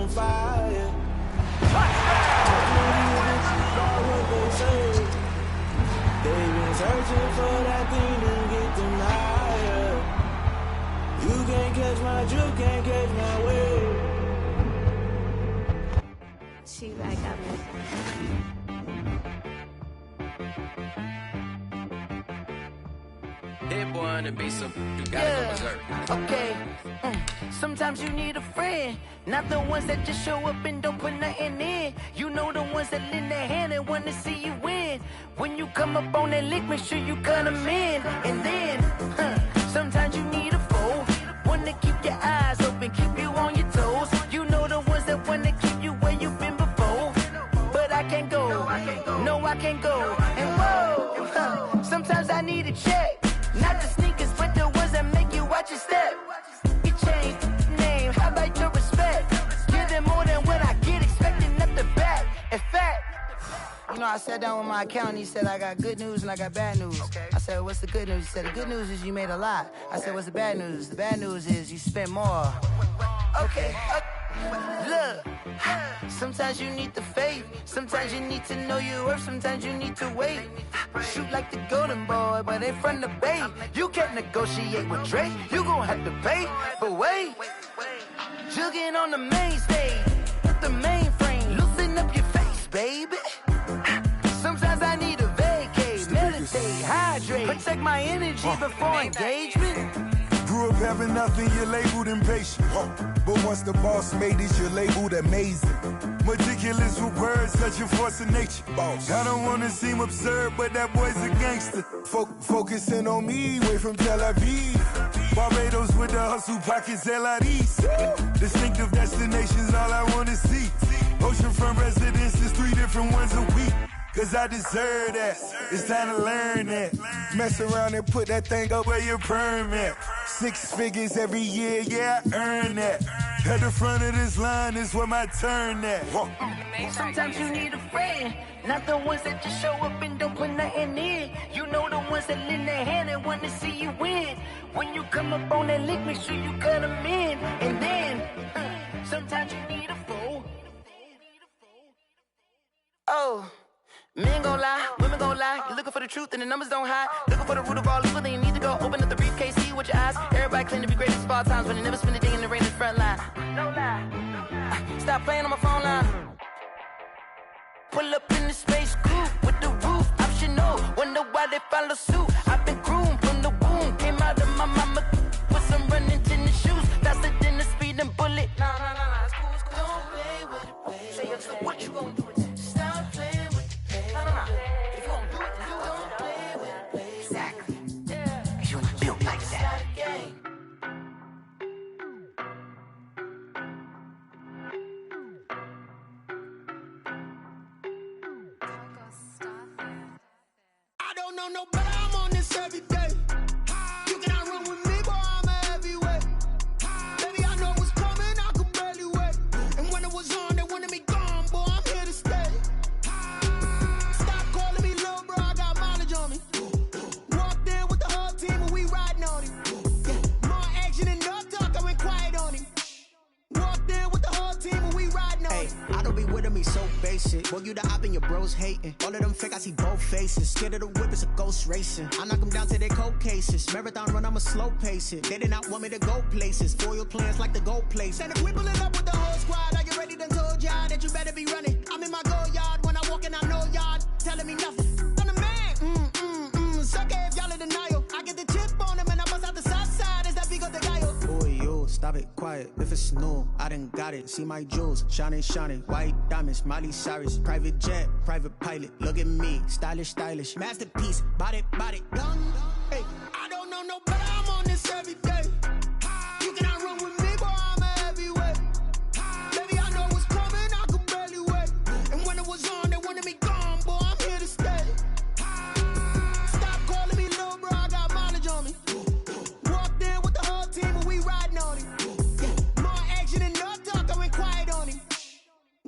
fire. What they say. They've been searching for that thing to get them higher. You can't catch my drift, can't catch my wave. She back up. That boy on the beat, so you gotta go berserk. Okay. Sometimes you need a friend, not the ones that just show up and don't put nothing in. You know the ones that lend their hand and wanna see you win. When you come up on that lick, make sure you cut them in. And then, sometimes you need a foe, one to keep your eyes open, keep you on your toes. You know the ones that wanna keep you where you've been before. But I can't go, no I can't go. And whoa, sometimes I need a check. Not the sneakers, but the ones that make you watch your step. You change name, how about your respect? Give them more than what I get, expecting up the back. In fact, you know, I sat down with my accountant, he said, I got good news and I got bad news. I said, what's the good news? He said, the good news is you made a lot. I said, what's the bad news? The bad news is you spent more. Okay. Look, sometimes you need the faith, sometimes you need to know your worth, sometimes you need to wait. Shoot like the golden boy, but in front of the bay. You can't negotiate with Drake, you gon' have to pay. But wait, jugging on the main stage, with the mainframe, loosen up your face, baby. Sometimes I need a vacate, meditate, hydrate, protect my energy before engagement. Grew up having nothing, you're labeled impatient. But once the boss made it, you're labeled amazing. Meticulous with words, such a force of nature. I don't wanna seem absurd, but that boy's a gangster. Focusing on me, way from Tel Aviv. Barbados with the hustle pockets, LIDs. Distinctive destinations, all I wanna see. Oceanfront residences, 3 different ones a week. Cause I deserve that, it's time to learn that. Mess around and put that thing up where your permit. 6 figures every year, yeah, I earn that. At the front of this line is where my turn at. Sometimes you need a friend, not the ones that just show up and don't put nothing in. You know the ones that lend their hand and want to see you win. When you come up on that lick, make sure you cut them in. And then, sometimes you need a foe. Oh. Men gon' lie, women gon' lie. You're looking for the truth and the numbers don't hide. Looking for the root of all evil, then you need to go open up the briefcase, see with your eyes. Everybody claim to be greatest of all times, but they never spend a day in the rain in the front line. No lie. Stop playing on my phone line. Pull up in the space coupe with the roof optional. Wonder why they follow suit. I've been groomed from the womb. Came out of my mama with some running tennis shoes. Faster than the speeding bullet. Nah, it's cool, it's cool. Don't play with it, baby. Say so what you gon' do with it? Stop playing with it. If you gon' do it, then don't play with it, baby. Exactly. Yeah. You ain't built like that. I don't know no better, I'm on this every day. You cannot run with me, boy, I'm a heavyweight. Baby, I know what's coming, I could barely wait. And when it was on, they wanted me gone, boy, I'm here to stay. Stop calling me little bro, I got mileage on me. Walked in with the whole team and we riding on him. More action and no talk, I went quiet on him. Walked in with the whole team and we riding on him. I don't be with him, he's so basic. Boy, you the op and your bros hating. All of them fake, I see both faces. Scared of the whip, it's a ghost racing. I knock them down to their cold cases. Marathon run, I'ma slow pace it. They did not want me to go places. Foil plans like the gold place. And if we pulling up with the whole squad, are you ready? Done told y'all that you better be running. I'm in my go yard when I walk in, I know y'all telling me nothing. I'm the man, suck it if y'all in denial. I get the chip on them and I bust out the south side. Is that big of the guy? Boy, yo, stop it, quiet. If it's new, I done got it. See my jewels, shining, white diamonds, Miley Cyrus, private jet, private pilot. Look at me, stylish, masterpiece, body, done. Hey, I don't know no better, I'm on this every day. You cannot run with me, boy, I'm a heavyweight. Baby, I know what's coming, I could barely wait. And when it was on, they wanted me gone, boy, I'm here to stay. Stop calling me little bro, I got mileage on me. Walked in with the whole team and we riding on him. More action and no talk, I went quiet on him.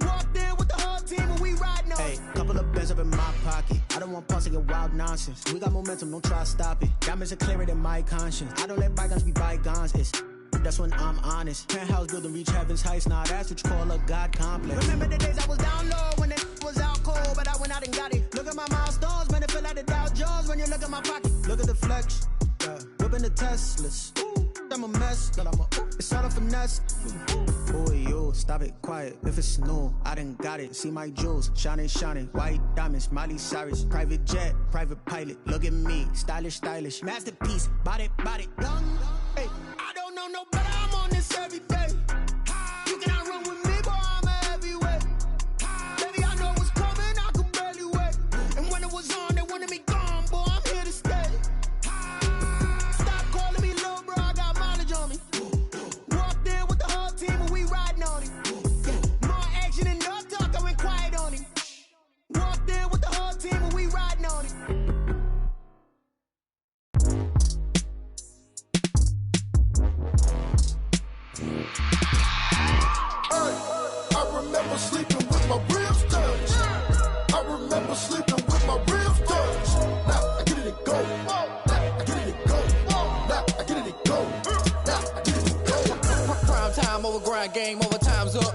Walked in with the whole team and we riding on him. Hey, couple of bands up in my pocket. I don't want pause to get wild nonsense. We got momentum, don't try to stop it. Diamonds are clearer than my conscience. I don't let bygones be bygones. It's that's when I'm honest. Penthouse building, reach heaven's heights, nah, that's what you call a God complex. Remember the days I was down low when it was out cold, but I went out and got it. Look at my milestones, man, it feel like the Dow Jones when you look at my pocket. Look at the flex, yeah. Whipping the Teslas. Ooh, I'm a mess, but it's all a finesse. Boy, you, stop it, quiet. If it's new, I done got it. See my jewels, shining, shining. White diamonds, Miley Cyrus. Private jet, private pilot. Look at me, stylish, stylish. Masterpiece, body, young. Hey, I don't know no better, I'm on this every day. You cannot run with me, boy, I'm a heavyweight. Baby, I know what's coming, I could barely wait. And when it was on, they wanted me gone, boy, I'm here to stay. Stop calling me little bro, I got mileage on me. Walked in with the whole team and we riding on it. More action and no talk, I went quiet on it. Walked in with the whole team and we riding on it. I remember sleeping with my ribs touched. I remember sleeping with my ribs touched. Now I get it and go. Now I get it and go. Now I get it and go. Now I get it and go. Prime time over grind game, over time's up.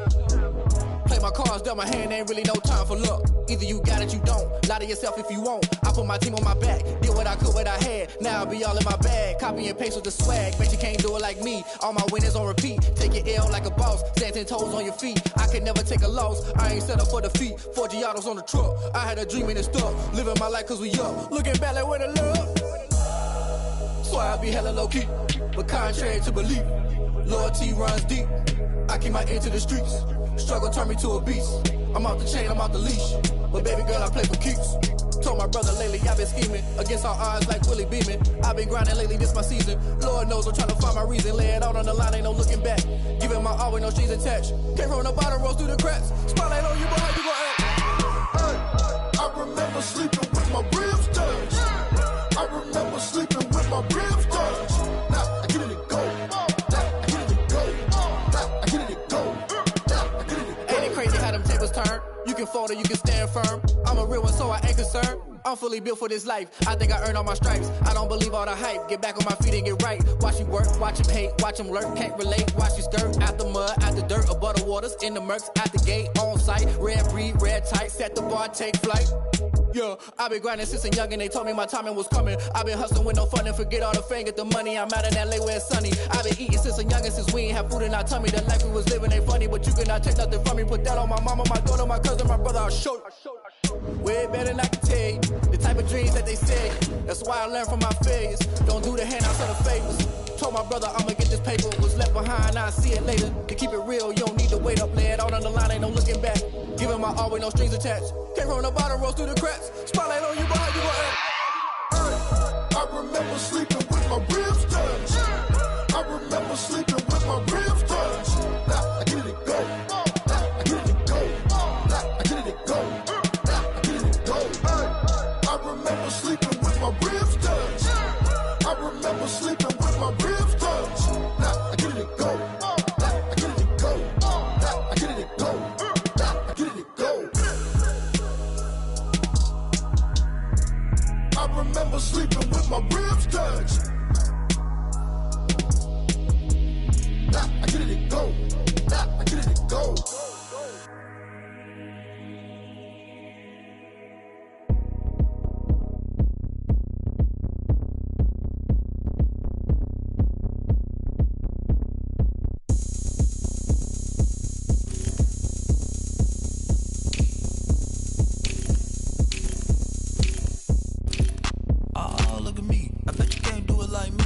Play my cards, dealt my hand, ain't really no time for luck. Either you got it, you don't. Lie to yourself if you won't. I put my team on my back, did what I could, what I had. Now I'll be all in my bag. Copy and paste with the swag. Bet you can't do it like me. All my winners on repeat. Take your L like a boss. Stand 10 toes on your feet. I can never take a loss. I ain't set up for defeat. 4 Giottos on the truck. I had a dream and it stuck. Living my life cause we up. Looking back like where the love. So I be hella low key. But contrary to belief, loyalty runs deep. I keep my ear to the streets. Struggle turned me to a beast. I'm off the chain, I'm off the leash. But baby girl, I play for keeps. Told my brother lately, I've been scheming. Against all odds like Willie Beeman. I've been grinding lately, this my season. Lord knows I'm trying to find my reason. Lay it out on the line, ain't no looking back. Giving my all with no strings attached. Came from the bottom, rose through the cracks. Spotlight on you, boy, how you gon' act? I remember sleeping with my ribs touched. I remember sleeping with my ribs touched. Now I get it and go. Now I get it and go. Now I get it and go. Now I get it and go. Ain't it crazy how them tables turn? You can fold or you can stand firm. I'm a real one, so I ain't concerned. I'm fully built for this life. I think I earned all my stripes. I don't believe all the hype. Get back on my feet and get right. Watch you work, watch him hate, watch him lurk. Can't relate, watch you skirt. Out the mud, out the dirt, above the waters, in the murks, out the gate, on site. Red breed, red tight, set the bar, take flight. Yeah, I been grinding since a youngin', they told me my timing was coming. I been hustling with no fun and forget all the fame, get the money. I'm out in LA where it's sunny. I been eating since a youngin', since we ain't have food in our tummy. The life we was living ain't funny, but you cannot take nothing from me. Put that on my mama, my daughter, my cousin, my brother, I'll show you. Way better than I can tell you. The type of dreams that they say. That's why I learned from my failures. Don't do the handouts or the favors. Told my brother I'ma get this paper. Was left behind, I'll see it later. To keep it real, you don't need to wait up. Lay it out on the line, ain't no looking back. Giving my all with no strings attached. Came from the bottom, rose through the cracks. Spotlight on you, boy, how you gon' act? I remember sleeping with my ribs touched. I remember sleeping with my ribs touched. Now I get it and go. Now I get it and go. Now I get it and go. Now I get it and go. I remember sleeping with my ribs touched. I remember sleeping with my ribs touched. Now I get it and go. Now I get it and go. Now I get it and go. Now I get it and go. I remember sleeping with my ribs touched. Now I get it and go. Now I get it and go. Oh, look at me. I bet you can't do it like me.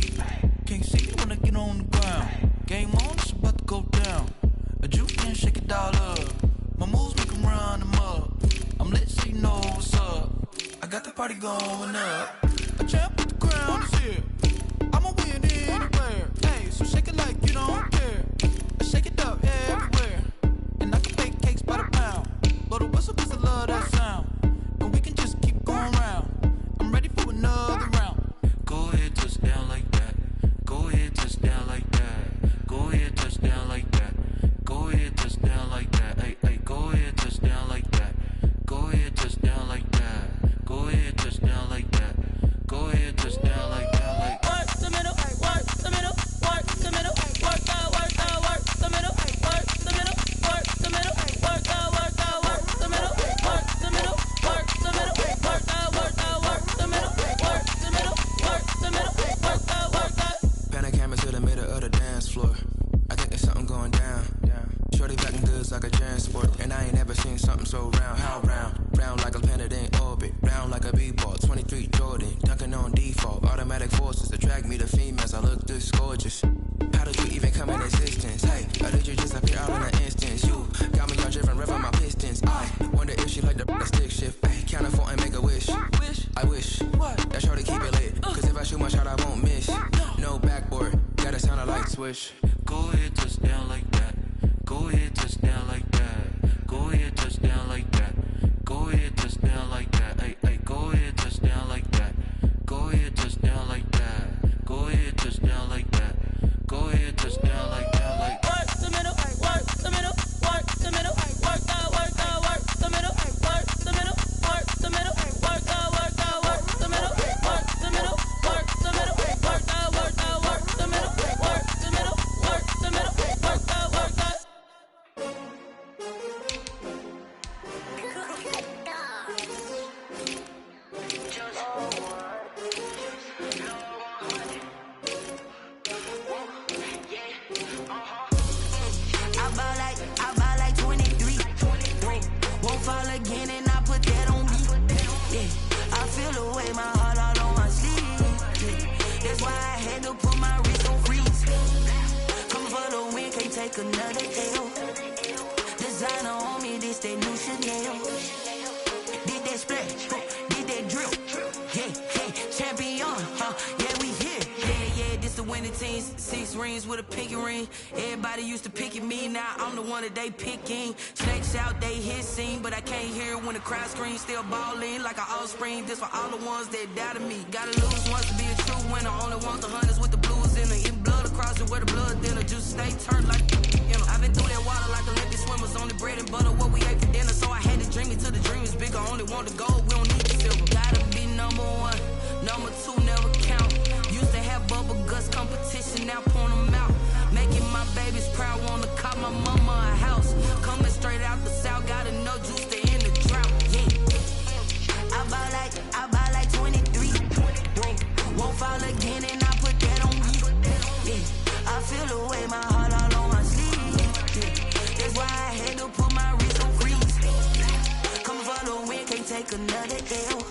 Can't see me when I get on the ground. Game on, it's about to go down. A juke and shake it all up. My moves make them run them up. I'm lit so you know what's up. I got the party going up. A champ with the crown is here. I'ma win anywhere. Hey, so shake it like you don't care. I shake it up everywhere. And I can bake cakes by the pound. Blow the whistle cause I love that sound. And we can just keep going round. I'm ready for another round. Go ahead, touch down like that. Go ahead, touch down like that. Go ahead, touch down like that. Go ahead, touch down like that. Hey, hey, go ahead, touch down like that. Go ahead, touch down like that. Go ahead, touch down like that. Go ahead, touch down like that. Like work the middle, work the middle, work the middle, work the it's like a transport. And I ain't never seen something so round. How round? Round like a planet in orbit. Round like a b-ball. 23 Jordan. Dunking on default. Automatic forces attract me to females. I look this gorgeous. How did you even come in existence? Hey, or did you just appear out in an instance? You got me all driven, revving my pistons. I wonder if she like the stick shift. Hey, count a 4 and make a wish. I wish. What? That's sure to keep it lit. Cause if I shoot my shot, I won't miss. No backboard. Gotta sound a light switch. Go ahead, touch down like that. Go ahead, touch down like that. Go ahead, touch down like that. Go ahead, touch down like that. Hey, hey, go ahead, touch down like that. Go ahead, touch down like that. Go ahead, touch down like that. Go ahead, touch down like that. Like work the middle, work the middle, work the middle, work that, work the middle, work the middle, work the middle, work that, work the middle, work the middle, work the middle, work that, work the middle, work the middle, work the middle, work that, work that. I buy like 23. Won't fall again and I put that on me. Yeah, I feel the way my heart all on my sleeve. Yeah, that's why I had to put my wrist on freeze. Come for the win, can't take another L. Designer on me, this that new Chanel. Did that splash, did that drill. Yeah, hey, champion, yeah, we here. Yeah, this the winning team. 6 rings with a pinky ring. Everybody used to pick at me, now I'm the one that they picking. Snakes out, they hit scene, but I can't hear when the crowd screams. Still balling like an offspring. This for all the ones that doubted me. Gotta lose once to be a true winner. Only want the hunters with the blues in it. Eating blood across it where the blood thinner. Juice stay turned like you know. I've been through that water like Olympic swimmers. Only bread and butter, what we ate for dinner. So I had to dream it till the dream is bigger. Only want the gold, we don't need the silver. Gotta be number 1, number 2 never count. Used to have bubble guts competition, now point them out. Making my babies proud, wanna call my mama a house. Coming straight out the south, gotta know juice to end the drought. Yeah, I buy like 23. Won't fall again and I put that on me. Yeah, I feel the way my heart all on my sleeve. Yeah, that's why I had to put my wrist on freeze. Coming for the win, can't take another L.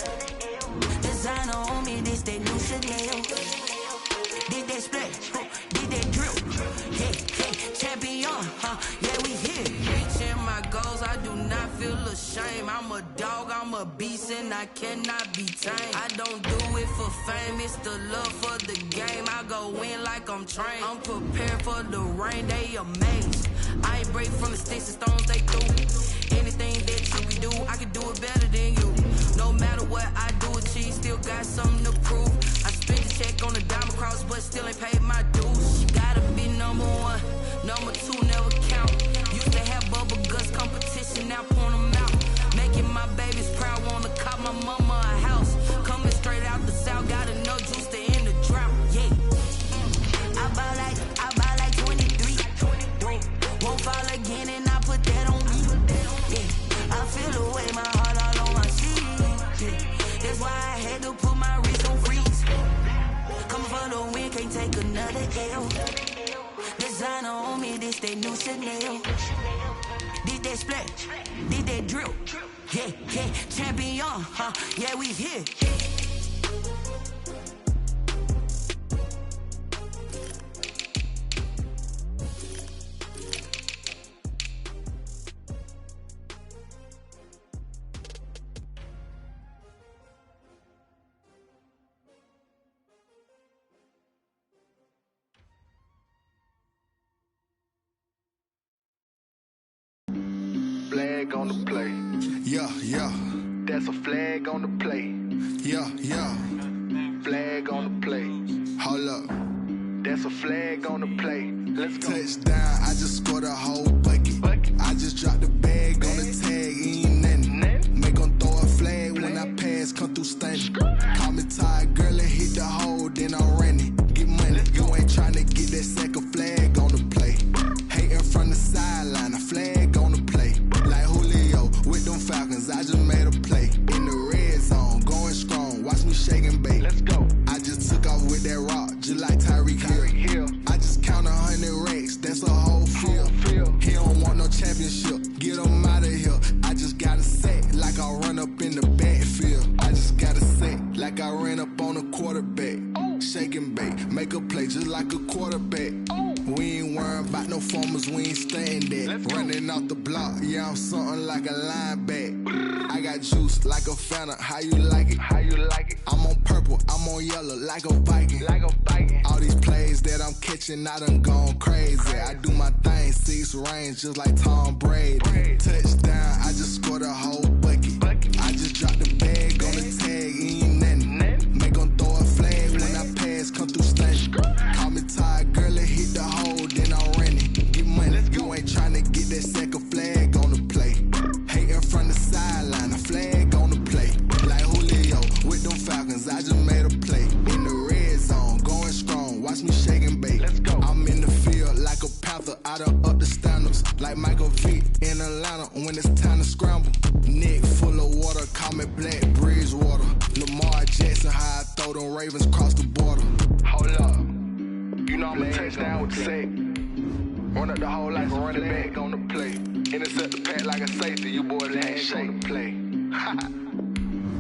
Designer on me, this that new Chanel. Did that splash, did that drill. Yeah, hey, champion, yeah, we here. Reaching my goals, I do not feel ashamed. I'm a dog, I'm a beast, and I cannot be tamed. I don't do it for fame, it's the love for the game. I go in like I'm trained. I'm prepared for the rain, they amazed. I ain't break from the sticks and stones they threw. Anything that you can do, I can do it better than you. No matter what I do, achieve, still got something to prove. I spent the check on the diamond cross, but still ain't paid my dues. Gotta be number 1, number 2 never count. Used to have bubble guts competition, now point them out. Making my babies proud, wanna call my mama a house. Coming straight out the south, gotta know juice to end the drought. Yeah, I buy like 23. Won't fall again and I put that on me. Yeah, I feel the way my heart all on my sleeve. Yeah, that's why I had to put my wrist on freeze. Coming for the win, can't take another L. Designer on me, this that new Chanel. Did that splash, did that drill. Yeah, yeah, champion, yeah, we here. Flag on the play. Yeah, yeah. That's a flag on the play. Yeah, yeah. Flag on the play. Hold up. That's a flag on the play. Let's go. Touchdown, I just scored a whole bucket. I just dropped the bag on the tag, ain't nothing. Make 'em throw a flag when I pass, come through stunning. Call me tired, girl, and hit the hole, then I'm running. Get money, you ain't tryna get that second flag on the play. Hating from the sideline, a flag on the play. Like Julio with them Falcons, I just made a play. In the red zone, going strong, watch me shake and bake. Let's go. I just took off with that rock, just like Tyreek Hill. I just count 100 racks, that's a whole field. He don't like a quarterback. We ain't worrying about no formers, we ain't staying there. Running off the block, yeah, I'm something like a linebacker. I got juice like a Fanta, how you like it? How you like it? I'm on purple, I'm on yellow, like a Viking. Like a Viking. All these plays that I'm catching, I done gone crazy. I do my thing, 6 range, just like Tom Brady. Touchdown, I just scored a whole bucket. I just dropped the bag on the tag, ain't nothing. Make 'em throw a flag when I pass, come through stunning. Call me tired, girl, it hit the hole, then I'm running. Get money, you ain't tryna get that second flag on the play. Hating from the sideline, a flag on the play. Like Julio with them Falcons, I just made a play. In the red zone, going strong, watch me shake and bake. Let's go. I'm in the field like a panther, I done up the standards. Like Michael Vick in Atlanta when it's time to scramble. Neck full of water, call me Black Bridgewater. Lamar Jackson, how I throw them Ravens across the border. Hold up, you know I'm a touchdown with the sack. Run up the whole like a running back on the play. Intercept the pack like a safety, you boys ain't shake the play.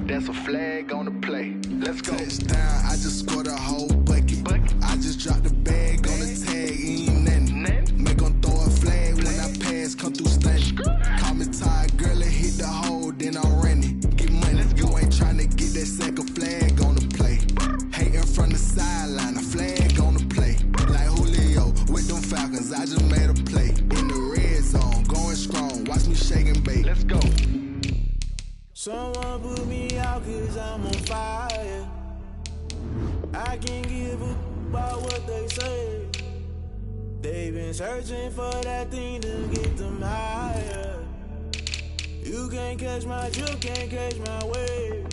That's a flag on the play. Let's go. Touchdown, I just scored a whole bucket. I just dropped the bag on the tag, ain't nothing. Make 'em throw a flag when I pass, come through stunning. Call me tired, girl, it hit the hole, then I'm running. Get money, you ain't tryna get that second flag on the play. Hating from the sideline, a flag on the play. Like Julio with them Falcons, I just made a play. In the red zone, going strong, watch me shake and bake. Let's go. Someone put me out cause I'm on fire. I can't give a about what they say. They've been searching for that thing to get them higher. You can't catch my drift, can't catch my wave.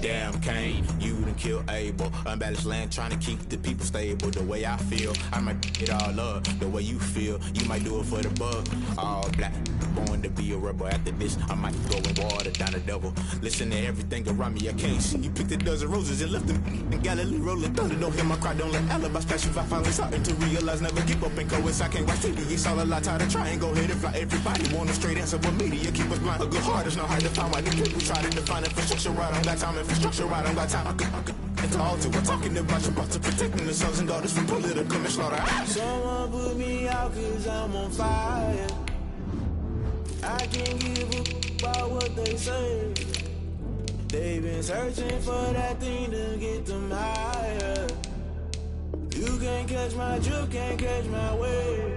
Damn Kane, you done killed Abel. Unbalanced land, trying to keep the people stable. The way I feel, I might get all up. The way you feel, you might do it for the bug. All black, born to be a rebel. After this, I might go and water down the devil. Listen to everything around me, I can't see. You picked a dozen roses and left them in Galilee rolling thunder. Don't hear my cry, don't let alibis pass you. I finally starting to realize, never give up and coerce. I can't watch TV, it's all a lot. Tired of trying, go ahead and fly. Everybody want a straight answer, but media keep us blind. A good heart is not hard to find. Why the people try to define infrastructure right on that time. Infrastructure right on that time. I could it's all to we're talking about your about to protecting the sons and daughters from political manslaughter. Someone put me out cause I'm on fire. I can't give a about what they say. They've been searching for that thing to get them higher. You can't catch my drift, can't catch my wave.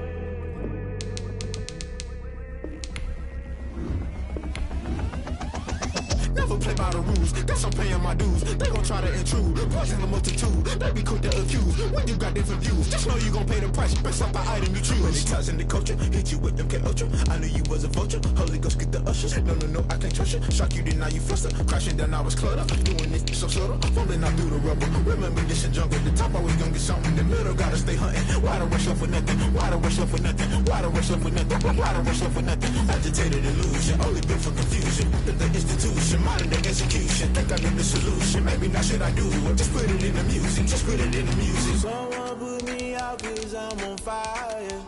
Never play by the rules, guess I'm paying my dues. They gon' try to intrude, poison the multitude. They be quick to accuse, when you got different views. Just know you gon' pay the price, based off the item you choose. When it ties in the culture, hit you with them K-Ultra. I knew you was a vulture, Holy Ghost get the ushers. No, I can't trust you. Shock you, then now you fluster. Crashing down, I was cluttered. Doing this so subtle, falling out through the rubble. Remember this a jungle, the top always gonna get something. In the middle, gotta stay hunting. Why the rush left with nothing? Why the rush left with nothing? Why the rush left with nothing? Why the rush left with nothing? Agitated illusion, only built for confusion. The institution, modern day execution. Think I need the solution. Maybe not should I do it? Just put it in the music. Just put it in the music. Someone put me out cause I'm on fire.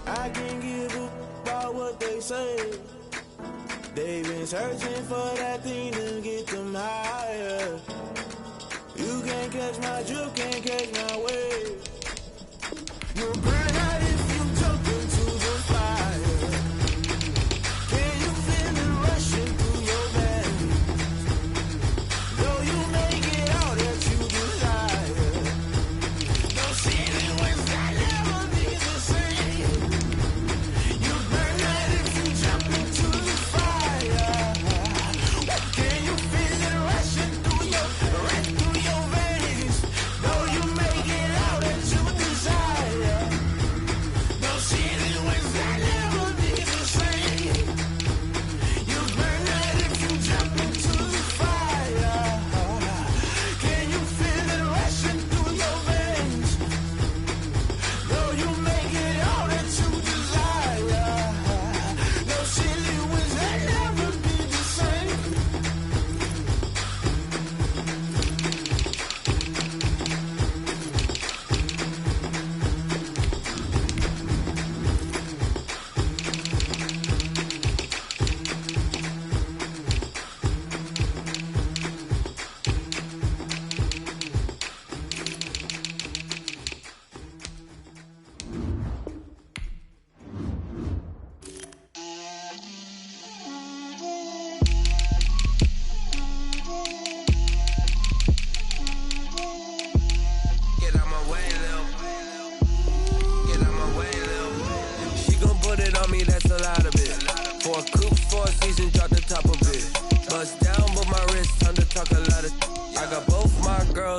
I can't give a about what they say. They've been searching for that thing to get them higher. You can't catch my drift, can't catch my wave. You'll burn out if you jump into the fire. Can you feel it rushing through your veins? Though you make it out that you desire. Don't see it when that never be the same. You burn out if you jump into the fire. Can you feel it rushing through your veins? Though you make it out that you desire.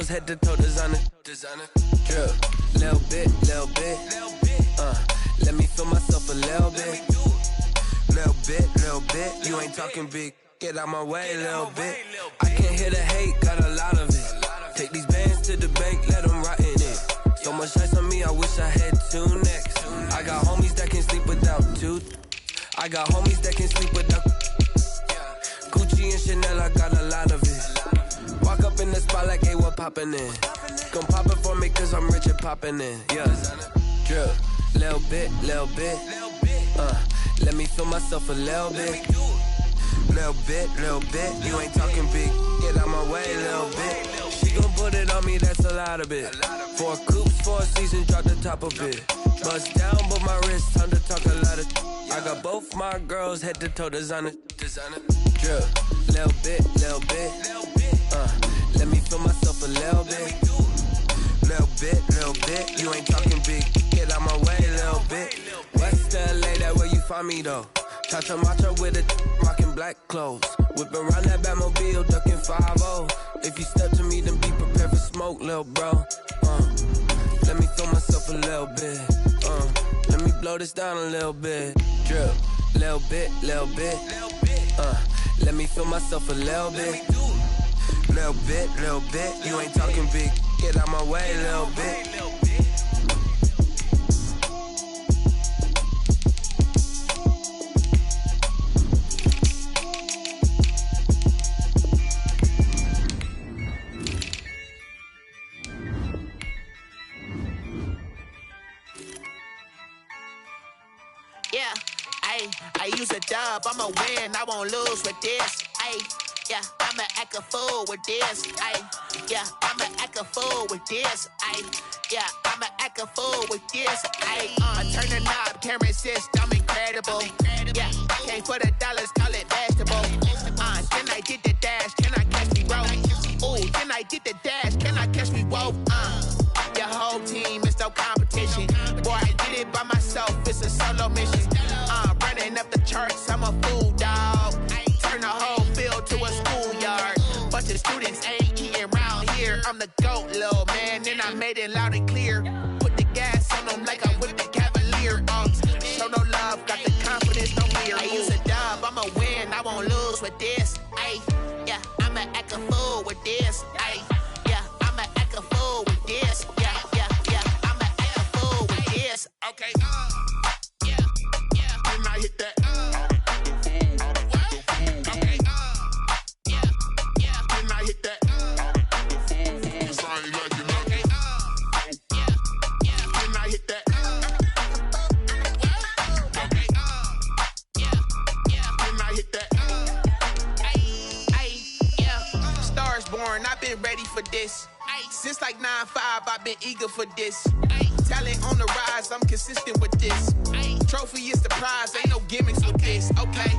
girls head to toe designer. Drip, little bit. Let me feel myself a little bit. Little bit. You ain't talking big. Get out my way, little bit. I can't hear the hate, got a lot of it. Take these bands to the bank, let them rot in it. So much ice on me, I wish I had 2 necks. I got homies that can sleep without 2. I got homies that can sleep without Gucci and Chanel, I got a lot of it. Walk up in the spot like, hey, what poppin' in? Gon' pop it for me cause I'm rich and poppin' in. Yeah, drip, little bit. Let me feel myself a little bit. Little bit. You ain't talking big. Get out my way, little bit. She gon' put it on me, that's a lot of it. 4 coops, 4 seasons, drop the top of it. Bust down, but my wrist, time to talk a lot of. I got both my girls head to toe designer. Drip, little bit. Let me feel myself a little bit. Little bit. You ain't talking big. Get out my way, little bit. West LA, that where you find me though. Chacha macha with a rockin' black clothes. Whippin' around that Batmobile, duckin' 5-0. If you step to me, then be prepared for smoke, lil' bro. Let me throw myself a little bit. Let me blow this down a little bit. Drip, little bit. Let me feel myself a little bit. Little bit. You ain't talking big. Get out my way, little bit. Yeah, I use a dub, I'ma win, I won't lose with this. Yeah, I'ma act a fool with this. Yeah, I'ma act a fool with this. Yeah, I'ma act a fool with this. I turn the knob, camera assist, I'm incredible. Yeah, came for the dollars, call it vegetable. Then I did the dash, can I catch me, bro? Ooh, then I did the dash, can I catch me, whoa? Your whole team is no competition. Boy, I did it by myself, it's a solo mission. Running up the charts, I'm a fool, dog. Turn the whole field to a schoolyard. Bunch of students ain't eating round here. I'm the GOAT, little man, and I made it loud and clear. Put the gas on them like I whipped the Cavalier. Show no love, got the confidence, no fear. I use a dub, I'ma win, I won't lose with this. Yeah, I'ma act a fool with this. Yeah, I'ma act a fool with this. Yeah, I'ma act a fool with this. Okay, yeah, and I hit that. I've been ready for this. Since like 9-5, I've been eager for this. Talent on the rise, I'm consistent with this. Trophy is the prize, ain't no gimmicks with this. Okay,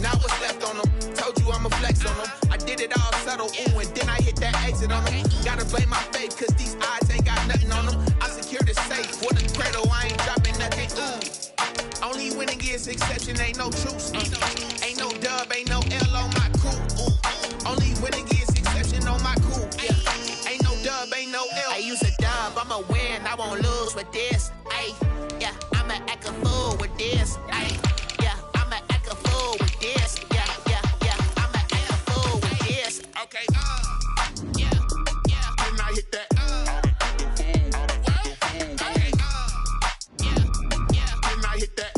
now what's left on them? Told you I'ma flex on them. I did it all subtle, ooh, and then I hit that exit on them. Gotta blame my faith, cause these odds ain't got nothing on them. I secure the safe, with a cradle, I ain't dropping nothing, ooh. Only winning is exception, ain't no truce. Ain't no dub, ain't no L on my crew. Only winning is exception on my crew. Yeah. Ain't no dub, ain't no L. I use a dub, I'ma win, I won't lose with this. Yeah, I'ma act a fool with this. Yeah, I'ma act a fool with this. Yeah, I'ma act a fool with this. Okay, yeah, and I hit that. Okay, yeah, and I hit that.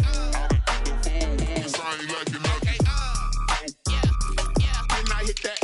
Sorry, like you know. Okay, yeah, and I hit that.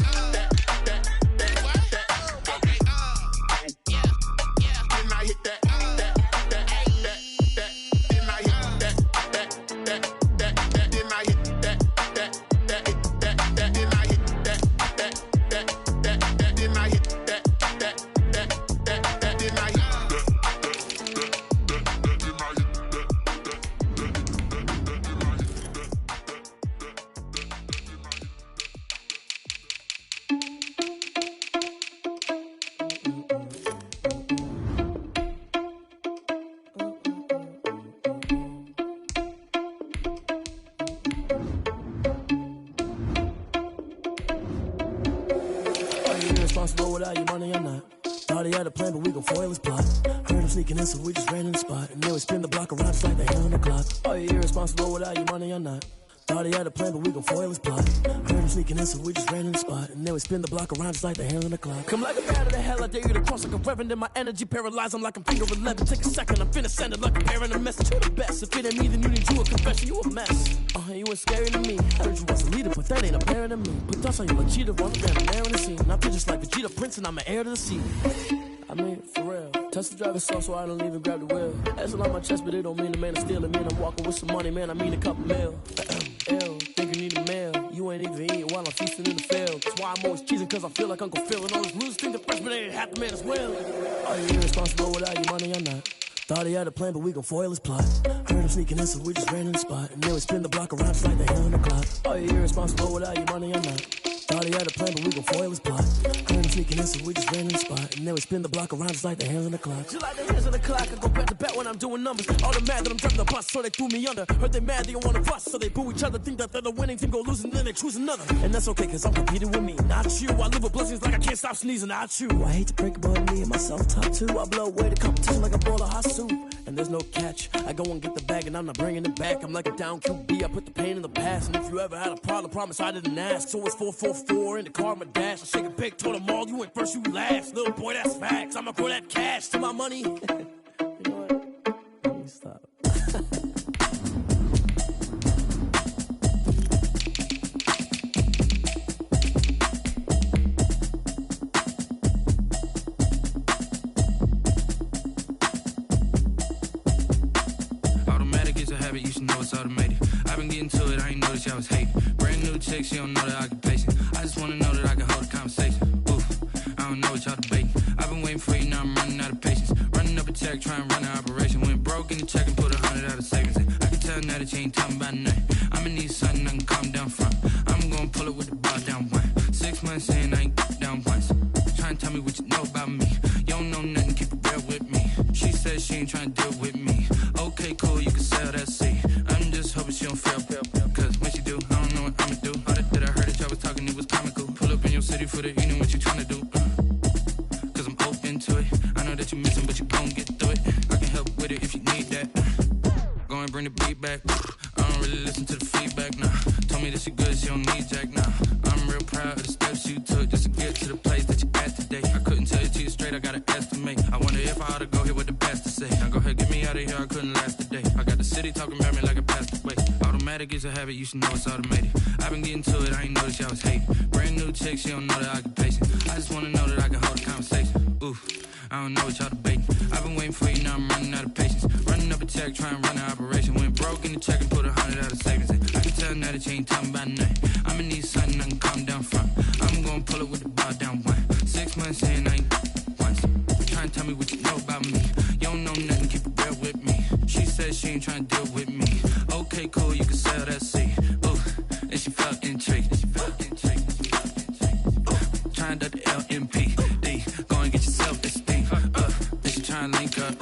Responsible without your money or not. Thought he had a plan, but we gon' foil his plot. Heard him sneaking in, so we just ran in the spot. And then we spin the block around just like the hand on the clock. Are you irresponsible without your money or not? Thought he had a plan, but we gon' foil his plot. Heard him sneaking in, so we just ran in the spot. And then we spin the block around just like the hand on the clock. Come like a bat of the hell, I dare you to cross like a reverend. And my energy paralyzed, I'm like I'm finger 11. Take a second, I'm finna send it like a parent a message to the best. If it ain't me, then you need you a confession, you a mess. You ain't scary to me. Heard you was a leader, but that ain't apparent to me. Put dust on you like cheetah, run around and air in the scene. And I feel just like Vegeta Prince, and I'm an heir to the sea. I mean, for real. Touch the driver's soft, so I don't even grab the wheel. That's on my chest, but it don't mean the man is stealing. Man, I'm walking with some money, man, I mean a couple mil. Ew, think you need a meal. You ain't even eating while I'm feasting in the field. That's why I'm always cheesing, cause I feel like Uncle Phil. And all those losers think the freshman ain't half the man as well. Are you irresponsible without your money or not? Thought he had a plan, but we gon' foil his plot. Heard him sneaking in, so we just ran in the spot. And then we spin the block around just like the hand on the clock. Are you irresponsible without your money or not? Thought he had a plan, but we gon' foil his plot. Heard him sneaking in, so we just ran in the spot. And then we spin the block around just like the hands on the clock. Just like the hands on the clock, I go back to back when I'm doing numbers. All the mad that I'm driving the bus, so they threw me under. Heard they mad, they don't wanna bust, so they boo each other. Think that they're the winning team, go losing, then they choose another. And that's okay, cause I'm competing with me, not you. I live with blessings like I can't stop sneezing, not you. I hate to break it, but me and myself top two. I blow away the competition like a bowl of hot soup. And there's no catch, I go and get the bag and I'm not bringing it back. I'm like a down QB, I put the pain in the past. And if you ever had a problem, promise I didn't ask. So it's 444 in the car, my dash. I shake a big, told them all, you ain't first, you last. Little boy, that's facts, I'ma grow that cash to my money. You know what? Let me stop. You should know it's automated. I've been getting to it, I ain't noticed y'all was hating. Brand new chick, she don't know the occupation. I just wanna know that I can hold a conversation. Oof, I don't know what y'all debating. I've been waiting for you, now I'm running out of patience. Running up a check, trying to run an operation. Went broke in the check and put 100 out of savings in. I can tell now that you ain't talking about nothing. I'ma need something I can calm down from. I'm gonna pull it with the bar down one. 6 months in, I ain't down once. Trying to tell me what you know about me. You don't know nothing, keep it real with me. She said she ain't trying to deal with me. Okay, cool, you can sell that seat. I'm just hoping she don't fail. Cause when she do, I don't know what I'ma do. All that I heard that y'all was talking, it was comical. Pull up in your city for the evening, what you tryna do? Cause I'm open to it. I know that you missing, but you gon' get through it. I can help with it if you need that. Go and bring the beat back. I don't really listen to the feedback, nah. Told me that she good, she don't need Jack, nah. I'm real proud of the steps you took just to get to the place that you at today. I couldn't tell you to you straight, I gotta estimate. I wonder if I ought to go here with the best to say. Now go ahead, get me out of here, I couldn't last a day. I got the city talking about me like a passed away. Automatic is a habit, you should know it's automated. I've been getting to it, I ain't noticed y'all was hating. Brand new chick, she don't know the occupation. I just wanna know that I can hold a conversation. Oof, I don't know what y'all debating. I've been waiting for you, now I'm running out of patience. Running up a check, trying to run an operation. Went broke in the check and put 100 out of savings in. I can tell now that you ain't talking about nothing. I'ma need something I can calm down from. I'm gonna pull it with the bar down one. 6 months in, I ain't once. Trying to tell me what you know about me. You don't know nothing, keep it real with me. She said she ain't trying to deal with me. Okay, cool, you can sell that seat. Ooh, and she felt intrigued. Trying to the LMPD. Go and get yourself this thing. And she trying to link up.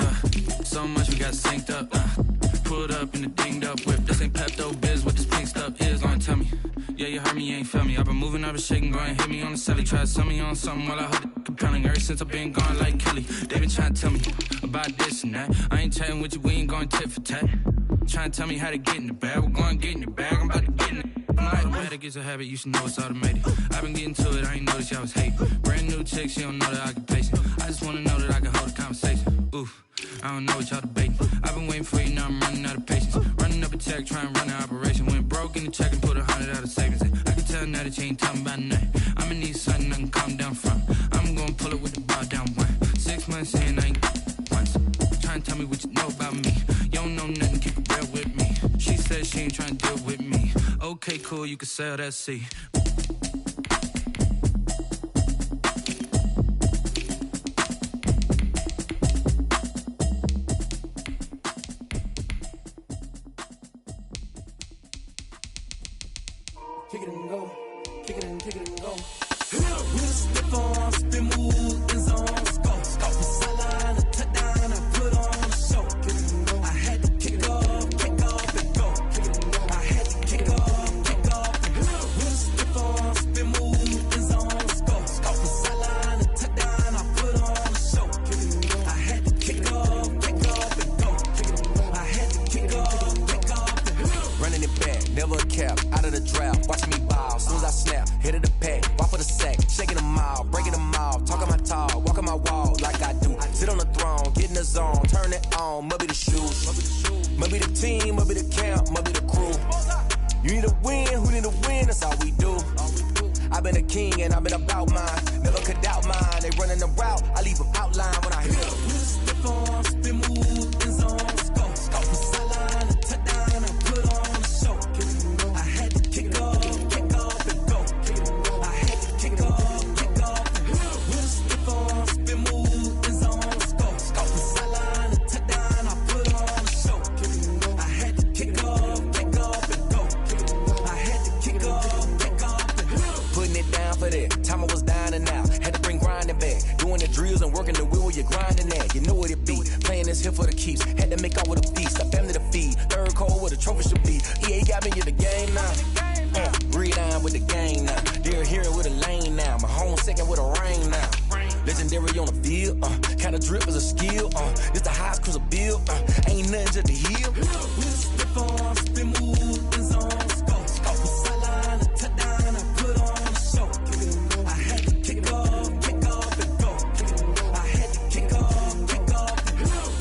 So much we got synced up. Pulled up in the dinged up whip. This ain't Pepto-Biz, what this pink stuff is. Gonna tell me. Yeah, you heard me, you ain't feel me. I've been moving, I've been shaking, go and hit me on the celly. Try to sell me on something while I hold it compelling. Ever since I've been gone like Kelly, they been trying to tell me about this and that. I ain't chatting with you, we ain't going tit for tat. Trying to tell me how to get in the bag, we're going to get in the bag, I'm about to get in it. Automatic is a habit, you should know it's automated. I've been getting to it, I ain't noticed y'all was hating. Brand new chick, she don't know the occupation. I just wanna know that I can hold a conversation. Oof, I don't know what y'all debating. I've been waiting for you, now I'm running out of patience. Running up a check, trying to run an operation. Went broke in the check and put 100 out of savings in. I can tell now that you ain't talking about nothing. I'ma need something I can calm down from. I'm gonna pull it with the bar down one. 6 months in, I ain't once. Trying to tell me what you know about me. You don't know nothing, keep it real with me. She said she ain't trying to deal with me. Okay, cool, you can sell that seat. Kick it and go, kick it and go. We just step on, spin, move, and zone, go. Off the sideline, a touchdown, I put on a show. I had to kick off and go. I had to kick off and go. We just step on, spin, move, and zone, go. Off the sideline, a touchdown, I put on a getting it back, never a cap, out of the draft, watching me ball, soon as I snap, hit of the pack, walk for the sack, shaking them all, breaking them all, talking my talk, walking my wall like I do, sit on the throne, get in the zone, turn it on, must be the shoes, must be the team, must be the camp, must be the crew, you need a win, who need a win, that's all we do, I've been a king and I've been about mine, never could doubt mine, they running the route, I leave them outline when I hear them. Step on, spin, move, in zone, scope, from sideline to touchdown, I put on a show. I had to kick off and go. I had to kick off and go. Step on, spin, move, in zone, scope, from sideline to touchdown, I put on a show. I had to kick off and go. I had to kick off and go. Putting it down for that, time I was down and out, had to bring grinding back, doing the drills and working the wheel where you're grinding at, you know what it be, playing this here for the keeps, had to make out with a feast, a family to feed, third cold where the trophy should be, EA got me in the game now, breathe on with the game now, they're here with a lane now, my home second with a rain now, legendary on the field, kinda drip is a skill, this the highest cruiser bill, ain't nothing just to heal. We'll step on, spin, move, in zone, scope, from sideline to touchdown, I put on a show. I had to kick off and go. I had to kick off and go.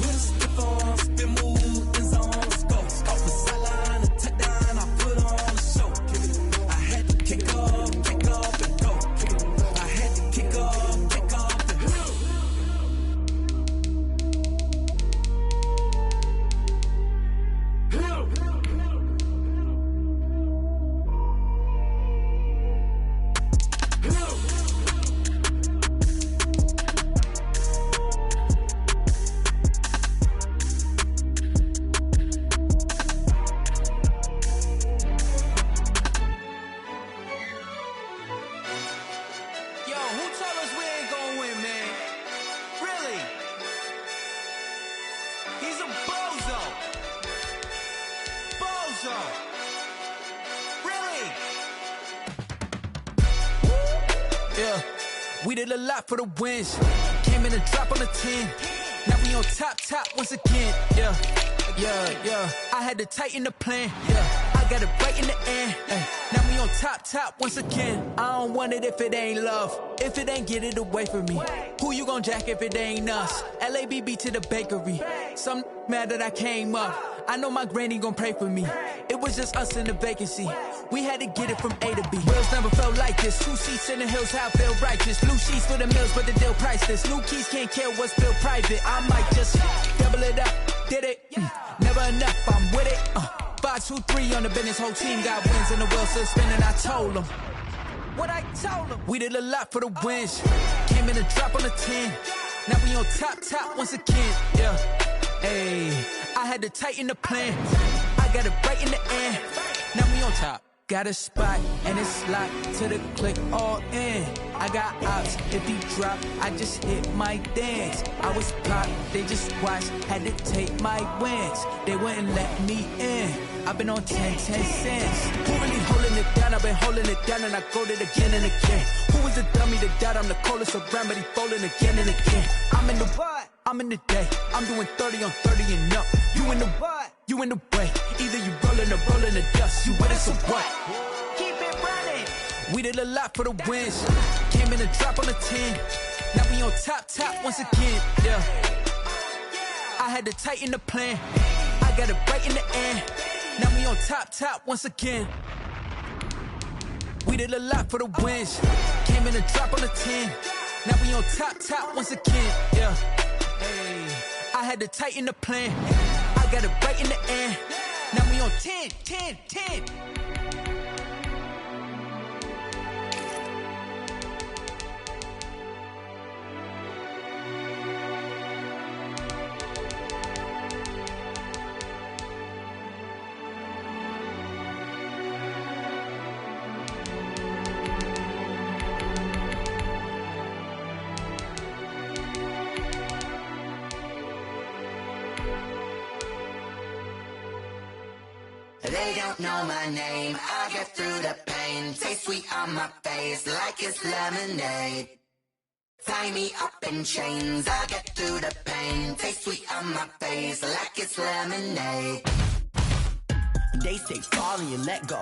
We'll step on, spin, move, in zone, scope, from sideline to touchdown, I put on a show. I had to kick off and go. I had to kick off and go. Yo, who told us we ain't gonna win, man? Really? He's a bozo. Bozo. Really? Yeah, we did a lot for the wins. Came in and drop on the 10. Now we on top once again. Yeah. I had to tighten the plan. Yeah, I got it right in the end. Now we on top once again. I don't want it if it ain't love. If it ain't, get it away from me. Who you gon' jack if it ain't us? LABB to the bakery. Some mad that I came up. I know my granny gon' pray for me. It was just us in the vacancy. We had to get it from A to B. Wheels never felt like this. 2 seats in the hills, how I feel righteous. Blue sheets for the mills, but the deal priceless. New keys can't care what's still private. I might just double it up. Did it? Never enough, I'm with it. 5, 2, 3 on the business. Whole team got wins and the wheel still spinning. I told them what I told them. We did a lot for the wins. Came in and drop on the 10. Now we on top once again. Yeah. Hey, I had to tighten the plan. I got it right in the end. Now we on top. Got a spot and it's locked to the click all in. I got ops, if he drop, I just hit my dance. I was popped, they just watched, had to take my wins. They wouldn't let me in. I've been on 10 cents. Who really holding it down? I've been holding it down and I go it again and again. Who is the dummy that doubt I'm the coldest around, but he folding again and again. I'm in the what? I'm in the day. I'm doing 30 on 30 and up. You in the what? You in the way. Either you rolling or rolling the dust. You with us or what? Keep it running. We did a lot for the wins. Came in and drop on the 10. Now we on top once again. Yeah. I had to tighten the plan. I got it right in the end. Now we on top once again. We did a lot for the wins. Came in and drop on the 10. Now we on top once again. Yeah. Hey, I had to tighten the plan. I got it right in the end. Now we on 10. They don't know my name, I get through the pain. Taste sweet on my face like it's lemonade. Tie me up in chains, I get through the pain. Taste sweet on my face like it's lemonade. They say fall and you let go,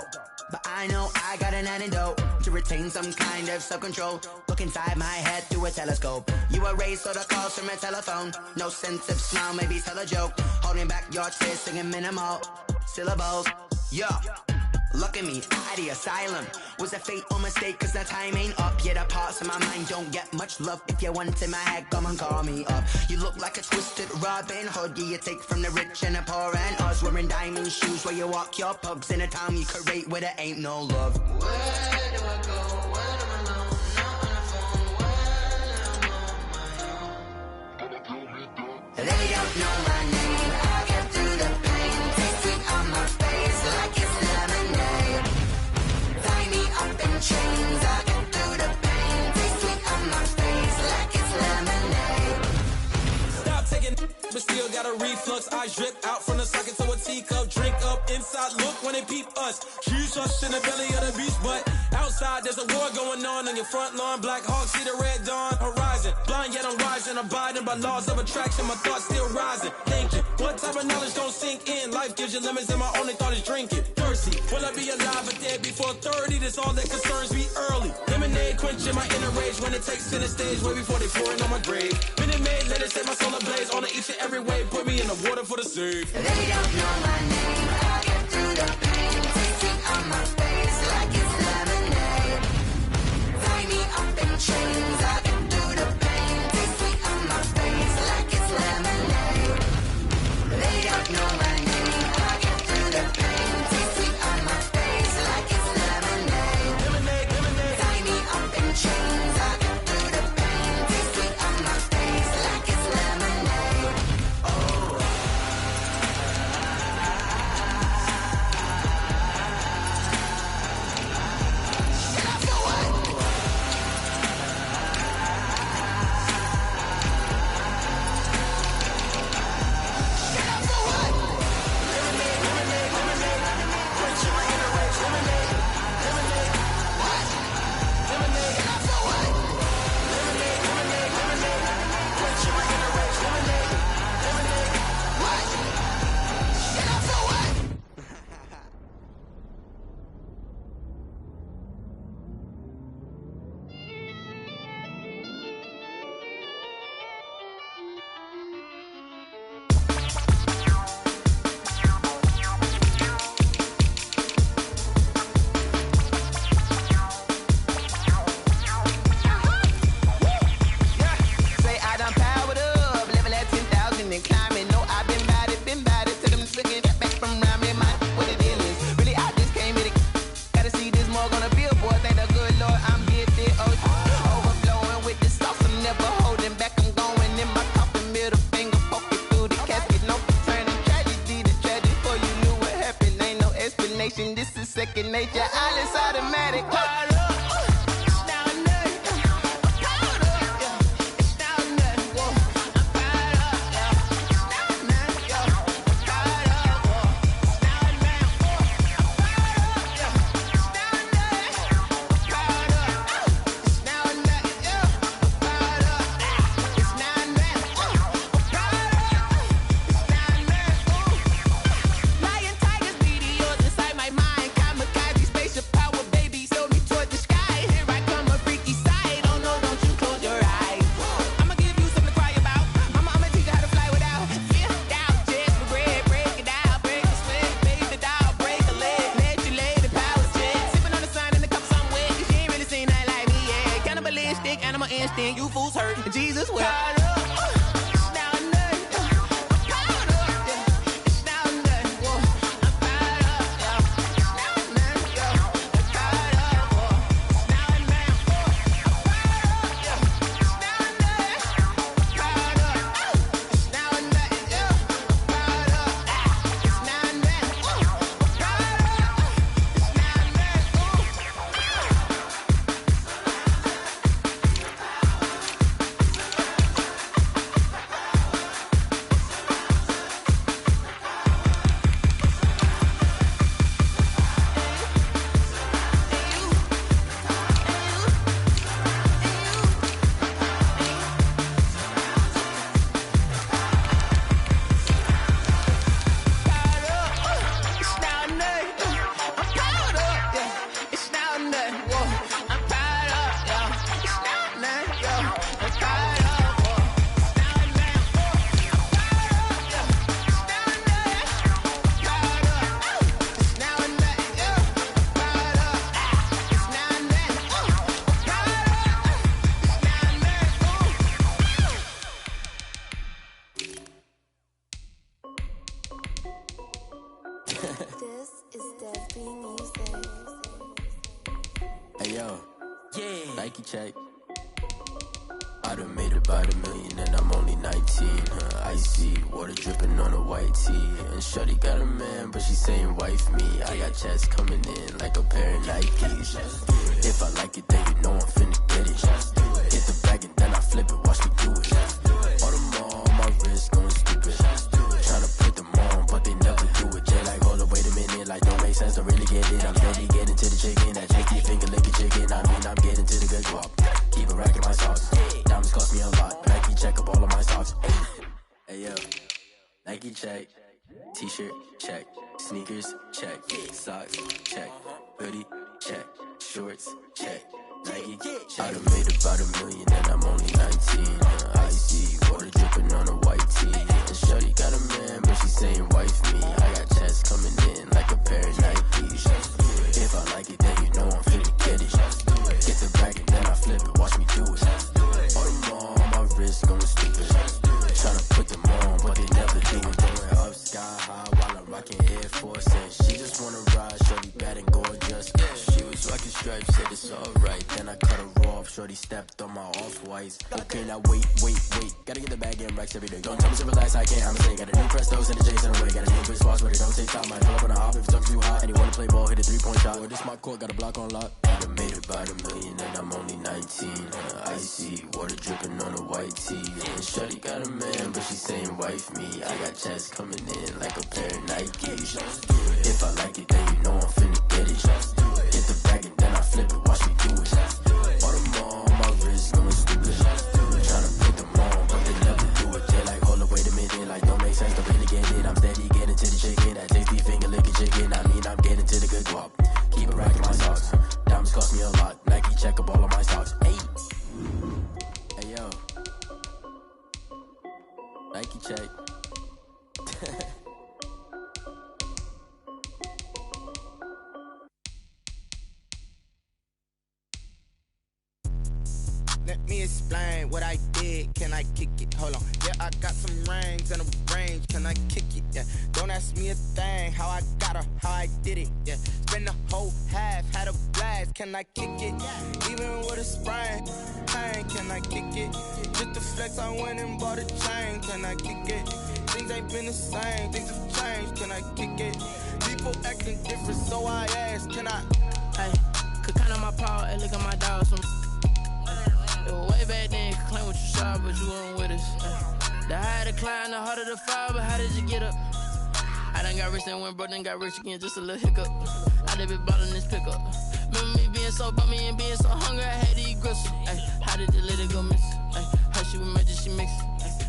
but I know I got an antidote to retain some kind of self-control. Look inside my head through a telescope. You erase all the calls from a telephone. No sense of smile, maybe tell a joke. Holding back your tears, singing minimal syllables. Yeah. Look at me, at the asylum. Was a fate or mistake, cause the time ain't up. Yet the parts of my mind don't get much love. If you want in my head, come and call me up. You look like a twisted Robin Hood. Yeah, you take from the rich and the poor and us. Wearing diamond shoes where you walk your pugs. In a town you create where there ain't no love. Where do I go? When I'm alone? Not on the phone. When I'm on my own. They don't know my name. I get through the pain. Taste sweet on my face like it's lemonade. Tie me up in chains. I get through the pain. Taste sweet on my face like it's lemonade. Stop taking, but still got a reflux. Eyes drip out from the socket to a teacup. Drink up inside, look when they peep us. Huge us in the belly of the beast, but outside there's a war going on your front lawn. Black Hawk see the red dawn horizon. Blind yet I'm rising, abiding by laws of attraction. My thoughts still rising. Thinking, what type of knowledge don't sink in? Life gives you lemons and my only thought is drinking. Thirsty, will I be alive or dead before 30? That's all that concerns me early. Lemonade quenching my inner rage when it takes center stage way before they pouring on my grave. Minute Maid, let it set my soul ablaze on each and every way. Put me in the water for the save. They don't know my name. I get through the pain. Taste it on my face like it's lemonade. Tie me up in chains. I get through the pain. Taste sweet on my face like it's lemonade. They don't know my name. I get through the pain. Taste sweet on my face like it's lemonade. Tie me up in chains. I get through the pain. Taste sweet on my face like it's lemonade. Oh. This is second nature, all is automatic. You fools hurt. Jesus will. Hey yo, yeah. Nike check. I done made about $1 million and I'm only 19. Icy water dripping on a white tee. And shorty got a man, but she saying wife me. I got checks coming in like a pair of Nikes. If I like it, then you know I'm finna get it. Get the bag and then I flip it, watch me do it. All them on my wrist going stupid. Tryna put them on, but they never do it. Jay like, hold up, wait a minute, like don't make sense to really get it. I'm steady getting to the chicken, that janky finger licking chicken. I mean, I'm getting to the good guap. Keep a rack in my socks. Diamonds cost me a lot. Nike check up all of my socks. Hey yo, Nike check. T-shirt check. Sneakers check. Socks check. Hoodie check. Shorts check. Nike check. I done made about $1 million and I'm only 19. Icy water dripping on a white tee. And shorty got a man, but she saying wife me. I got checks coming in like a pair of Nikes. If I like it, then you know I'm finna get it. Get the bag and then I flip it, watch me do it. All them on my wrist going stupid. Tryna put them on, but they never do it. Going up sky high while I'm rocking Air Force. And she just wanna ride, shorty bad and gorgeous. She was rocking stripes, said it's alright. Then I cut her off, shorty stepped on my off-whites. Okay, now wait. Gotta get the bag and racks every day. Don't tell me to relax, I can't, I'ma say. Got a new Prestos and a Jason away. Got a new bitch boss, but it don't take time. Might pull up on a hop if it's up too hot. And he wanna play ball, hit a 3-point shot. Or this my court, got a block on lock. I done made about $1 million and I'm only 19. Icy water dripping on a white tee. And shorty got a man, but she saying wife me. I got checks coming in like a pair of Nikes. If I like it, then you know I'm finna get it. Get the bag and then I flip it, watch me do it. All them on my wrist going stupid. Tryna put them on, but they never do it. They like, hold up, wait a minute, like don't make sense to really get it. I'm steady getting to the chicken, that tasty finger licking chicken. I mean, I'm getting to the good guap. Keep a rack in my socks. Diamonds cost me a lot. Nike check up all of my socks. Hey yo, Nike check. Let me explain what I did. Can I kick it? Hold on. Yeah, I got some rings and a range. Can I kick it? Yeah. Don't ask me a thing. How I got her, how I did it. Yeah. Spend the whole half, had a blast. Can I kick it? Even with a sprain. Pain, can I kick it? Just to flex, I went and bought a chain. Can I kick it? Things ain't been the same. Things have changed. Can I kick it? People acting different, so I asked. Can I? Hey, could count on my paw and look at my dogs from. Way back then, could claim what you saw, but you weren't with us. The higher the climb, the harder the fall, but how did you get up? I done got rich and went broke, then got rich again, just a little hiccup. I done been ballin' this pickup. Remember me being so bummy and being so hungry, I had to eat gristle. How did you let it go miss? How she was magic, she mixed.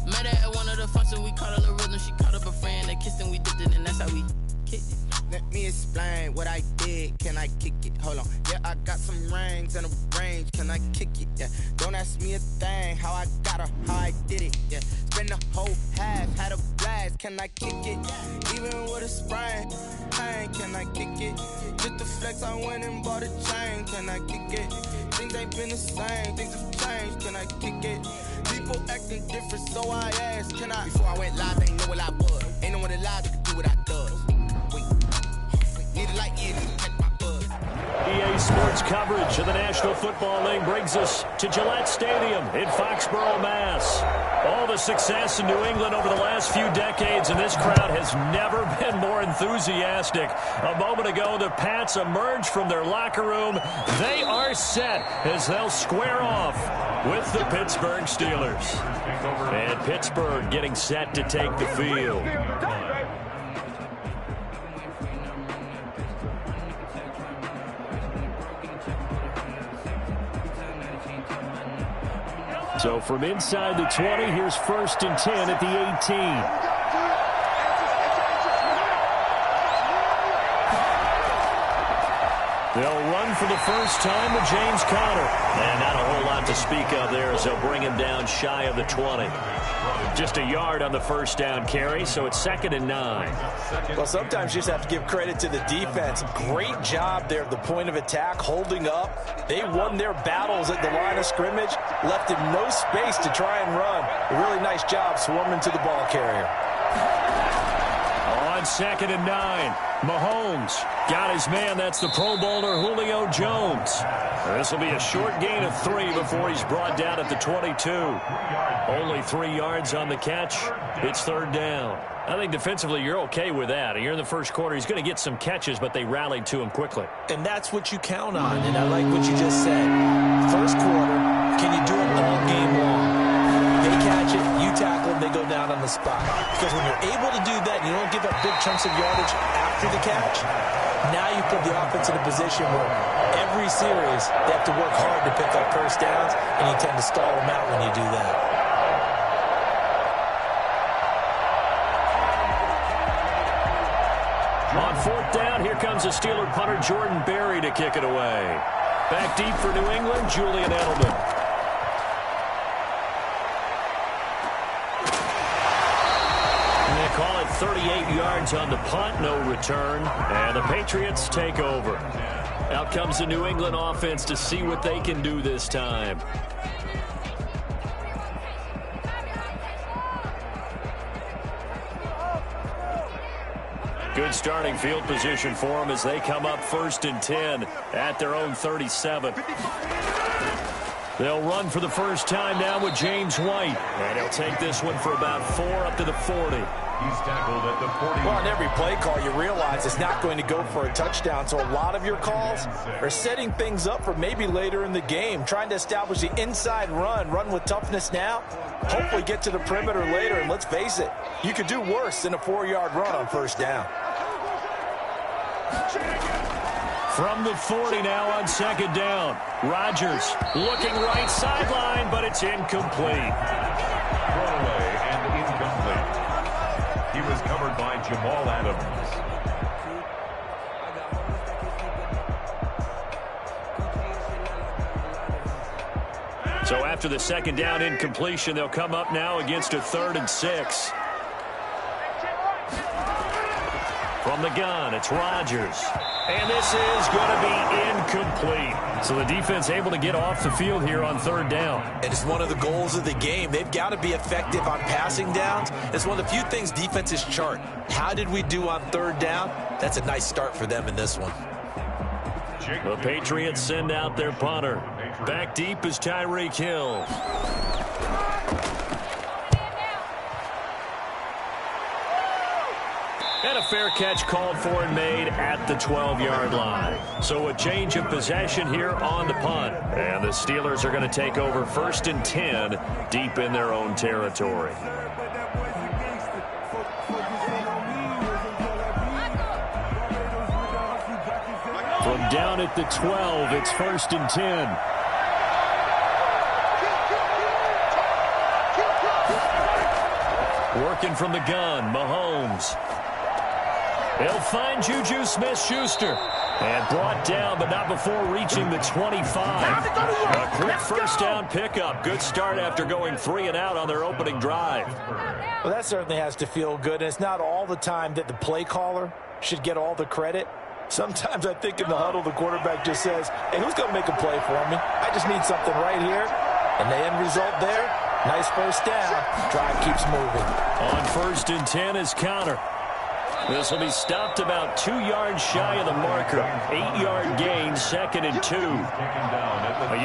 Met her at one of the functions, we caught a little rhythm, she caught up a friend, they kissed and we dipped it, and that's how we kicked it. Let me explain what I did. Can I kick it? Hold on. Yeah, I got some rings and a range. Can I kick it? Yeah. Don't ask me a thing. How I got her, how I did it. Yeah. Spend the whole half, had a blast. Can I kick it? Even with a sprain. Pain, can I kick it? Just to flex, I went and bought a chain. Can I kick it? Things ain't been the same. Things have changed. Can I kick it? People acting different, so I asked. Can I? Before I went live, they ain't know what I was. Ain't no one alive that could do what I does. Need a light year to protect my buzz. EA Sports coverage of the National Football League brings us to Gillette Stadium in Foxborough, Mass. All the success in New England over the last few decades, and this crowd has never been more enthusiastic. A moment ago, the Pats emerged from their locker room. They are set as they'll square off with the Pittsburgh Steelers. And Pittsburgh getting set to take the field. So from inside the 20, here's 1st and 10 at the 18. They'll run for the first time with James Conner. And not a whole lot to speak of there as they'll bring him down shy of the 20. Just a yard on the first down carry, so it's 2nd and 9. Well, sometimes you just have to give credit to the defense. Great job there at the point of attack, holding up. They won their battles at the line of scrimmage, left him no space to try and run. A really nice job swarming to the ball carrier. On on 2nd and 9. Mahomes got his man. That's the Pro Bowler Julio Jones. This will be a short gain of 3 before he's brought down at the 22. Only 3 yards on the catch. It's 3rd down. I think defensively you're okay with that. You're in the first quarter. He's going to get some catches, but they rallied to him quickly. And that's what you count on, and I like what you just said. First quarter, can you do it all game long? They catch it, you tackle them, they go down on the spot. Because when you're able to do that, you don't give up big chunks of yardage after the catch, now you put the offense in a position where every series they have to work hard to pick up first downs, and you tend to stall them out when you do that. On 4th down, here comes the Steeler punter Jordan Berry to kick it away. Back deep for New England, Julian Edelman. And they call it 38 yards on the punt, no return. And the Patriots take over. Out comes the New England offense to see what they can do this time. Good starting field position for them as they come up 1st and 10 at their own 37. They'll run for the first time now with James White. And he'll take this one for about 4 up to the 40. He's tackled at the 40. Well, on every play call, you realize it's not going to go for a touchdown. So a lot of your calls are setting things up for maybe later in the game, trying to establish the inside run with toughness now, hopefully get to the perimeter later. And let's face it, you could do worse than a 4-yard run on first down. From the 40 now on 2nd down. Rodgers looking right sideline, but it's incomplete. Thrown away and incomplete. He was covered by Jamal Adams. So after the 2nd down incompletion, they'll come up now against a 3rd and 6. From the gun, it's Rodgers. And this is going to be incomplete. So the defense able to get off the field here on 3rd down. And it's one of the goals of the game. They've got to be effective on passing downs. It's one of the few things defenses chart. How did we do on 3rd down? That's a nice start for them in this one. The Patriots send out their punter. Back deep is Tyreek Hill. And a fair catch called for and made at the 12-yard line. So a change of possession here on the punt. And the Steelers are going to take over 1st and 10 deep in their own territory. From down at the 12, it's 1st and 10. Working from the gun, Mahomes. They'll find Juju Smith-Schuster. And brought down, but not before reaching the 25. A quick first down pickup. Good start after going 3 and out on their opening drive. Well, that certainly has to feel good. And it's not all the time that the play caller should get all the credit. Sometimes I think in the huddle, the quarterback just says, hey, who's going to make a play for me? I just need something right here. And the end result there, nice first down. Drive keeps moving. On 1st and 10 is Conner. This will be stopped about 2 yards shy of the marker. 8-yard gain, 2nd and 2.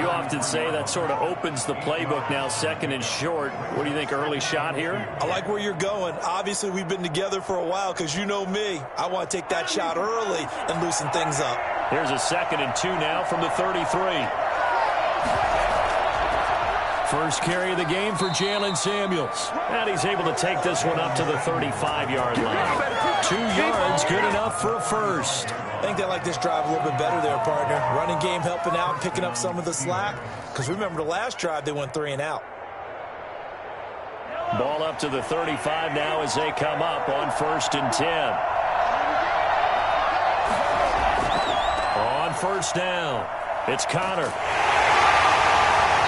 You often say that sort of opens the playbook now, 2nd and short. What do you think, early shot here? I like where you're going. Obviously, we've been together for a while because you know me. I want to take that shot early and loosen things up. Here's a 2nd and 2 now from the 33. First carry of the game for Jalen Samuels. And he's able to take this one up to the 35-yard line. 2 yards, good enough for a first. I think they like this drive a little bit better there, partner. Running game helping out, picking up some of the slack. Because remember the last drive, they went 3 and out. Ball up to the 35 now as they come up on 1st and 10. On 1st down, it's Conner.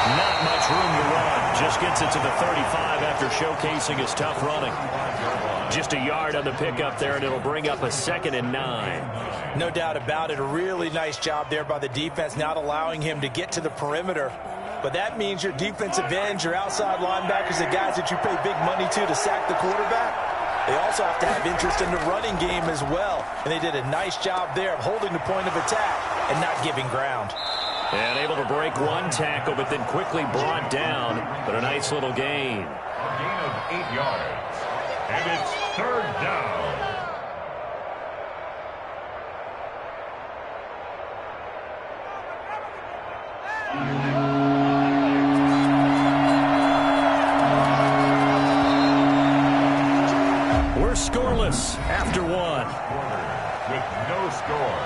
Not much room to run. Just gets it to the 35 after showcasing his tough running. Just a yard on the pickup there, and it'll bring up a 2nd and 9. No doubt about it. A really nice job there by the defense, not allowing him to get to the perimeter. But that means your defensive ends, your outside linebackers, the guys that you pay big money to sack the quarterback, They also have to have interest in the running game as well. And they did a nice job there of holding the point of attack and not giving ground. And able to break one tackle, but then quickly brought down. But a nice little gain. A gain of 8 yards. And it's 3rd down. We're scoreless after 1. With no score.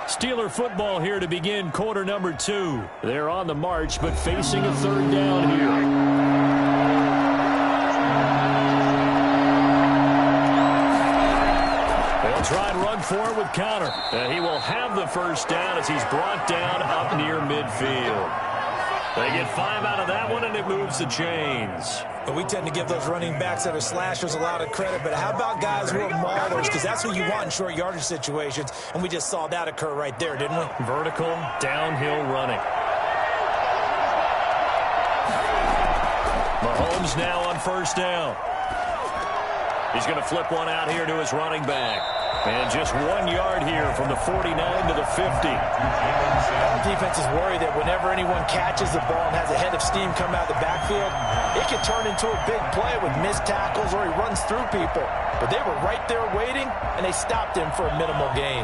Steeler football here to begin quarter number 2. They're on the march, but facing a 3rd down here. They'll try and run for it with Conner. And he will have the 1st down as he's brought down up near midfield. They get 5 out of that one, and it moves the chains. And we tend to give those running backs that are slashers a lot of credit, but how about guys who are maulers? Because that's who you want in short yardage situations, and we just saw that occur right there, didn't we? Vertical, downhill running. Mahomes now on 1st down. He's going to flip one out here to his running back. And just 1 yard here from the 49 to the 50. Defense is worried that whenever anyone catches the ball and has a head of steam come out of the backfield, it can turn into a big play with missed tackles or he runs through people. But they were right there waiting, and they stopped him for a minimal gain.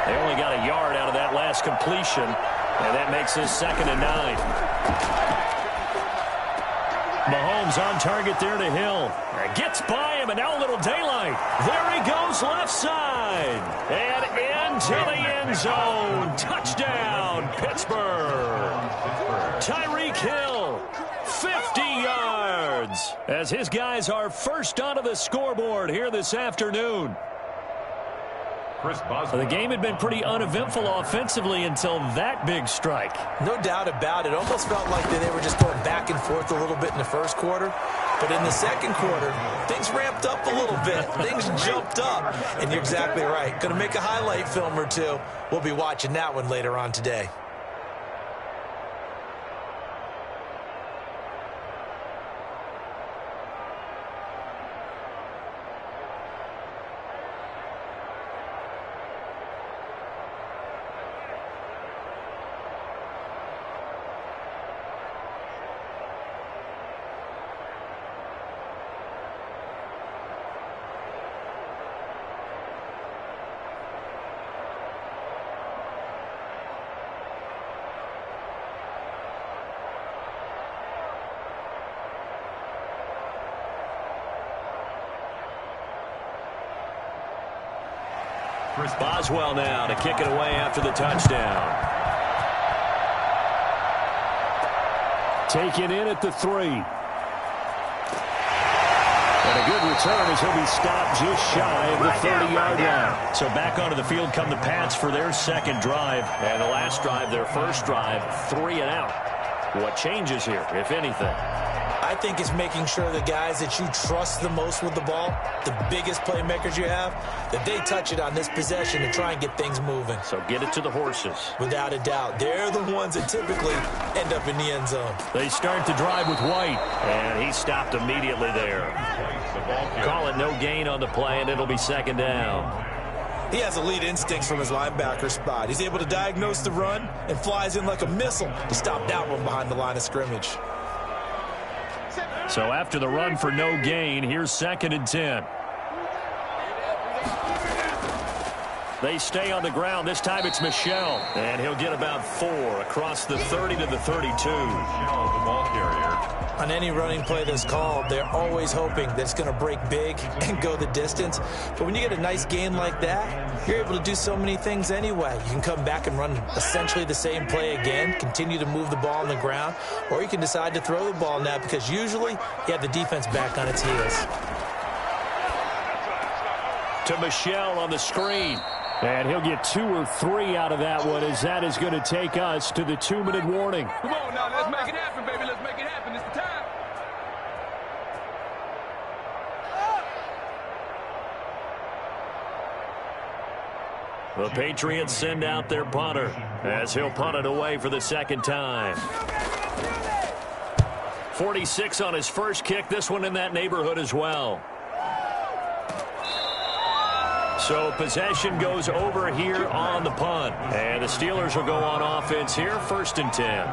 They only got a yard out of that last completion, and that makes this 2nd and 9. Mahomes on target there to Hill. Gets by him, and now a little daylight. There he goes left side. And into the end zone. Touchdown, Pittsburgh. Tyreek Hill, 50 yards. As his guys are first onto the scoreboard here this afternoon. The game had been pretty uneventful offensively until that big strike. No doubt about it. Almost felt like they were just going back and forth a little bit in the 1st quarter. But in the 2nd quarter, things ramped up a little bit. Things jumped up. And you're exactly right. Going to make a highlight film or two. We'll be watching that one later on today. Boswell now to kick it away after the touchdown. Taken in at the 3. And a good return as he'll be stopped just shy of the 30-yard line. So back onto the field come the Pats for their 2nd drive. And the last drive, their 1st drive, 3 and out. What changes here, if anything? I think it's making sure the guys that you trust the most with the ball, the biggest playmakers you have, that they touch it on this possession and try and get things moving. So get it to the horses. Without a doubt. They're the ones that typically end up in the end zone. They start to drive with White, and he stopped immediately there. Call it no gain on the play, and it'll be 2nd down. He has elite instincts from his linebacker spot. He's able to diagnose the run and flies in like a missile to stop that one behind the line of scrimmage. So after the run for no gain, here's 2nd and 10. They stay on the ground. This time it's Michel. And he'll get about 4 across the 30 to the 32. Michel, the ball carrier. On any running play that's called, they're always hoping that it's going to break big and go the distance. But when you get a nice gain like that, you're able to do so many things anyway. You can come back and run essentially the same play again, continue to move the ball on the ground, or you can decide to throw the ball now because usually you have the defense back on its heels. To Michel on the screen. And he'll get 2 or 3 out of that one as that is going to take us to the 2-minute warning. Come on now, let's make it happen, baby. Let's make it happen. It's the time. The Patriots send out their punter as he'll punt it away for the 2nd time. 46 on his first kick. This one in that neighborhood as well. So possession goes over here on the punt. And the Steelers will go on offense here, 1st and 10.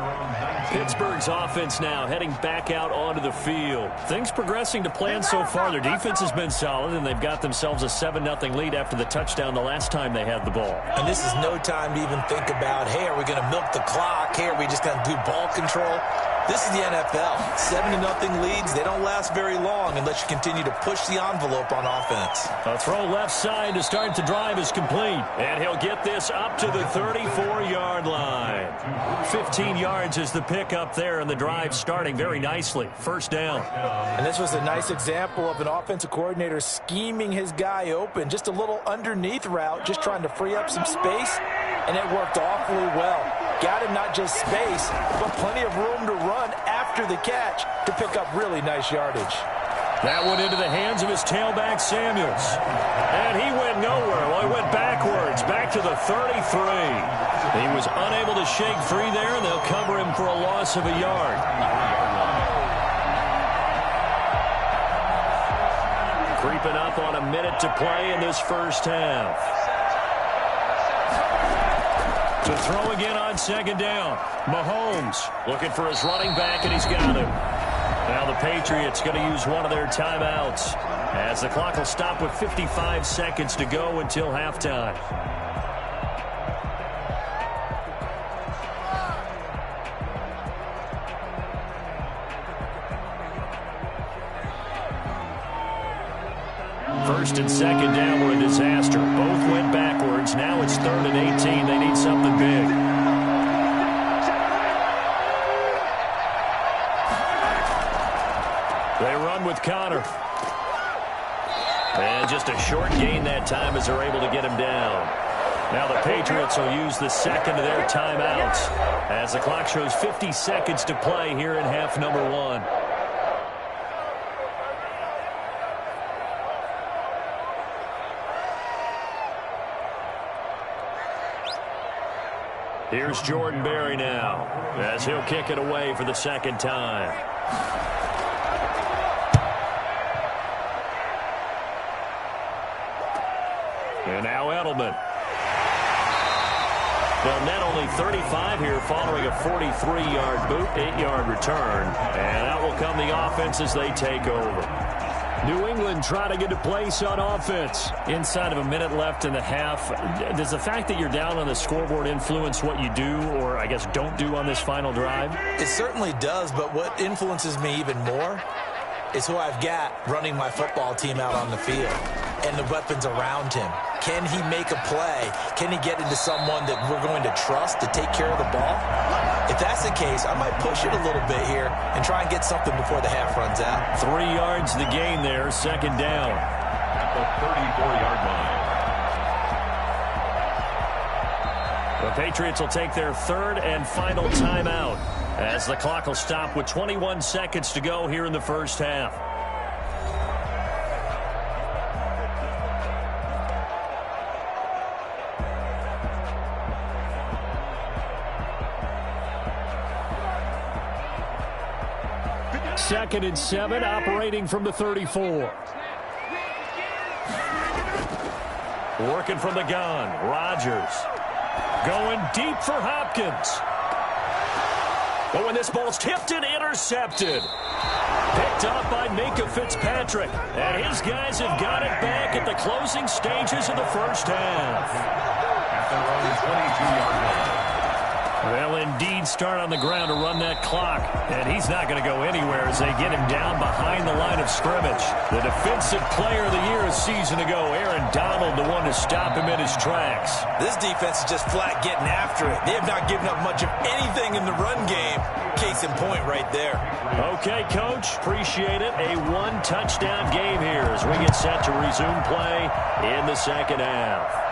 Pittsburgh's offense now heading back out onto the field. Things progressing to plan so far. Their defense has been solid, and they've got themselves a 7-0 lead after the touchdown the last time they had the ball. And this is no time to even think about, hey, are we going to milk the clock? Hey, are we just going to do ball control? This is the NFL. 7-0 leads, they don't last very long unless you continue to push the envelope on offense. A throw left side to start the drive is complete. And he'll get this up to the 34-yard line. 15 yards is the pick up there, and the drive starting very nicely. 1st down. And this was a nice example of an offensive coordinator scheming his guy open. Just a little underneath route, just trying to free up some space, and it worked awfully well. Got him not just space, but plenty of room to run after the catch to pick up really nice yardage. That one into the hands of his tailback, Samuels. And he went nowhere. Well, he went backwards, back to the 33. He was unable to shake free there, and they'll cover him for a loss of a yard. Creeping up on a minute to play in this first half. To throw again on 2nd down. Mahomes looking for his running back, and he's got him. Now the Patriots going to use one of their timeouts as the clock will stop with 55 seconds to go until halftime. First and 2nd down were a disaster. Both went backwards. Now it's 3rd and 18. They need something big. They run with Connor. And just a short gain that time as they're able to get him down. Now the Patriots will use the 2nd of their timeouts as the clock shows 50 seconds to play here in half number 1. Here's Jordan Berry now as he'll kick it away for the 2nd time. And now Edelman. Well, net only 35 here following a 43-yard boot, 8-yard return. And out will come the offense as they take over. New England trying to get a place on offense. Inside of a minute left in the half, does the fact that you're down on the scoreboard influence what you do or, I guess, don't do on this final drive? It certainly does, but what influences me even more is who I've got running my football team out on the field and the weapons around him. Can he make a play? Can he get into someone that we're going to trust to take care of the ball? If that's the case, I might push it a little bit here and try and get something before the half runs out. 3 yards the gain there, 2nd down. At the 34-yard line. The Patriots will take their 3rd and final timeout as the clock will stop with 21 seconds to go here in the first half. Second and 7, operating from the 34. Working from the gun, Rodgers. Going deep for Hopkins. Oh, and this ball's tipped and intercepted. Picked up by Minkah Fitzpatrick. And his guys have got it back at the closing stages of the first half. At their own 22-yard line. They'll indeed start on the ground to run that clock. And he's not going to go anywhere as they get him down behind the line of scrimmage. The defensive player of the year a season ago, Aaron Donald, the one to stop him in his tracks. This defense is just flat getting after it. They have not given up much of anything in the run game. Case in point right there. Okay, Coach. Appreciate it. A 1-touchdown game here as we get set to resume play in the second half.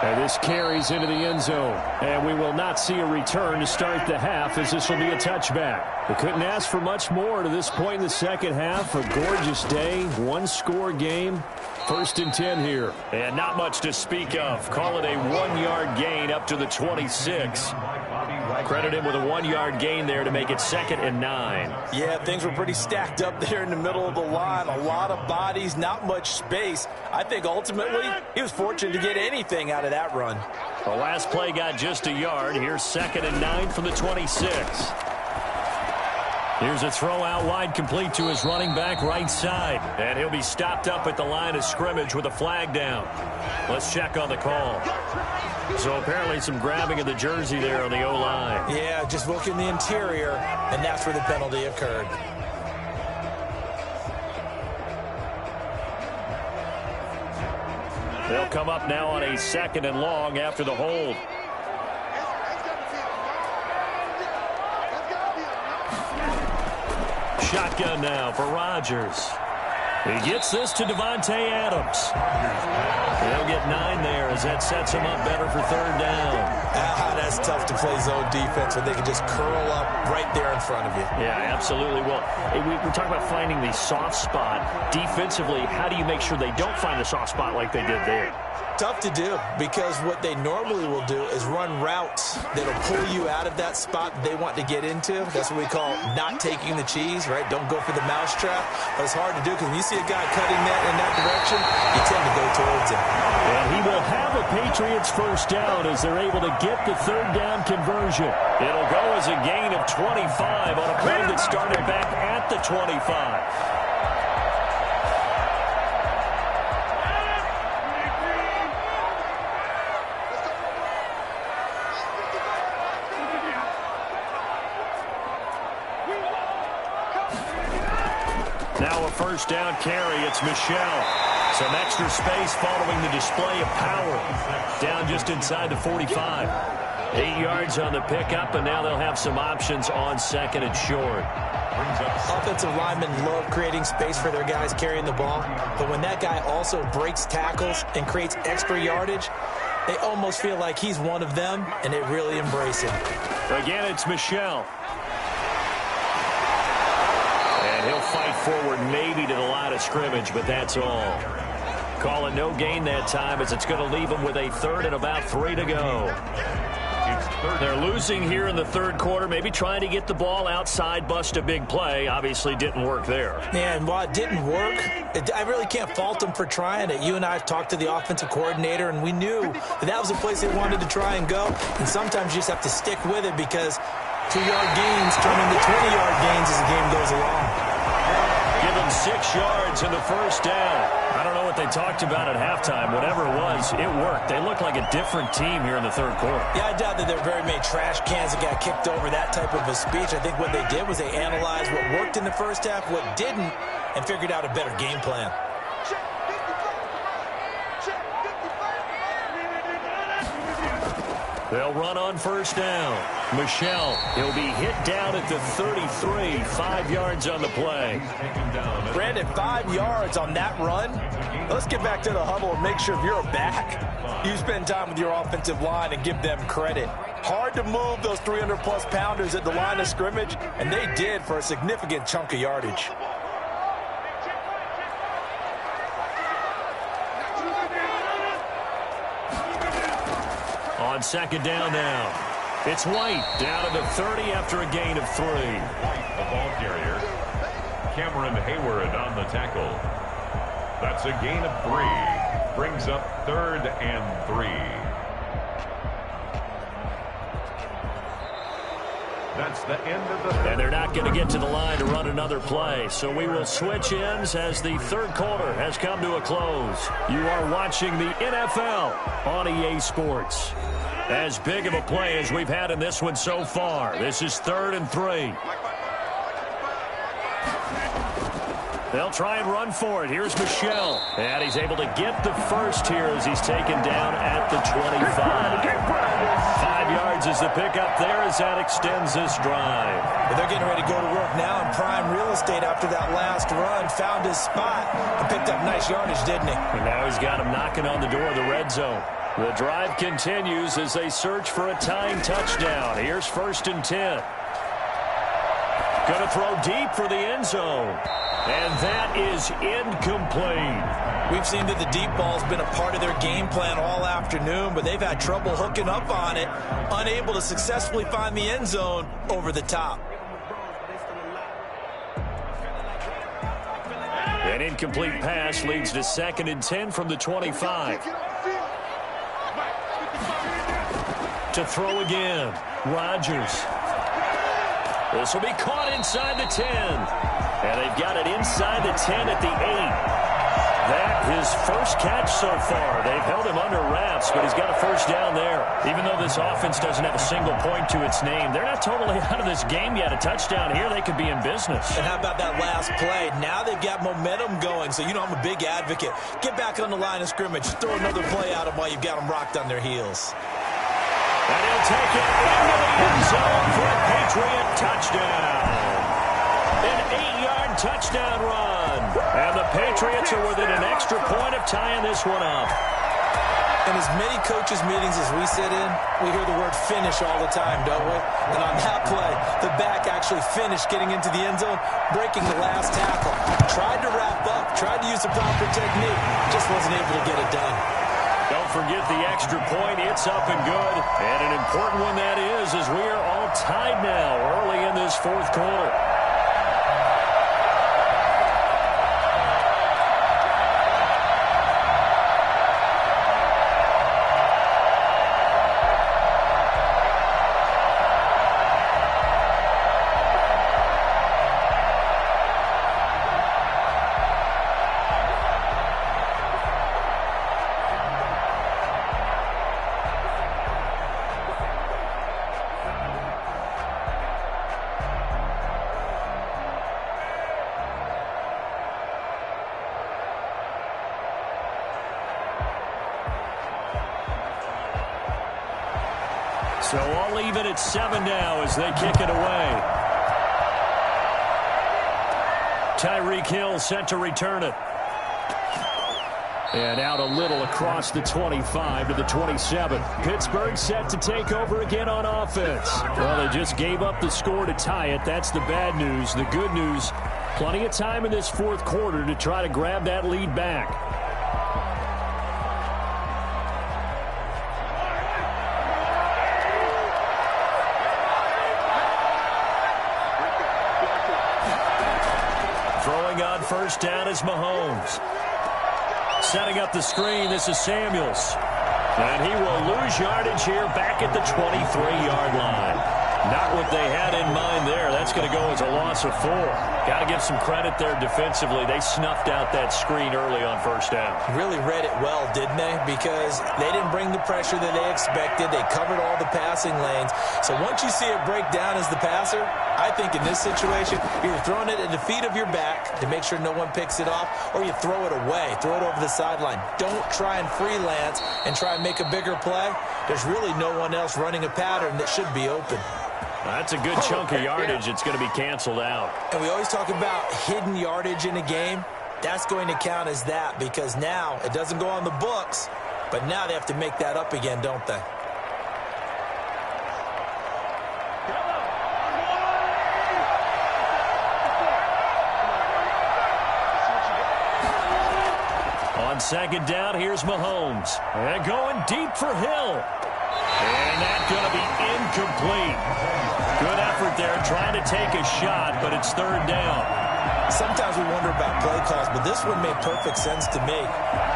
And this carries into the end zone. And we will not see a return to start the half as this will be a touchback. We couldn't ask for much more to this point in the second half. A gorgeous day, 1-score game. 1st and 10 here. And not much to speak of. Call it a 1-yard gain up to the 26. Credit him with a 1-yard gain there to make it 2nd and 9. Yeah, things were pretty stacked up there in the middle of the line. A lot of bodies, not much space. I think ultimately he was fortunate to get anything out of that run. The last play got just a yard. Here's 2nd and 9 from the 26. Here's a throw out wide, complete to his running back right side. And he'll be stopped up at the line of scrimmage with a flag down. Let's check on the call. So apparently some grabbing of the jersey there on the O-line. Yeah, just look in the interior, and that's where the penalty occurred. They'll come up now on a 2nd and long after the hold. Shotgun now for Rodgers. He gets this to Devontae Adams. They'll get 9 there as that sets him up better for 3rd down. That's tough to play zone defense when they can just curl up right there in front of you. Yeah, absolutely. Well, we're talking about finding the soft spot. Defensively, how do you make sure they don't find the soft spot like they did there? Tough to do, because what they normally will do is run routes that'll pull you out of that spot they want to get into. That's what we call not taking the cheese, right? Don't go for the mousetrap. But it's hard to do because when you see a guy cutting that in that direction, you tend to go towards him. And he will have a Patriots first down as they're able to get the 3rd down conversion. It'll go as a gain of 25 on a play that started back at the 25. Now a first down carry. It's Michel. Some extra space following the display of power. Down just inside the 45. 8 yards on the pickup, and now they'll have some options on 2nd and short. Offensive linemen love creating space for their guys carrying the ball, but when that guy also breaks tackles and creates extra yardage, they almost feel like he's one of them, and they really embrace him. Again, it's Michel. And he'll fight forward maybe to the line of scrimmage, but that's all. Call it no gain that time as it's going to leave them with a 3rd and about 3 to go. They're losing here in the 3rd quarter, maybe trying to get the ball outside, bust a big play. Obviously didn't work there. Yeah, and while it didn't work, I really can't fault them for trying it. You and I talked to the offensive coordinator, and we knew that was the place they wanted to try and go. And sometimes you just have to stick with it because 2-yard gains turn into 20-yard gains as the game goes along. Give them 6 yards in the first down. I don't know what they talked about at halftime. Whatever it was, it worked. They look like a different team here in the 3rd quarter. Yeah, I doubt that there were very many trash cans that got kicked over that type of a speech. I think what they did was they analyzed what worked in the first half, what didn't, and figured out a better game plan. They'll run on first down. Michel, he'll be hit down at the 33, 5 yards on the play. Brandon, 5 yards on that run. Let's get back to the huddle and make sure if you're back, you spend time with your offensive line and give them credit. Hard to move those 300-plus pounders at the line of scrimmage, and they did for a significant chunk of yardage. On 2nd down now. It's White down at the 30 after a gain of 3. The ball carrier. Cameron Hayward on the tackle. That's a gain of 3. Brings up 3rd and 3. That's the end of the... And they're not going to get to the line to run another play. So we will switch ends as the 3rd quarter has come to a close. You are watching the NFL on EA Sports. As big of a play as we've had in this one so far. This is 3rd and 3. They'll try and run for it. Here's Michel. And he's able to get the first here as he's taken down at the 25. 5 yards is the pickup there as that extends this drive. But they're getting ready to go to work now in prime real estate after that last run. Found his spot and picked up nice yardage, didn't he? And now he's got him knocking on the door of the red zone. The drive continues as they search for a tying touchdown. Here's 1st and 10. Going to throw deep for the end zone. And that is incomplete. We've seen that the deep ball's been a part of their game plan all afternoon, but they've had trouble hooking up on it, unable to successfully find the end zone over the top. An incomplete pass leads to 2nd and 10 from the 25. To throw again, Rodgers. This will be caught inside the 10. And they've got it inside the 10 at the 8. That his first catch so far. They've held him under wraps, but he's got a first down there. Even though this offense doesn't have a single point to its name, they're not totally out of this game yet. A touchdown here, they could be in business. And how about that last play? Now they've got momentum going, so you know I'm a big advocate. Get back on the line of scrimmage. Throw another play at them while you've got them rocked on their heels. And he'll take it into the end zone for a Patriot touchdown. An 8-yard touchdown run. And the Patriots are within an extra point of tying this one up. In as many coaches' meetings as we sit in, we hear the word finish all the time, don't we? And on that play, the back actually finished getting into the end zone, breaking the last tackle. Tried to wrap up, tried to use the proper technique, just wasn't able to get it done. Don't forget the extra point. It's up and good. And an important one that is, as we are all tied now early in this fourth quarter. So all even at 7 now as they kick it away. Tyreek Hill set to return it. And out a little across the 25 to the 27. Pittsburgh set to take over again on offense. Well, they just gave up the score to tie it. That's the bad news. The good news, plenty of time in this fourth quarter to try to grab that lead back. On first down is Mahomes. Setting up the screen, this is Samuels. And he will lose yardage here back at the 23-yard line. Not what they had in mind there. That's going to go as a loss of 4. Got to give some credit there defensively. They snuffed out that screen early on first down. Really read it well, didn't they? Because they didn't bring the pressure that they expected. They covered all the passing lanes. So once you see it break down as the passer, I think in this situation, you're throwing it at the feet of your back to make sure no one picks it off, or you throw it away, throw it over the sideline. Don't try and freelance and try and make a bigger play. There's really no one else running a pattern that should be open. That's a good chunk of yardage. It's going to be canceled out. And we always talk about hidden yardage in a game. That's going to count as that because now it doesn't go on the books, but now they have to make that up again, don't they? On second down, here's Mahomes. And going deep for Hill. And that's going to be incomplete. Good effort there, trying to take a shot, but it's third down. Sometimes we wonder about play calls, but this one made perfect sense to me.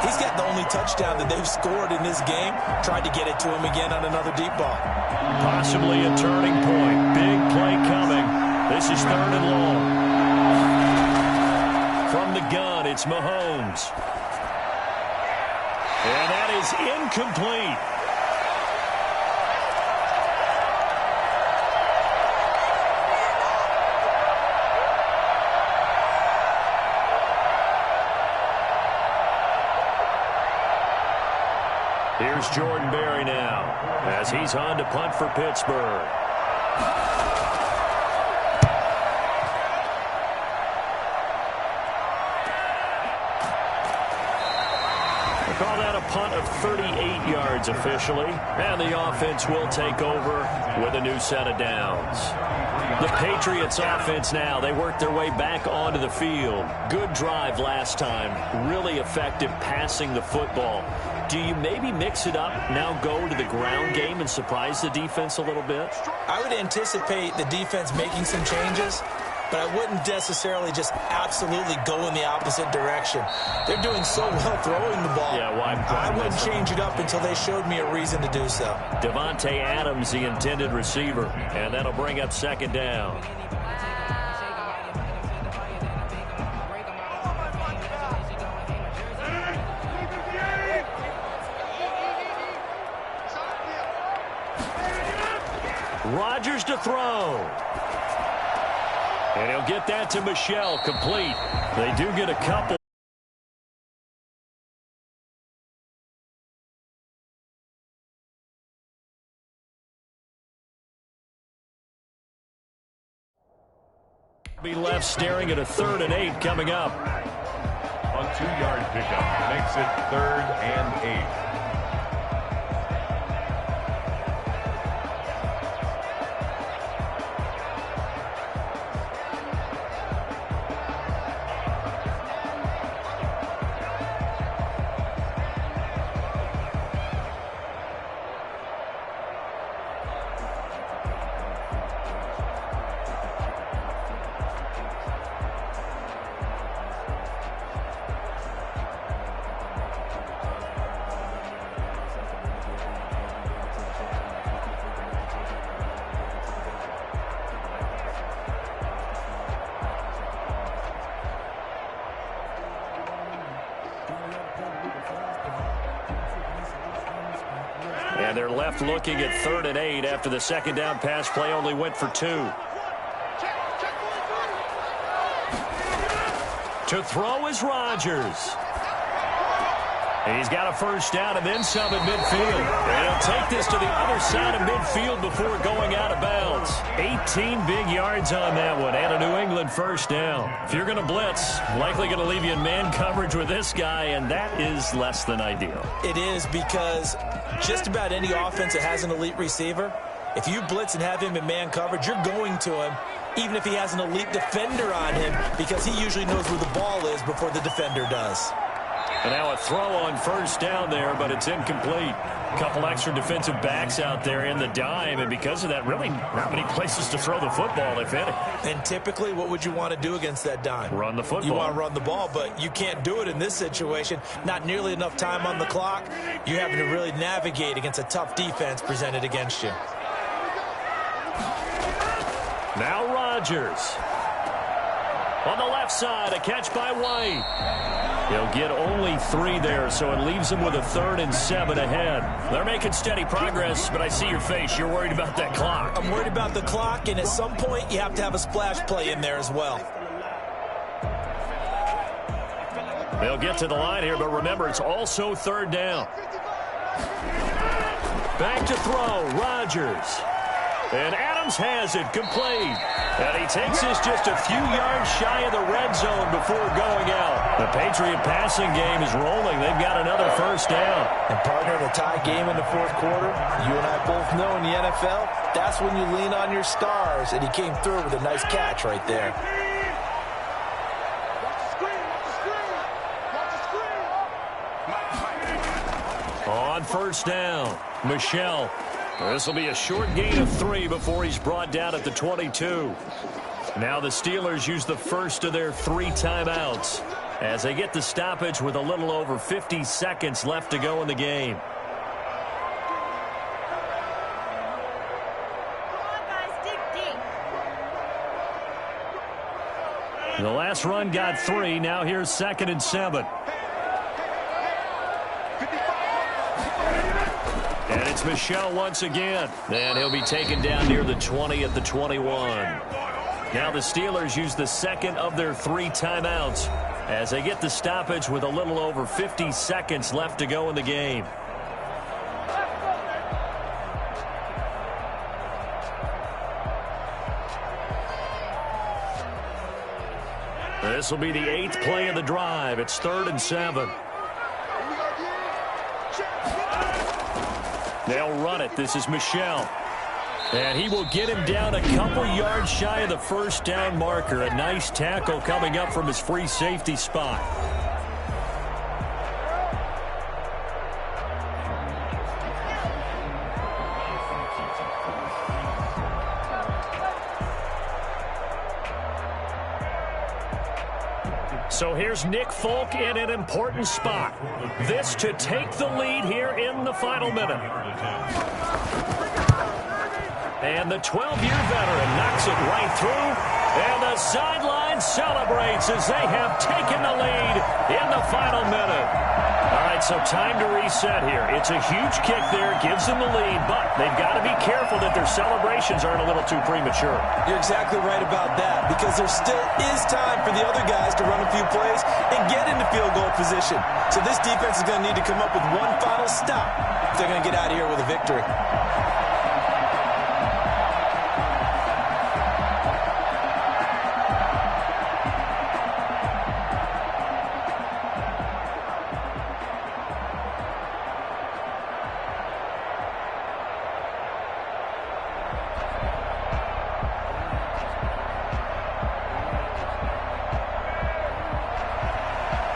He's got the only touchdown that they've scored in this game. Tried to get it to him again on another deep ball. Possibly a turning point. Big play coming. This is third and long. From the gun, it's Mahomes. And that is incomplete. Here's Jordan Berry now as he's on to punt for Pittsburgh. Call that a punt of 38 yards officially, and the offense will take over with a new set of downs. The Patriots offense now, they work their way back onto the field. Good drive last time, really effective passing the football. Do you maybe mix it up, now go to the ground game and surprise the defense a little bit? I would anticipate the defense making some changes, but I wouldn't necessarily just absolutely go in the opposite direction. They're doing so well throwing the ball. Yeah, why I wouldn't change it up until they showed me a reason to do so. Devontae Adams, the intended receiver, and that'll bring up second down. Rodgers to throw. And he'll get that to Michel, complete. They do get a couple. Be left staring at a 3rd and 8 coming up. A 2-yard pickup makes it 3rd and 8. And they're left looking at 3rd and 8 after the second down pass play only went for 2. To throw is Rodgers. He's got a first down and then some at midfield. And he'll take this to the other side of midfield before going out of bounds. 18 big yards on that one and a New England first down. If you're going to blitz, likely going to leave you in man coverage with this guy, and that is less than ideal. It is, because just about any offense that has an elite receiver, if you blitz and have him in man coverage, you're going to him, even if he has an elite defender on him, because he usually knows where the ball is before the defender does. And now a throw on first down there, but it's incomplete. A couple extra defensive backs out there in the dime, and because of that, really not many places to throw the football, if any. And typically, what would you want to do against that dime? Run the football. You want to run the ball, but you can't do it in this situation. Not nearly enough time on the clock. You're having to really navigate against a tough defense presented against you. Now Rodgers. On the left side, a catch by White. He'll get only 3 there, so it leaves him with a 3rd and 7 ahead. They're making steady progress, but I see your face. You're worried about that clock. I'm worried about the clock, and at some point, you have to have a splash play in there as well. They'll get to the line here, but remember, it's also 3rd down. Back to throw, Rodgers. And Adams has it, complete. And he takes this just a few yards shy of the red zone before going out. The Patriot passing game is rolling. They've got another first down. And partner, in a tie game in the 4th quarter, you and I both know in the NFL, that's when you lean on your stars. And he came through with a nice catch right there. On first down, Michel. This will be a short gain of 3 before he's brought down at the 22. Now the Steelers use the first of their 3 timeouts as they get the stoppage with a little over 50 seconds left to go in the game. The last run got 3. Now here's 2nd and 7. And it's Michel once again. And he'll be taken down near the 20 at the 21. Now the Steelers use the second of their 3 timeouts as they get the stoppage with a little over 50 seconds left to go in the game. This will be the 8th play of the drive. It's 3rd and 7. They'll run it. This is Michel. And he will get him down a couple yards shy of the first down marker. A nice tackle coming up from his free safety spot. So here's Nick Folk in an important spot. This to take the lead here in the final minute. And the 12-year veteran knocks it right through. And the sideline celebrates as they have taken the lead in the final minute. All right, so time to reset here. It's a huge kick there, gives them the lead, but they've got to be careful that their celebrations aren't a little too premature. You're exactly right about that, because there still is time for the other guys to run a few plays and get into field goal position. So this defense is going to need to come up with one final stop if they're going to get out of here with a victory.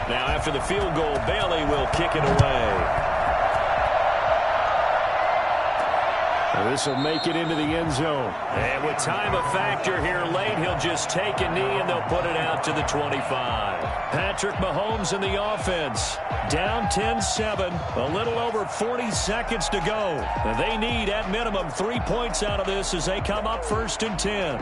Now, after the field goal, Bailey will kick it away. This will make it into the end zone. And with time a factor here late, he'll just take a knee and they'll put it out to the 25. Patrick Mahomes in the offense. Down 10-7. A little over 40 seconds to go. And they need, at minimum, 3 points out of this as they come up 1st and 10.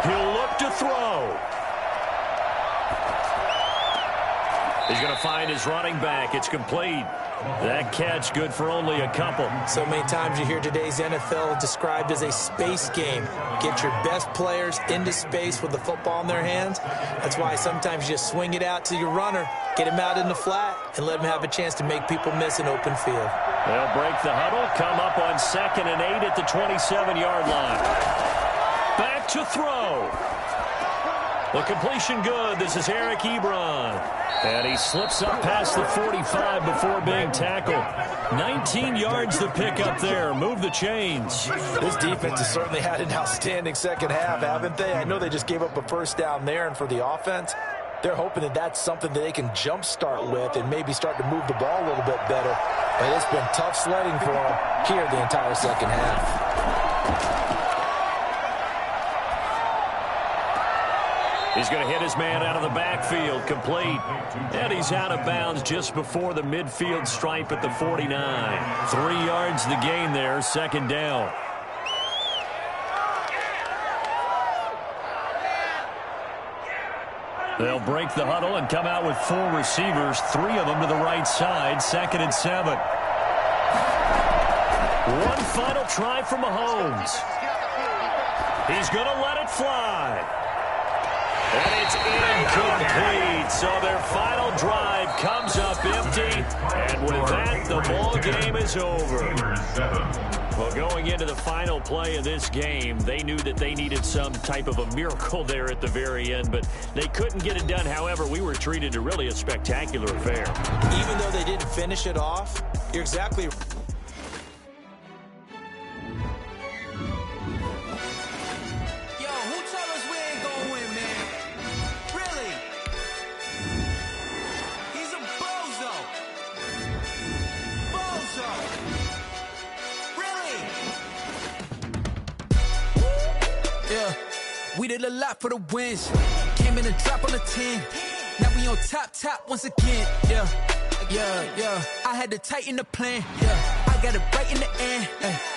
He'll look to throw. He's going to find his running back. It's complete. That catch good for only a couple. So many times you hear today's NFL described as a space game. Get your best players into space with the football in their hands. That's why sometimes you just swing it out to your runner, get him out in the flat, and let him have a chance to make people miss an open field. They'll break the huddle, come up on 2nd and 8 at the 27-yard line. Back to throw. The completion good. This is Eric Ebron. And he slips up past the 45 before being tackled. 19 yards to pick up there. Move the chains. This defense has certainly had an outstanding second half, haven't they? I know they just gave up a first down there, and for the offense, they're hoping that that's something that they can jumpstart with and maybe start to move the ball a little bit better. But it's been tough sledding for them here the entire second half. He's going to hit his man out of the backfield, complete. And he's out of bounds just before the midfield stripe at the 49. 3 yards the gain there, 2nd down. They'll break the huddle and come out with 4 receivers, 3 of them to the right side, 2nd and 7. One final try from Mahomes. He's going to let it fly. And it's incomplete. So their final drive comes up empty. And with that, the ball game is over. Well, going into the final play of this game, they knew that they needed some type of a miracle there at the very end, but they couldn't get it done. However, we were treated to really a spectacular affair. Even though they didn't finish it off, you're exactly right. We did a lot for the wins. Came in a drop on the 10. Now we on top once again. Yeah. I had to tighten the plan. Yeah. I got it right in the end.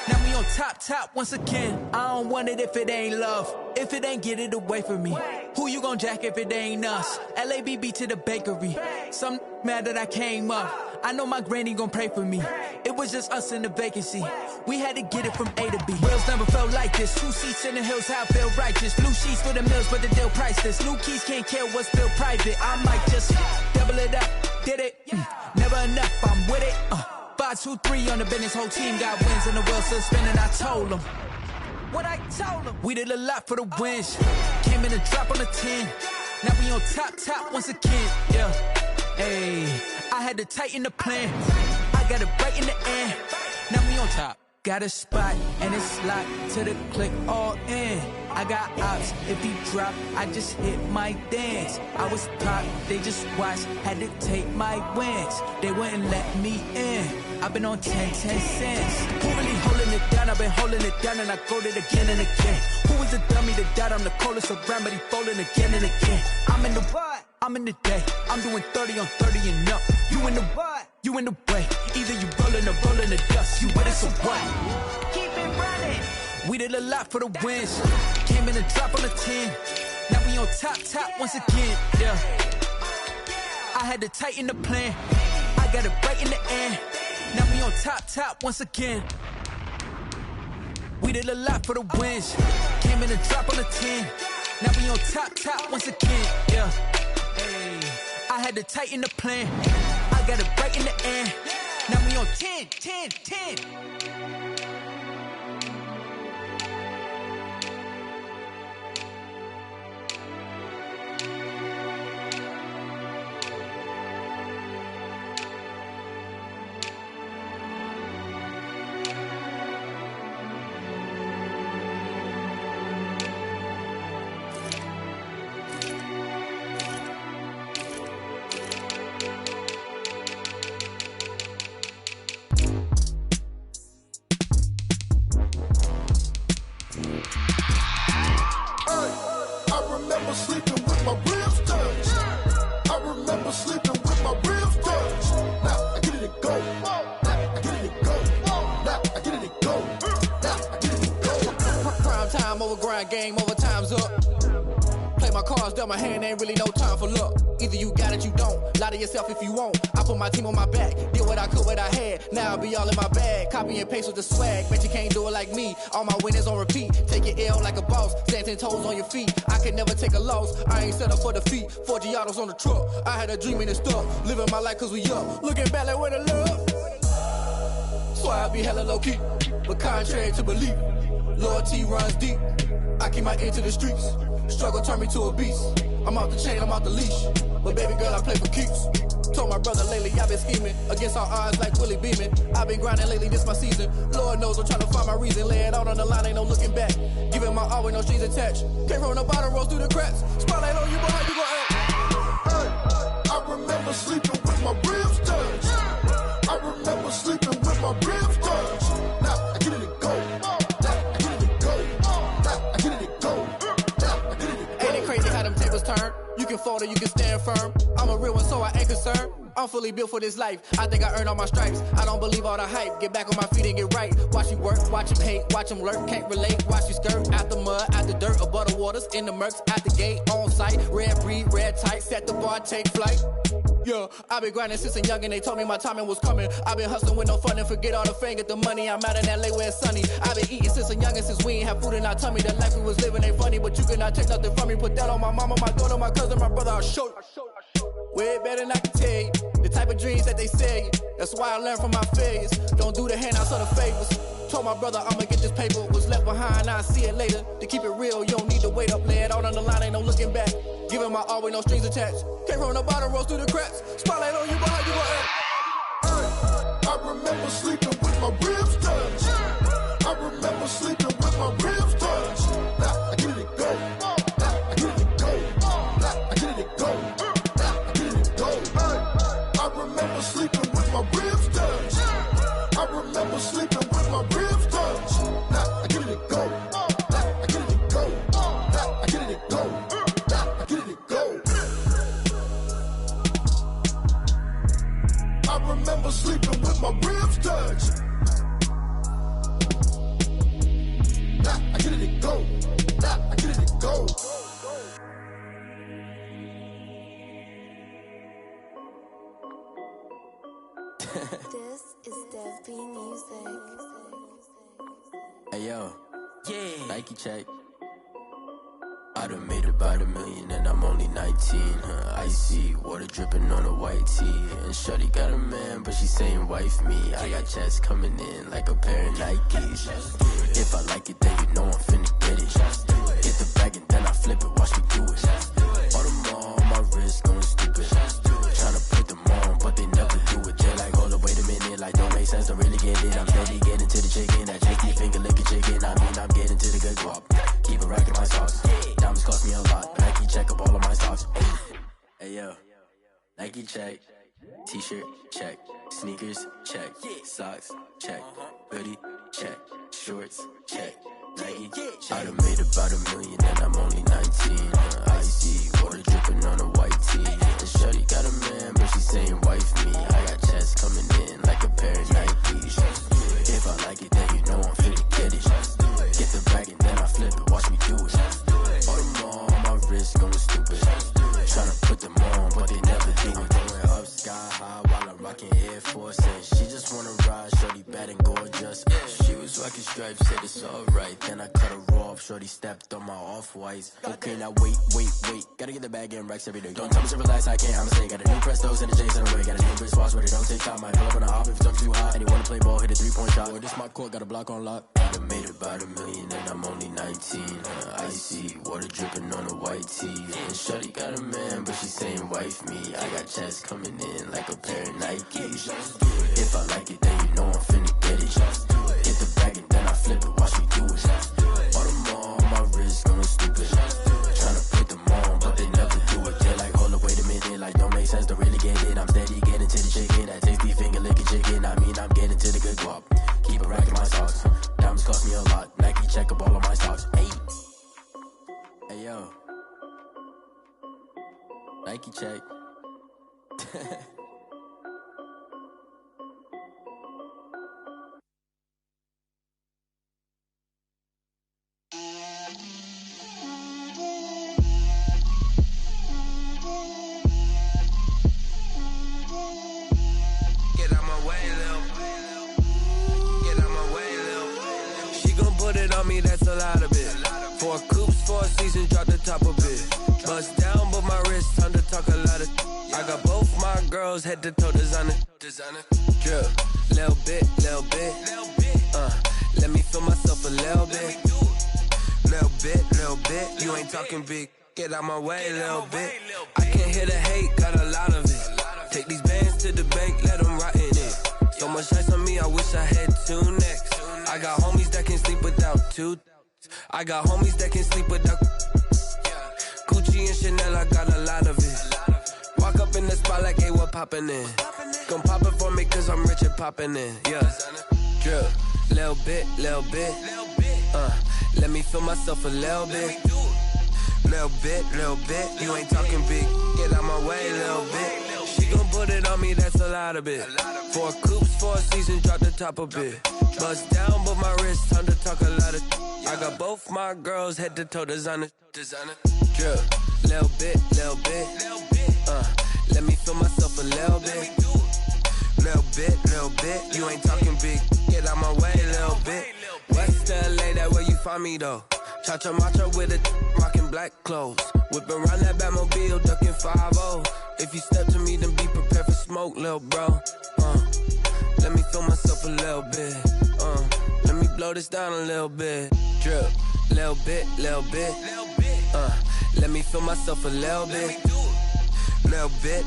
Now we on top once again. I don't want it if it ain't love. If it ain't, get it away from me. Who you gon' jack if it ain't us? LABB to the bakery. Some mad that I came up. I know my granny gon' pray for me. It was just us in the vacancy. We had to get it from A to B. Wheels never felt like this. 2 seats in the hills, how I feel righteous. Blue sheets for the mills, but the deal priceless. New keys can't care what's built private. I might just double it up. Did it? Never enough, I'm with it. 5, 2, 3 on the business. Whole team got wins and the wheels still spinning. I told them what I told them. We did a lot for the wins. Came in a drop on the 10. Now we on top once again, yeah. Hey, I had to tighten the plan. I got it right in the end. Now we on top. Got a spot and it's locked to the click all in. I got ops, if he drop, I just hit my dance. I was top, they just watched, had to take my wins. They wouldn't let me in. I've been on 10 cents. Who really holding it down? I've been holding it down and I go it again and again. Who was the dummy that died? I'm the coldest around, but he folding again and again. I'm in the what? I'm in the day. I'm doing 30 on 30 and up. You in the what? You in the way. Either you rolling or rolling the dust. You with it, so what? Keep it running. We did a lot for the wins. Came in and drop on the 10. Now we on top once again, yeah. I had to tighten the plan. I got it right in the end. Now we on top once again. We did a lot for the wins. Came in and drop on the 10. Now we on top once again, yeah. Hey, I had to tighten the plan. I got it right in the end. Now we on 10. Game over, time's up. Play my cards, dealt my hand, ain't really no time for luck. Either you got it, you don't. Lie to yourself if you won't. I put my team on my back, did what I could, what I had. Now I'll be all in my bag. Copy and paste with the swag. Bet you can't do it like me. All my winners on repeat. Take your L like a boss. Stand 10 toes on your feet. I can never take a loss. I ain't set up for defeat. 4 Giottos on the truck. I had a dream and it's stuck. Living my life cause we up. Looking back like where the love. So I be hella low key. But contrary to belief, loyalty runs deep. I keep my ear to the streets. Struggle turned me to a beast. I'm off the chain, I'm off the leash. But baby girl, I play for keeps. Told my brother lately, I've been scheming. Against all odds like Willie Beeman. I've been grinding lately, this my season. Lord knows I'm trying to find my reason. Lay it out on the line, ain't no looking back. Giving my all with no strings attached. Came from the bottom, rose through the cracks. Spotlight on you, boy, how you gon' act? Hey, I remember sleeping with my ribs touched. I remember sleeping with my ribs touched. Now I get it and go. You can fold or you can stand firm. I'm a real one, so I ain't concerned. I'm fully built for this life. I think I earned all my stripes. I don't believe all the hype. Get back on my feet and get right. Watch you work, watch him hate, watch him lurk. Can't relate, watch you skirt. Out the mud, out the dirt, above the waters, in the murks, out the gate, on site. Red breed, red tight, set the bar, take flight. Yeah, I've been grinding since a young and they told me my timing was coming. I've been hustling with no fun and forget all the fame, get the money. I'm out in LA where it's sunny. I've been eating since a young and since we ain't have food in our tummy. The life we was living ain't funny, but you cannot take nothing from me. Put that on my mama, my daughter, my cousin, my brother, I'll show you. Way better than I can tell you. The type of dreams that they sell you. That's why I learned from my failures. Don't do the handouts or the favors. Told my brother I'ma get this paper. Was left behind, I'll see it later. To keep it real, you don't need to wait up. Lay it out on the line, ain't no looking back. Giving my all with no strings attached. Came from the bottom, rose through the cracks. Spotlight on you, boy, how you gon' act? I remember sleeping with my ribs touched. I remember sleeping with my ribs touched. Now I get it and go. Now I get it and go. Now I get it and go. Now I get it and go. I remember sleeping with my ribs touched. I remember sleeping with my ribs touched. Now I get it and go. Now I get it and go. Now I get it and go. Now I get it and go. I remember sleeping with my ribs touched. Now I get it and go. Now I get it and go. This is Dev B Music. Hey yo, yeah. Nike check. I done made about $1 million and I'm only 19. Icy water dripping on a white tee. And shorty got a man, but she saying wife me. I got checks coming in like a pair of Nikes. If I like it, then you know I'm finna get it. Get the bag and then I flip it, watch me do it. Audemars it. I'm steady getting to the chicken. That tasty finger licking chicken. I mean, I'm getting to the good guap. Keep a rack in my socks. Diamonds cost me a lot. Nike check up all of my stocks. Hey yo, Nike check. T-shirt check. Sneakers check. Socks check. Hoodie check. Shorts check. Nike check. I done made about $1 million and I'm only 19. Icy water dripping on a white tee. The shorty got a man, but she saying wife me. I got chest coming in like a pair of Nikes. If I like it, then you know I'm finna get it. Get the bag and then I flip it. Watch me do it. All them on my wrist going stupid. Tryna put them on, but they never do it. Going up sky high while I'm rocking Air Force. And she just wanna ride, shorty bad and gorgeous. She was rocking stripes, said it's alright. Then I cut her off, shorty stepped on my off-whites. Okay, now wait. Gotta get the bag and racks every day. Don't tell me to relax, I can't, I'ma say. Got a new Prestos and a Jason away. Got a new wrist watch, but it don't take time. Might pull up on a hop if it's too hot. And you wanna play ball, hit a 3-point shot. Or this my court, got a block on lock. I done made about $1 million and I'm only 19. Icy water dripping on a white tee. And shorty got a man, but she saying wife me. I got chest coming in like a pair of Nikes. If I like it, then you know I'm finna get it. Get the bag and then I flip it. Watch me do it. All them on my wrist going stupid. Tryna put them on, but they never do it. They're like, hold up, wait a minute. Like, don't make sense to really get it. I'm steady getting to the chicken. That tasty finger licking chicken. I mean, I'm getting to the good guap. Keep a rack in my socks. Diamonds cost me a lot. Nike check up all of my stocks. Hey yo. Nike check. That's a lot of it. 4 coops, 4 seasons, drop the top of it. Bust down, but my wrist, time to talk a lot of. I got both my girls head to toe designer. Drip, little bit. Let me feel myself a little bit. Little bit. You ain't talking big. Get out my way, little bit. I can't hear the hate, got a lot of it. Take these bands to the bank, let them rot in it. So much ice on me, I wish I had 2 necks. I got homies that can sleep without 2. I got homies that can sleep without Gucci and Chanel, I got a lot of it. Walk up in the spot like, hey, what poppin' in? Gon' pop it for me cause I'm rich and poppin' in. Yeah, drip, little bit. Let me feel myself a little bit. Little bit. You ain't talking big, get out my way, little bit. She gon' put it on me, that's a lot of it. 4 coops, 4 seasons, drop the top of it. Bust down, but my wrist, time to talk a lot of. I got both my girls head to toe designer. Drip, little bit. Let me feel myself a little bit. Little bit. You ain't talking big, get out my way, little bit. West LA, that where you find me though. Cha-cha matcha with a rockin' black clothes. Whip around that Batmobile, ducking 5-0. If you step to me, then be prepared for smoke, lil' bro. Let me feel myself a little bit. Let me blow this down a little bit. Drip, little bit. Let me feel myself a little bit. Little bit.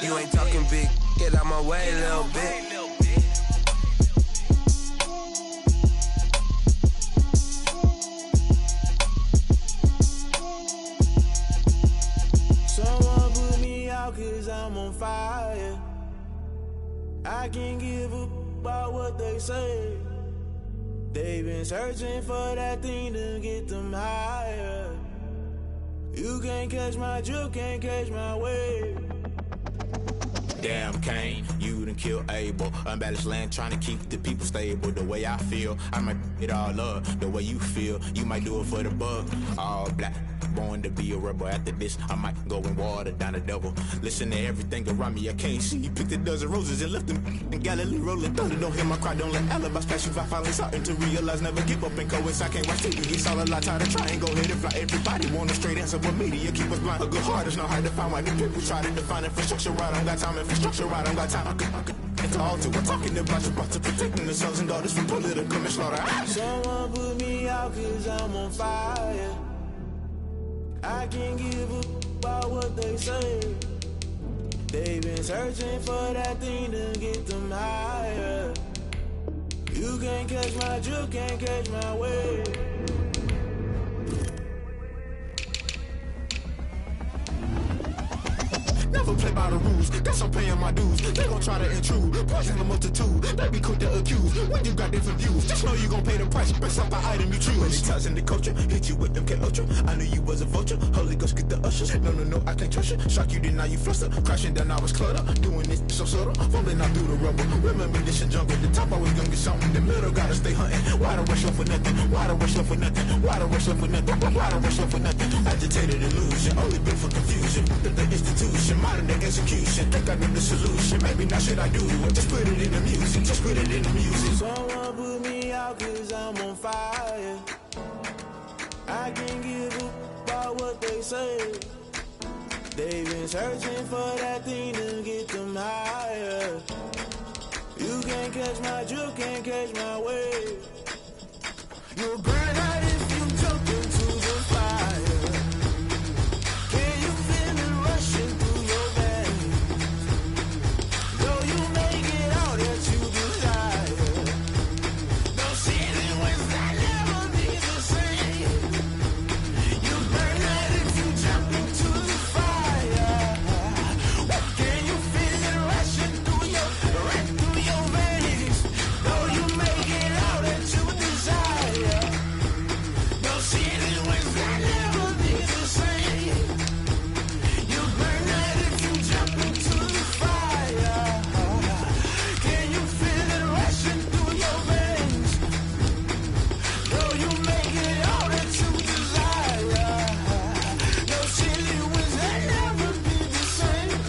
You ain't talking big. Get out my way, little bit. Someone put me out cause I'm on fire. I can't give up about what they say. They've been searching for that thing to get them higher. You can't catch my drift, can't catch my wave. Damn, Kane, you done killed Abel. Unbalanced land, trying to keep the people stable. The way I feel, I might it all up. The way you feel, you might do it for the buck. All black, born to be a rebel. After this, I might go and water down the devil. Listen to everything around me, I can't see. Picked a dozen roses and left them in Galilee rolling thunder. Don't hear my cry, don't let alibis pass you by. Finally starting to realize, never give up and coincide. Can't watch TV, it's all a lot. Tired of trying, go ahead and fly. Everybody want a straight answer, but media keep us blind. A good heart is not hard to find. Why the people try to define infrastructure right? I don't got time, infrastructure right, I don't got time. It's all to we're talking about to protecting the sons and daughters from political manslaughter. Someone put me out cause I'm on fire. I can't give up about what they say. They've been searching for that thing to get them higher. You can't catch my drift, can't catch my wave. Never play by the rules, guess I'm paying my dues. They gon' try to intrude, poison the multitude. They be quick to accuse when you got different views. Just know you gon' pay the price, based off the item you choose. Many times in the culture, hit you with them K-Ultra. I knew you was a vulture, Holy Ghost get the ushers. No, I can't trust you. Shock you, then now you fluster. Crashing down, I was cluttered. Doing this so subtle, falling out through the rubble. Remember this in jungle, the top I was gonna get something. The middle gotta stay hunting. Why the rush up for nothing? Why the rush up for nothing? Why the rush up for nothing? Why the rush up for nothing? Agitated illusion, only built for confusion. The institution, modern day execution. Think I know the solution. Maybe now should I do it? Just put it in the music. Just put it in the music. Someone put me out 'cause I'm on fire. I can't give up about what they say. They've been searching for that thing to get them higher. You can't catch my drift, can't catch my wave. You'll burn out if you jump into the fire. Can you feel it rushing through your veins? Though you make it all that you desire. No ceiling was that never be the same. You burn out if you jump into the fire. Can you feel it rushing through your veins? Though you make it all that you desire. No ceiling was that never be the same. You burn out if you jump into the fire. Can you feel it rushing through your veins? Though you make it all that you desire. No ceiling was that never be the same.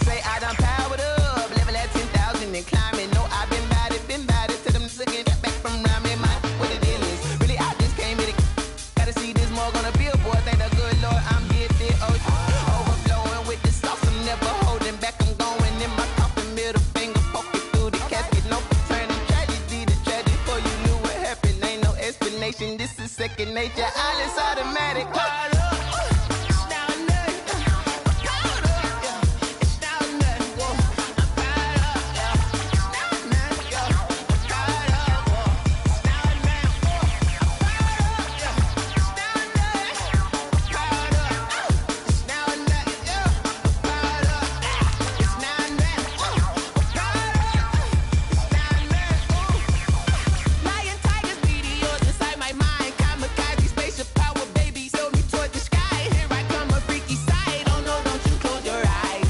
Say I done powered up, level at 10,000 and climbing. No, I've been bad it to them looking back from around me. My what the deal is, really I just came here to gotta see this more gonna be a boy. Thank the good Lord I'm gifted. Overflowing with the sauce, I'm never holding back. I'm going in my coffin, middle finger poking through the casket. No turning tragedy to tragedy for you knew what happened. Ain't no explanation, this is second nature. All is automatic. Caught up. Lion, tigers, meteors inside my mind. Kamikaze, spaceship power, baby, sail me toward the sky. Here I come, a freaky side. Oh no, don't you close your eyes.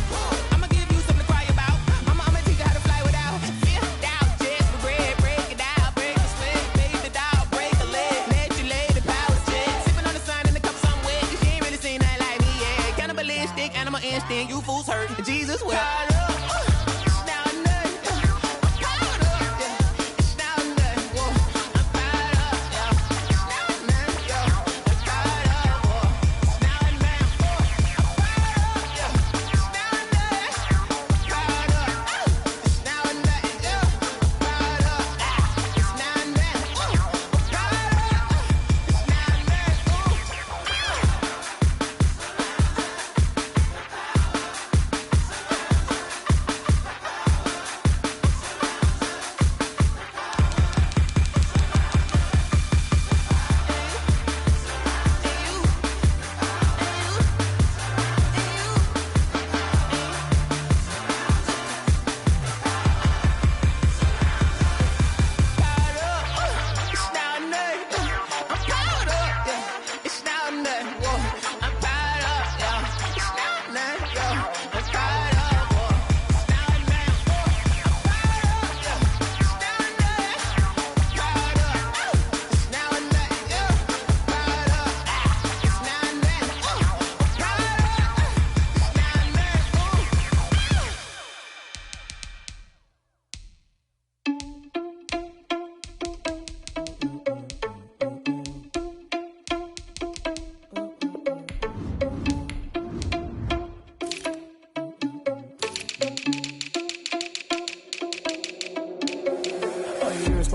I'ma give you something to cry about. I'ma teach you how to fly without fear. Doubt, just for bread, break it out, break a sweat, bathe the doll, break a leg, let you lay the power jet. Sipping on the sun in the cup somewhere, 'cause she ain't really seen nothing like me yet. Cannibalistic, animal instinct, you fools hurt. Jesus wept.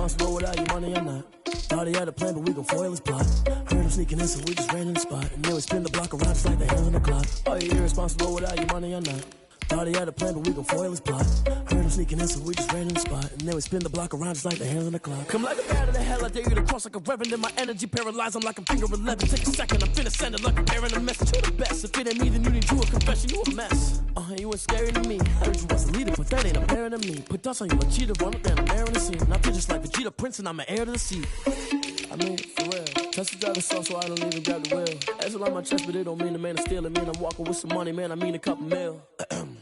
irresponsible without your money or not. Thought he had a plan, but we gon' foil his plot. Heard him sneaking in, so we just ran in the spot. And then we spin the block around just like the hell on the clock. Are you irresponsible without your money or not? Thought he had a plan, but we gon' foil his plot. Heard him sneaking in, so we just ran in the spot. And then we spin the block around just like the hands on the clock. Come like a bat of the hell, I dare you to cross like a reverend. And my energy paralyzed, I'm like a finger 11. Take a second, I'm finna send it like a bearing a message. You're the best, if it ain't me, then you need you a confession. You a mess, you ain't scary to me. Heard you was a leader, but that ain't apparent to me. Put dust on you like cheetah, run up there, I'm airing the scene. And I feel just like Vegeta Prince, and I'm an heir to the seat. I mean, for real. Touch the driver's sauce, so I don't even grab the wheel. That's on my chest, but it don't mean the man is stealing. Man, I'm walking with some money, man, I mean a couple mil.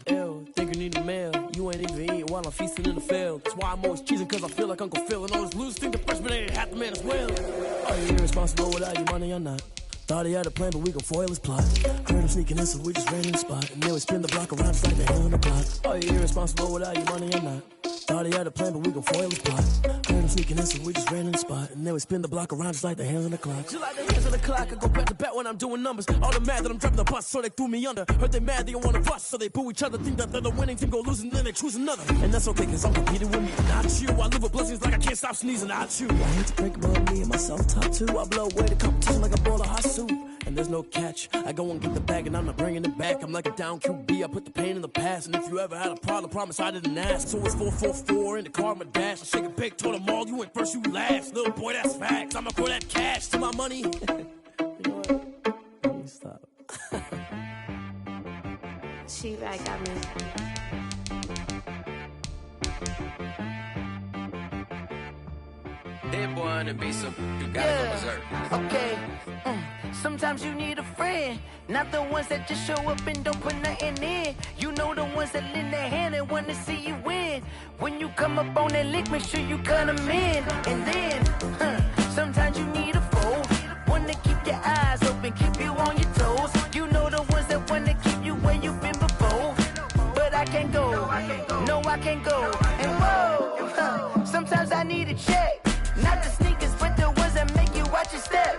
Ew, think you need a meal. You ain't even eating while I'm feasting in the field. That's why I'm always cheesing, cause I feel like Uncle Phil. And all those losers think the freshman ain't half the man as well. Are you irresponsible without your money or not? Thought he had a plan, but we gon' foil his plot. Heard him sneaking in, so we just ran in the spot. And then we spin the block around just like the hell on the clock. Are you irresponsible without your money or not? Thought he had a plan, but we gon' foil his plot. Heard him sneaking in, so we just ran in the spot. And then we spin the block around just like the hands on the clock. Just like the hands on the clock, I go back to back when I'm doing numbers. All the mad that I'm driving the bus, so they threw me under. Heard they mad, they don't wanna bust, so they boo each other. Think that they're the winning team, go losing, then they choose another. And that's okay, cause I'm competing with me, not you. I live with blessings like I can't stop sneezing, not you. I hate to break about me and my self-talk too. I blow away the competition like a bowl of hot soup. And there's no catch. I go and get the bag and I'm not bringing it back. I'm like a down QB, I put the pain in the past. And if you ever had a problem, promise I didn't ask. So it's 4-4-4 in the car, my dash. I shake a big, told them all, you went first, you last. Little boy, that's facts. I'ma throw that cash to my money. You know what? Let me stop. She right, got me. That boy on the beat, so you gotta go berserk. Okay. Sometimes you need a friend, not the ones that just show up and don't put nothing in. You know the ones that lend their hand and wanna see you win. When you come up on that lick, make sure you cut them in. And then, sometimes you need a foe, one to keep your eyes open, keep you on your toes. You know the ones that wanna keep you where you've been before. But I can't go, no I can't go. And whoa, sometimes I need a check. Not the sneakers, but the ones that make you watch your step.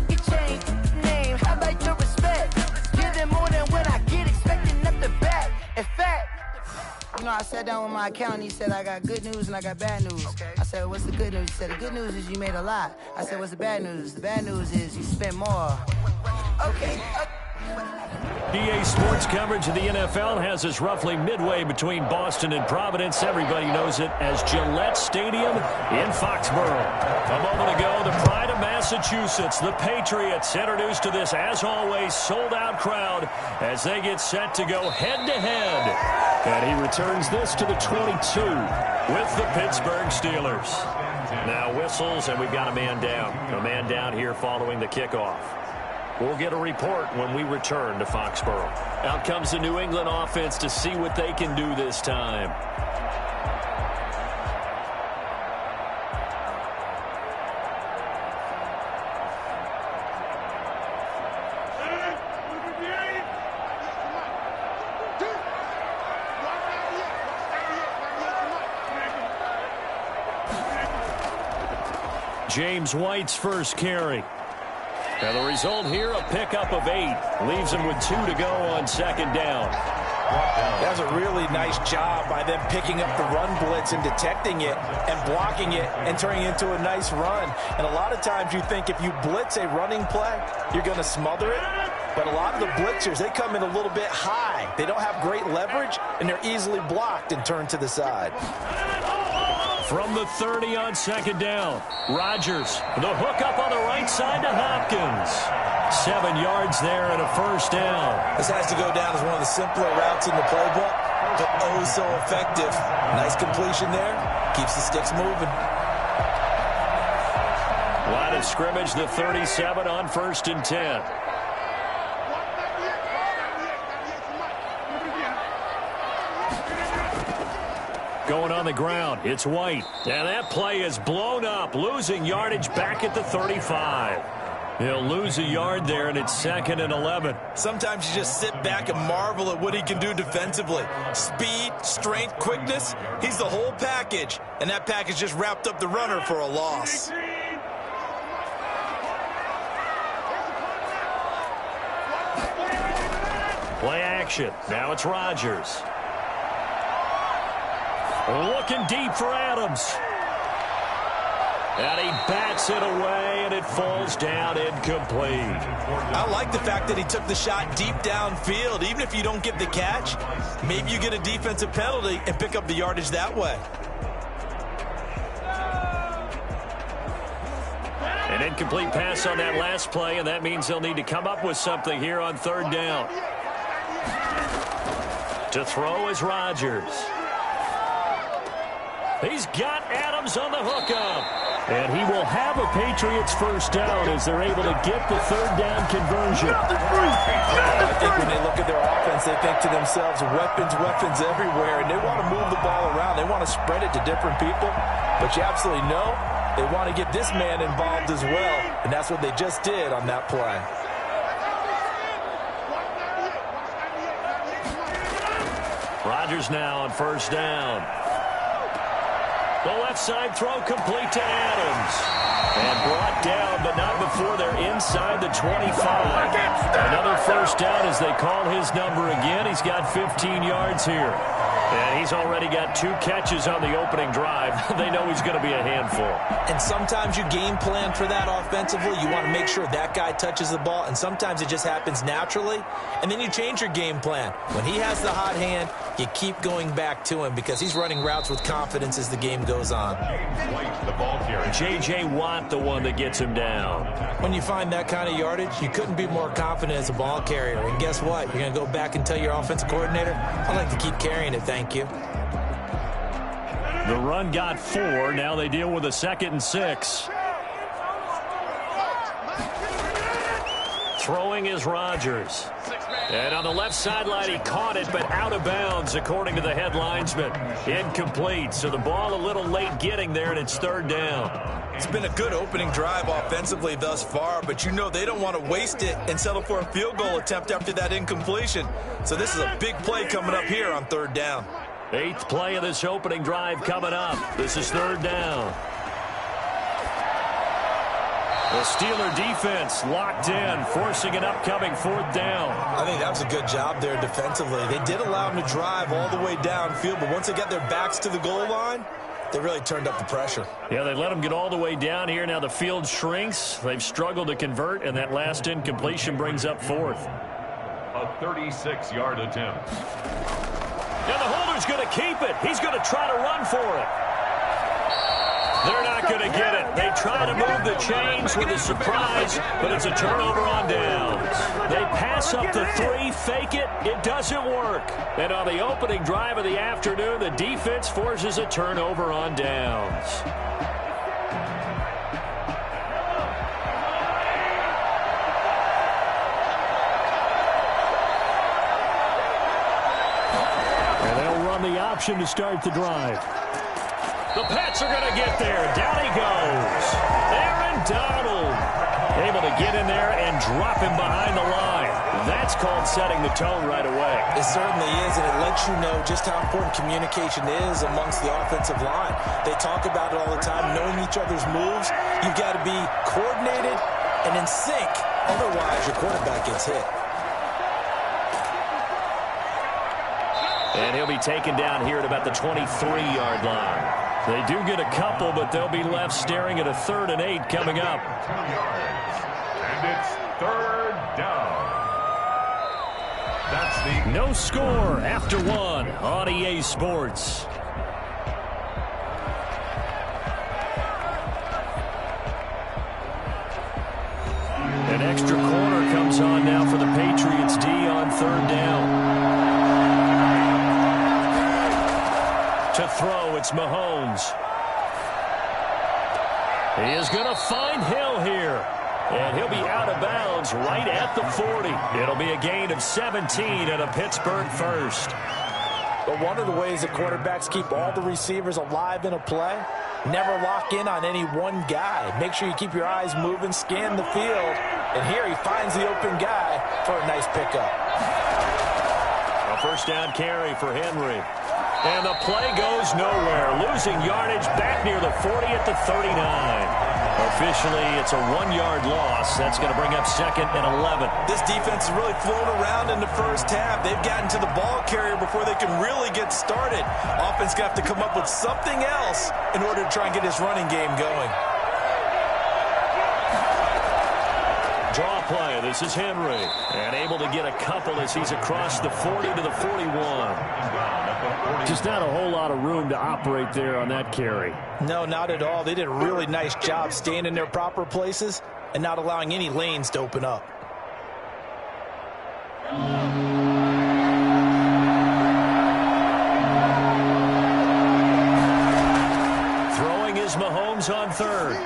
You change name, how about your respect? Give them more than what I get, expecting up the back. In fact, you know, I sat down with my accountant, he said, I got good news and I got bad news. I said, what's the good news? He said, the good news is you made a lot. I said, what's the bad news? The bad news is you spent more. Okay. EA Sports coverage of the NFL has us roughly midway between Boston and Providence. Everybody knows it as Gillette Stadium in Foxborough. A moment ago, the pride of Massachusetts, the Patriots, introduced to this, as always, sold-out crowd as they get set to go head-to-head. And he returns this to the 22 with the Pittsburgh Steelers. Now whistles, and we've got a man down. A man down here following the kickoff. We'll get a report when we return to Foxborough. Out comes the New England offense to see what they can do this time. James White's first carry. And the result here, a pickup of 8. Leaves him with 2 to go on second down. That's a really nice job by them picking up the run blitz and detecting it and blocking it and turning it into a nice run. And a lot of times you think if you blitz a running play, you're going to smother it. But a lot of the blitzers, they come in a little bit high. They don't have great leverage, and they're easily blocked and turned to the side. From the 30 on second down, Rodgers, the hook up on the right side to Hopkins. 7 yards there and a first down. This has to go down as one of the simpler routes in the playbook, but oh so effective. Nice completion there. Keeps the sticks moving. Line of scrimmage, the 37 on 1st and 10. Going on the ground, it's White. And that play is blown up, losing yardage back at the 35. He'll lose a yard there, and it's 2nd and 11. Sometimes you just sit back and marvel at what he can do defensively. Speed, strength, quickness, he's the whole package. And that package just wrapped up the runner for a loss. Play action. Now it's Rodgers. Looking deep for Adams. And he bats it away, and it falls down incomplete. I like the fact that he took the shot deep downfield. Even if you don't get the catch, maybe you get a defensive penalty and pick up the yardage that way. An incomplete pass on that last play, and that means they'll need to come up with something here on third down. To throw is Rodgers. He's got Adams on the hookup. And he will have a Patriots first down as they're able to get the third down conversion. I think when they look at their offense, they think to themselves, weapons everywhere, and they want to move the ball around. They want to spread it to different people. But you absolutely know they want to get this man involved as well, and that's what they just did on that play. Rodgers now on first down. The left side throw complete to Adams. And brought down, but not before they're inside the 25. Another first down as they call his number again. He's got 15 yards here. And he's already got 2 catches on the opening drive. They know he's going to be a handful. And sometimes you game plan for that offensively. You want to make sure that guy touches the ball, and sometimes it just happens naturally. And then you change your game plan. When he has the hot hand, you keep going back to him because he's running routes with confidence as the game goes on. J.J. Watt, the one that gets him down. When you find that kind of yardage, you couldn't be more confident as a ball carrier. And guess what? You're going to go back and tell your offensive coordinator, I'd like to keep carrying it, thank you. The run got 4. Now they deal with a 2nd and 6. Throwing is Rodgers. And on the left sideline, he caught it, but out of bounds, according to the head linesman. Incomplete, so the ball a little late getting there, and it's third down. It's been a good opening drive offensively thus far, but you know they don't want to waste it and settle for a field goal attempt after that incompletion. So this is a big play coming up here on third down. 8th play of this opening drive coming up. This is third down. The Steeler defense locked in, forcing an upcoming 4th down. I think that was a good job there defensively. They did allow them to drive all the way downfield, but once they got their backs to the goal line, they really turned up the pressure. Yeah, they let them get all the way down here. Now the field shrinks. They've struggled to convert, and that last incompletion brings up 4th. A 36-yard attempt. And the holder's going to keep it. He's going to try to run for it. They're not going to get it. They try to move the chains with a surprise, but it's a turnover on downs. They pass up to 3, fake it. It doesn't work. And on the opening drive of the afternoon, the defense forces a turnover on downs. And they'll run the option to start the drive. The Pats are going to get there. Down he goes. Aaron Donald able to get in there and drop him behind the line. That's called setting the tone right away. It certainly is, and it lets you know just how important communication is amongst the offensive line. They talk about it all the time, knowing each other's moves. You've got to be coordinated and in sync. Otherwise, your quarterback gets hit. And he'll be taken down here at about the 23-yard line. They do get a couple, but they'll be left staring at a 3rd and 8 coming up. And it's third down. That's the... No score after 1 on EA Sports. An extra corner comes on now for the Patriots D on third down. To throw, it's Mahomes. He is going to find Hill here. And he'll be out of bounds right at the 40. It'll be a gain of 17 and a Pittsburgh first. But one of the ways that quarterbacks keep all the receivers alive in a play, never lock in on any one guy. Make sure you keep your eyes moving, scan the field. And here he finds the open guy for a nice pickup. A first down carry for Henry. And the play goes nowhere. Losing yardage back near the 40 at the 39. Officially, it's a 1-yard loss. That's going to bring up 2nd and 11. This defense has really flown around in the first half. They've gotten to the ball carrier before they can really get started. Offense going to have to come up with something else in order to try and get this running game going. Draw play. This is Henry. And able to get a couple as he's across the 40 to the 41. Just not a whole lot of room to operate there on that carry. No, not at all. They did a really nice job staying in their proper places and not allowing any lanes to open up. Throwing is Mahomes on third.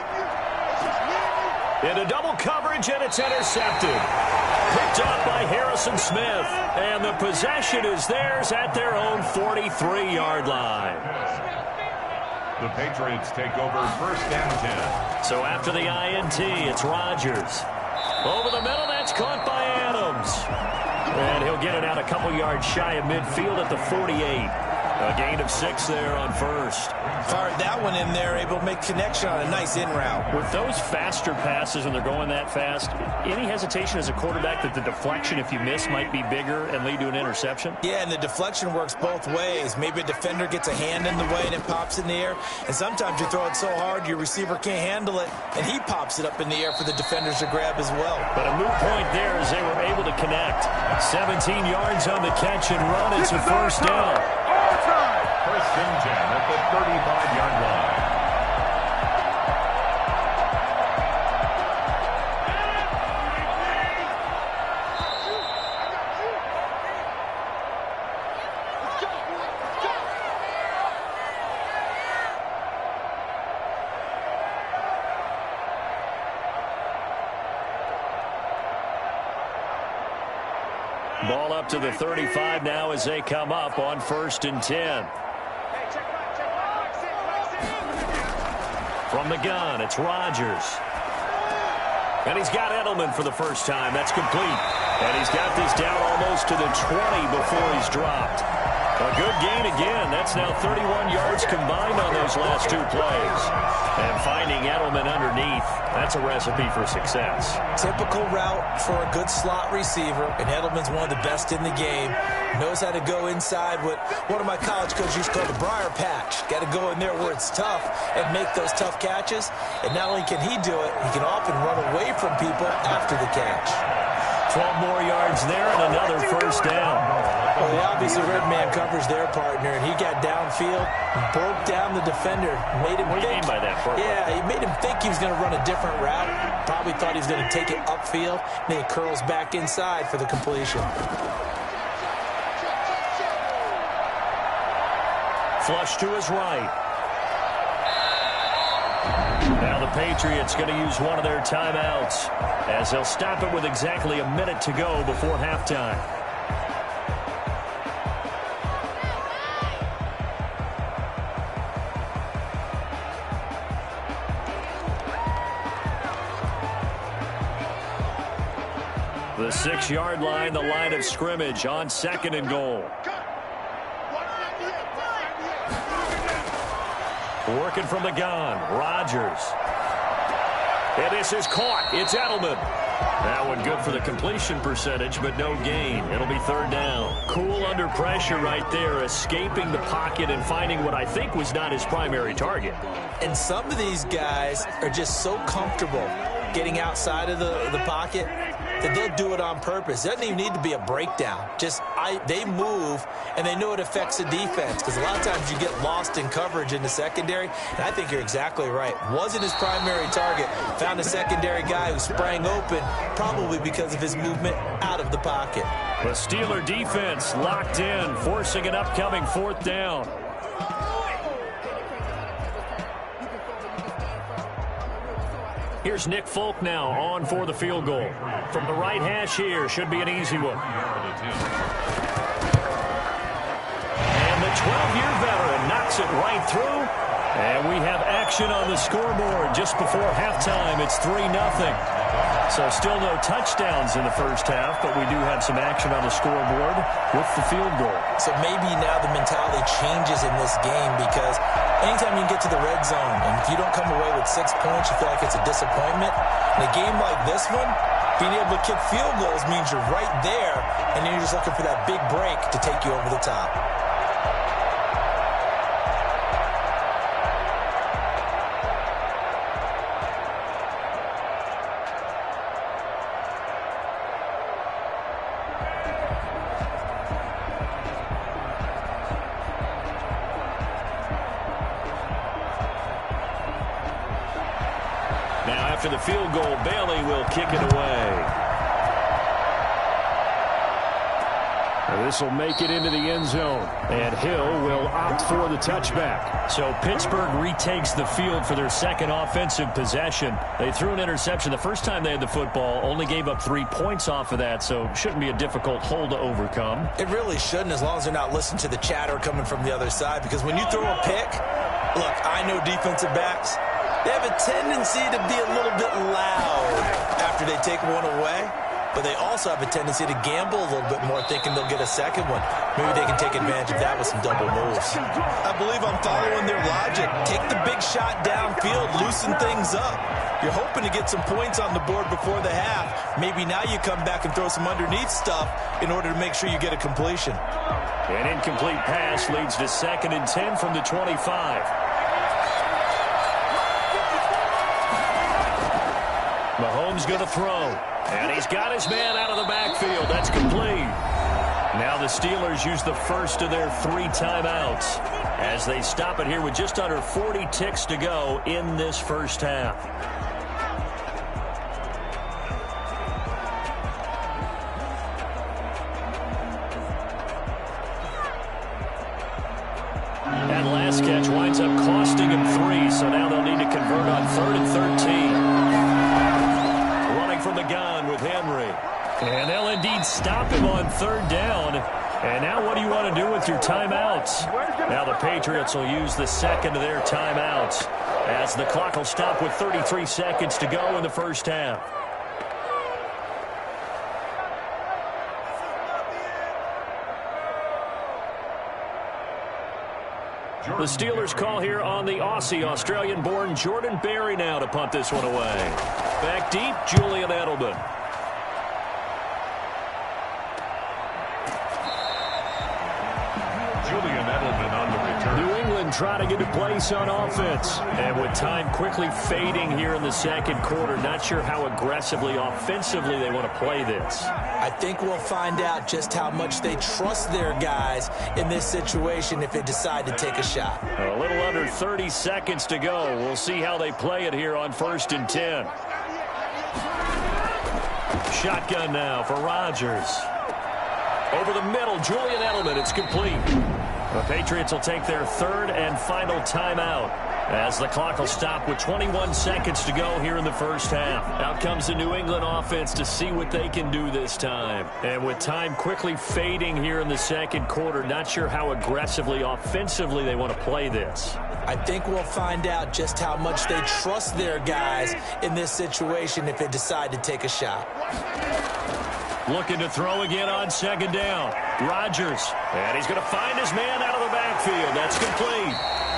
Into double coverage, and it's intercepted. Picked up by Harrison Smith. And the possession is theirs at their own 43-yard line. The Patriots take over 1st and 10. So after the INT, it's Rodgers. Over the middle, that's caught by Adams. And he'll get it out a couple yards shy of midfield at the 48. A gain of 6 there on first. Fired that one in there, able to make connection on a nice in route. With those faster passes when they're going that fast, any hesitation as a quarterback that the deflection, if you miss, might be bigger and lead to an interception? Yeah, and the deflection works both ways. Maybe a defender gets a hand in the way and it pops in the air. And sometimes you throw it so hard your receiver can't handle it, and he pops it up in the air for the defenders to grab as well. But a moot point there as they were able to connect. 17 yards on the catch and run. It's a first down. 1st and 10 at the 35-yard line. Ball up to the 35 now as they come up on 1st and 10. From the gun, it's Rodgers. And he's got Edelman for the first time. That's complete. And he's got this down almost to the 20 before he's dropped. A good gain again. That's now 31 yards combined on those last 2 plays. And finding Edelman underneath, that's a recipe for success. Typical route for a good slot receiver, and Edelman's one of the best in the game. Knows how to go inside what one of my college coaches used to call the briar patch. Got to go in there where it's tough and make those tough catches. And not only can he do it, he can often run away from people after the catch. 12 more yards there and another first down. Well, they obviously red man covers their partner, and he got downfield, broke down the defender, made him What do you mean by that? Yeah, he made him think he was going to run a different route. Probably thought he was going to take it upfield, and then he curls back inside for the completion. Flush to his right. Now the Patriots going to use one of their timeouts as they'll stop it with exactly a minute to go before halftime. The 6-yard line, the line of scrimmage on 2nd and goal. Working from the gun, Rodgers. And this is caught. It's Edelman. That one good for the completion percentage, but no gain. It'll be 3rd down. Cool under pressure right there, escaping the pocket and finding what I think was not his primary target. And some of these guys are just so comfortable getting outside of the pocket that they'll do it on purpose. It doesn't even need to be a breakdown. They move, and they know it affects the defense, because a lot of times you get lost in coverage in the secondary, and I think you're exactly right. Wasn't his primary target. Found a secondary guy who sprang open, probably because of his movement out of the pocket. The Steeler defense locked in, forcing an upcoming 4th down. Here's Nick Folk now on for the field goal. From the right hash here, should be an easy one. And the 12-year veteran knocks it right through. And we have action on the scoreboard just before halftime. It's 3-0. So still no touchdowns in the first half, but we do have some action on the scoreboard with the field goal. So maybe now the mentality changes in this game, because anytime you get to the red zone, and if you don't come away with 6 points, you feel like it's a disappointment. In a game like this one, being able to kick field goals means you're right there, and then you're just looking for that big break to take you over the top. after the field goal. Bailey will kick it away. This will make it into the end zone, and Hill will opt for the touchback. So Pittsburgh retakes the field for their second offensive possession. They threw an interception the first time they had the football, only gave up 3 points off of that, so shouldn't be a difficult hole to overcome. It really shouldn't, as long as they're not listening to the chatter coming from the other side, because when you throw a pick, look, I know defensive backs, they have a tendency to be a little bit loud after they take one away. But they also have a tendency to gamble a little bit more, thinking they'll get a second one. Maybe they can take advantage of that with some double moves. I believe I'm following their logic. Take the big shot downfield, loosen things up. You're hoping to get some points on the board before the half. Maybe now you come back and throw some underneath stuff in order to make sure you get a completion. An incomplete pass leads to 2nd and 10 from the 25. Mahomes going to throw. And he's got his man out of the backfield. That's complete. Now the Steelers use the first of their 3 timeouts as they stop it here with just under 40 ticks to go in this first half. That last catch winds up costing him 3, so now they'll need to convert on 3rd and 13. From the gun with Henry. And they'll indeed stop him on 3rd down. And now what do you want to do with your timeouts? Now the Patriots will use the 2nd of their timeouts as the clock will stop with 33 seconds to go in the first half. The Steelers call here on the Aussie, Australian-born Jordan Berry now to punt this one away. Back deep, Julian Edelman. Julian Edelman on the return. New England trying to get a place on offense. And with time quickly fading here in the second quarter, not sure how aggressively, offensively they want to play this. I think we'll find out just how much they trust their guys in this situation if they decide to take a shot. A little under 30 seconds to go. We'll see how they play it here on 1st and 10. Shotgun now for Rodgers. Over the middle, Julian Edelman. It's complete. The Patriots will take their 3rd and final timeout as the clock will stop with 21 seconds to go here in the first half. Out comes the New England offense to see what they can do this time. And with time quickly fading here in the second quarter, not sure how aggressively, offensively they want to play this. I think we'll find out just how much they trust their guys in this situation if they decide to take a shot. Looking to throw again on 2nd down. Rodgers. And he's going to find his man out of the backfield. That's complete.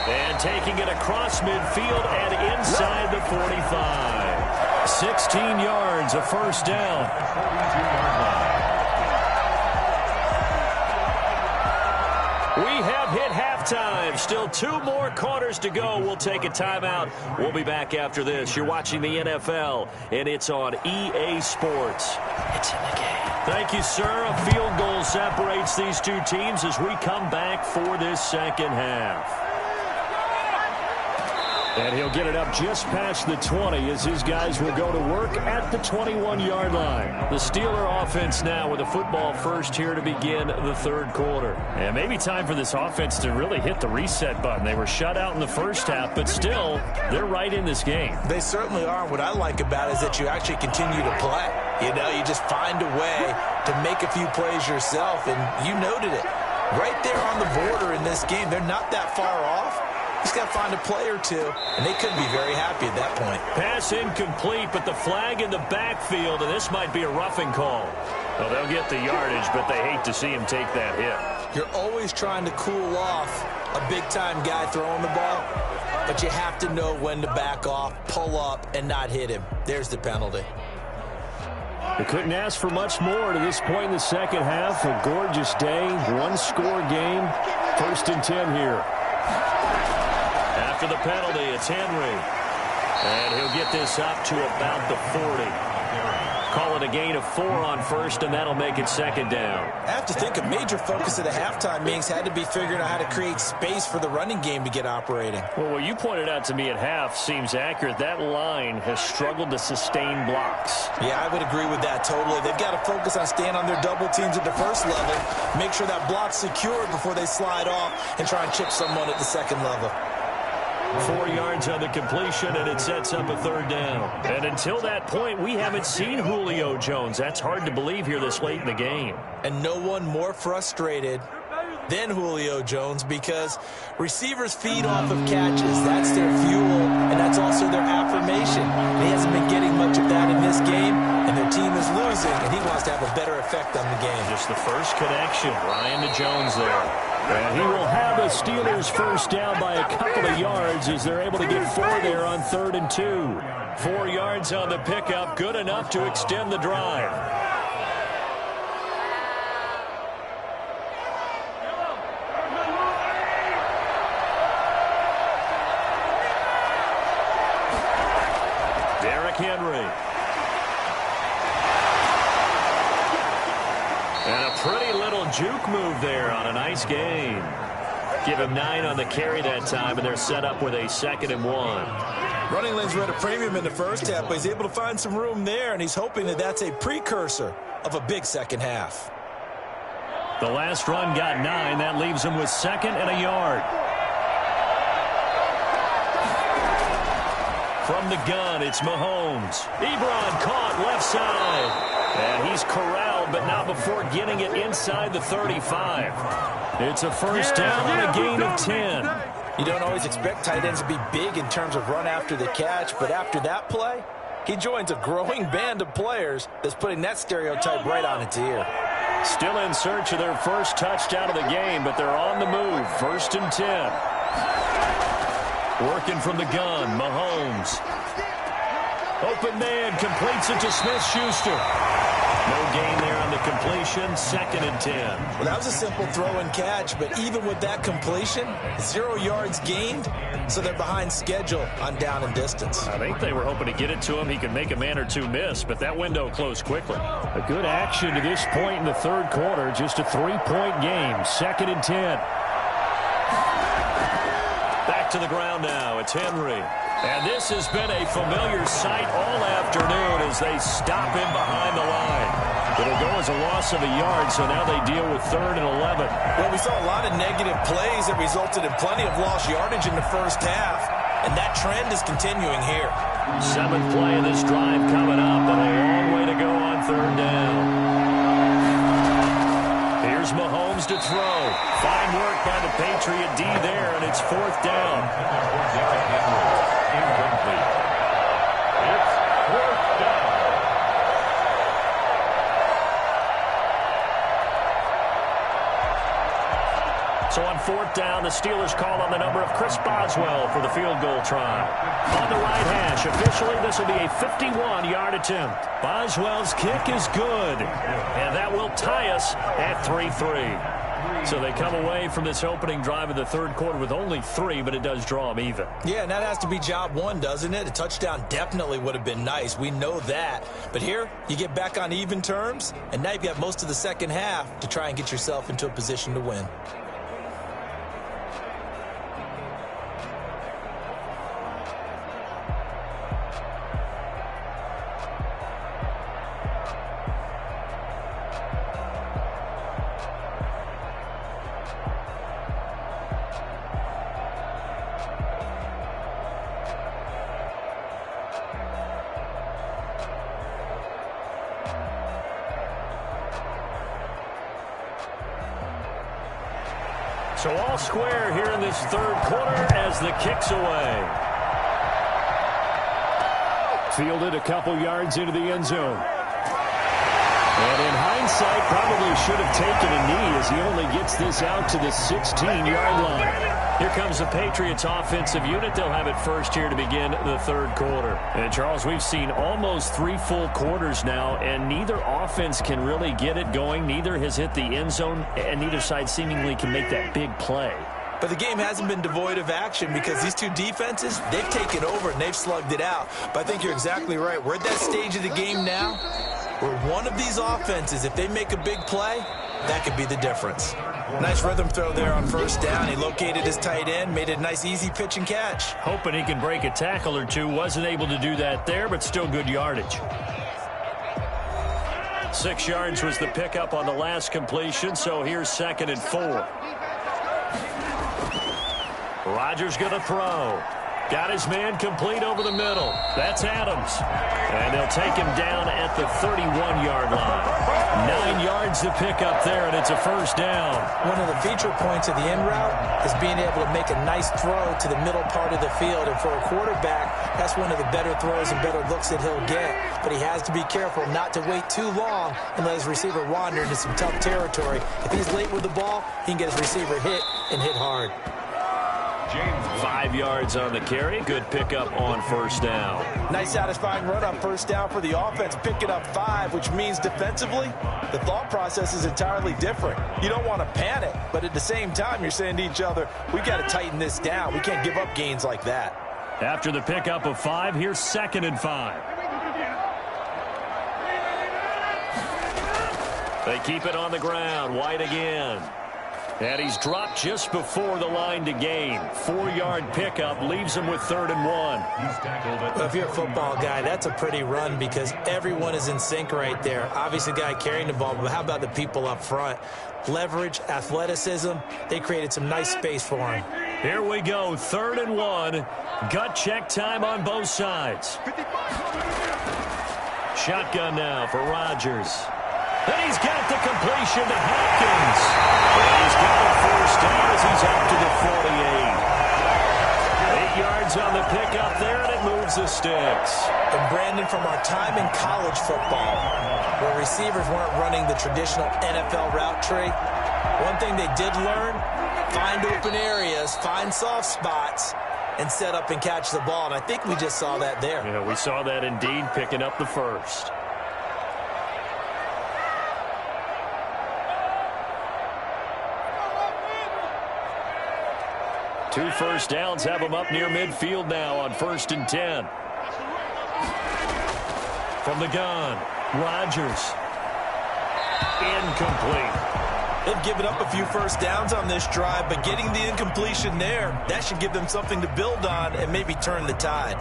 And taking it across midfield and inside the 45. 16 yards, a first down. We have hit halftime. Still 2 more quarters to go. We'll take a timeout. We'll be back after this. You're watching the NFL, and it's on EA Sports. It's in the game. Thank you, sir. A field goal separates these 2 teams as we come back for this second half. And he'll get it up just past the 20 as his guys will go to work at the 21-yard line. The Steeler offense now with a football first here to begin the 3rd quarter. And maybe time for this offense to really hit the reset button. They were shut out in the first half, but still, they're right in this game. They certainly are. What I like about it is that you actually continue to play. You know, you just find a way to make a few plays yourself, and you noted it. Right there on the border in this game, they're not that far off. He's got to find a play or 2, and they couldn't be very happy at that point. Pass incomplete, but the flag in the backfield, and this might be a roughing call. Well, they'll get the yardage, but they hate to see him take that hit. You're always trying to cool off a big-time guy throwing the ball, but you have to know when to back off, pull up, and not hit him. There's the penalty. They couldn't ask for much more to this point in the second half. A gorgeous day, 1-score game. 1st and 10 here. After the penalty, it's Henry. And he'll get this up to about the 40. Call it a gain of 4 on first, and that'll make it second down. I have to think a major focus of the halftime meetings had to be figuring out how to create space for the running game to get operating. Well, what you pointed out to me at half seems accurate. That line has struggled to sustain blocks. Yeah, I would agree with that totally. They've got to focus on staying on their double teams at the first level, make sure that block's secured before they slide off and try and chip someone at the second level. 4 yards on the completion, and it sets up a third down. And until that point, we haven't seen Julio Jones. That's hard to believe here this late in the game. And no one more frustrated than Julio Jones, because receivers feed off of catches. That's their fuel, and that's also their affirmation. And he hasn't been getting much of that in this game, and their team is losing, and he wants to have a better effect on the game. Just the first connection, Ryan to Jones there. And he will have the Steelers first down by a couple of yards as they're able to get 4 there on 3rd and 2. 4 yards on the pickup, good enough to extend the drive. Derrick Henry. And a pretty little juke move there on a nice gain. Give him 9 on the carry that time, and they're set up with a 2nd and 1. Running lanes were at a premium in the first half, but he's able to find some room there, and he's hoping that that's a precursor of a big second half. The last run got 9. That leaves him with 2nd and a yard. From the gun, it's Mahomes. Ebron caught left side. And he's corralled, but not before getting it inside the 35. It's a first down on a gain of 10. You don't always expect tight ends to be big in terms of run after the catch, but after that play, he joins a growing band of players that's putting that stereotype right on its ear. Still in search of their first touchdown of the game, but they're on the move. 1st and 10. Working from the gun, Mahomes. Open man, completes it to Smith-Schuster. No gain there on the completion, 2nd and 10. Well, that was a simple throw and catch, but even with that completion, 0 yards gained, so they're behind schedule on down and distance. I think they were hoping to get it to him. He could make a man or two miss, but that window closed quickly. A good action to this point in the 3rd quarter, just a 3-point game, 2nd and 10. Back to the ground now, it's Henry. And this has been a familiar sight all afternoon as they stop him behind the line. It'll go as a loss of a yard, so now they deal with 3rd and 11. Well, we saw a lot of negative plays that resulted in plenty of lost yardage in the first half, and that trend is continuing here. 7th play of this drive coming up, and a long way to go on 3rd down. Here's Mahomes to throw. Fine work by the Patriot D there, and it's 4th down. Incomplete. It's 4th down. So on 4th down, the Steelers call on the number of Chris Boswell for the field goal try. On the right hash, officially this will be a 51-yard attempt. Boswell's kick is good, and that will tie us at 3-3. So they come away from this opening drive of the 3rd quarter with only 3, but it does draw them even. Yeah, and that has to be job 1, doesn't it? A touchdown definitely would have been nice. We know that. But here, you get back on even terms, and now you've got most of the second half to try and get yourself into a position to win. So all square here in this 3rd quarter as the kick's away. Fielded a couple yards into the end zone. And in hindsight, probably should have taken a knee as he only gets this out to the 16-yard line. Here comes the Patriots offensive unit. They'll have it first here to begin the 3rd quarter. And Charles, we've seen almost 3 full quarters now, and neither offense can really get it going. Neither has hit the end zone, and neither side seemingly can make that big play. But the game hasn't been devoid of action because these two defenses, they've taken over and they've slugged it out. But I think you're exactly right. We're at that stage of the game now where one of these offenses, if they make a big play, that could be the difference. Nice rhythm throw there on first down. He located his tight end, made it a nice easy pitch and catch. Hoping he can break a tackle or two. Wasn't able to do that there, but still good yardage. 6 yards was the pickup on the last completion, so here's 2nd and 4. Rodgers going to throw. Got his man complete over the middle. That's Adams. And they'll take him down at the 31-yard line. 9 yards to pick up there, and it's a first down. One of the feature points of the end route is being able to make a nice throw to the middle part of the field. And for a quarterback, that's one of the better throws and better looks that he'll get. But he has to be careful not to wait too long and let his receiver wander into some tough territory. If he's late with the ball, he can get his receiver hit and hit hard. 5 yards on the carry. Good pickup on first down. Nice satisfying run on first down for the offense, picking up 5, which means defensively, the thought process is entirely different. You don't want to panic, but at the same time, you're saying to each other, we got to tighten this down. We can't give up gains like that. After the pickup of 5, here's 2nd and 5. They keep it on the ground. White again. And he's dropped just before the line to gain. 4-yard pickup leaves him with 3rd and 1. Well, if you're a football guy, that's a pretty run because everyone is in sync right there. Obviously, the guy carrying the ball, but how about the people up front? Leverage, athleticism, they created some nice space for him. Here we go, 3rd and 1. Gut check time on both sides. Shotgun now for Rodgers. And he's got the completion to Hopkins. And he's got a first down as he's up to the 48. 8 yards on the pickup there, and it moves the sticks. And Brandon, from our time in college football, where receivers weren't running the traditional NFL route tree, one thing they did learn, find open areas, find soft spots, and set up and catch the ball. And I think we just saw that there. Yeah, we saw that indeed, picking up the first. Two first downs have him up near midfield now on 1st and 10. From the gun, Rodgers. Incomplete. They've given up a few first downs on this drive, but getting the incompletion there, that should give them something to build on and maybe turn the tide.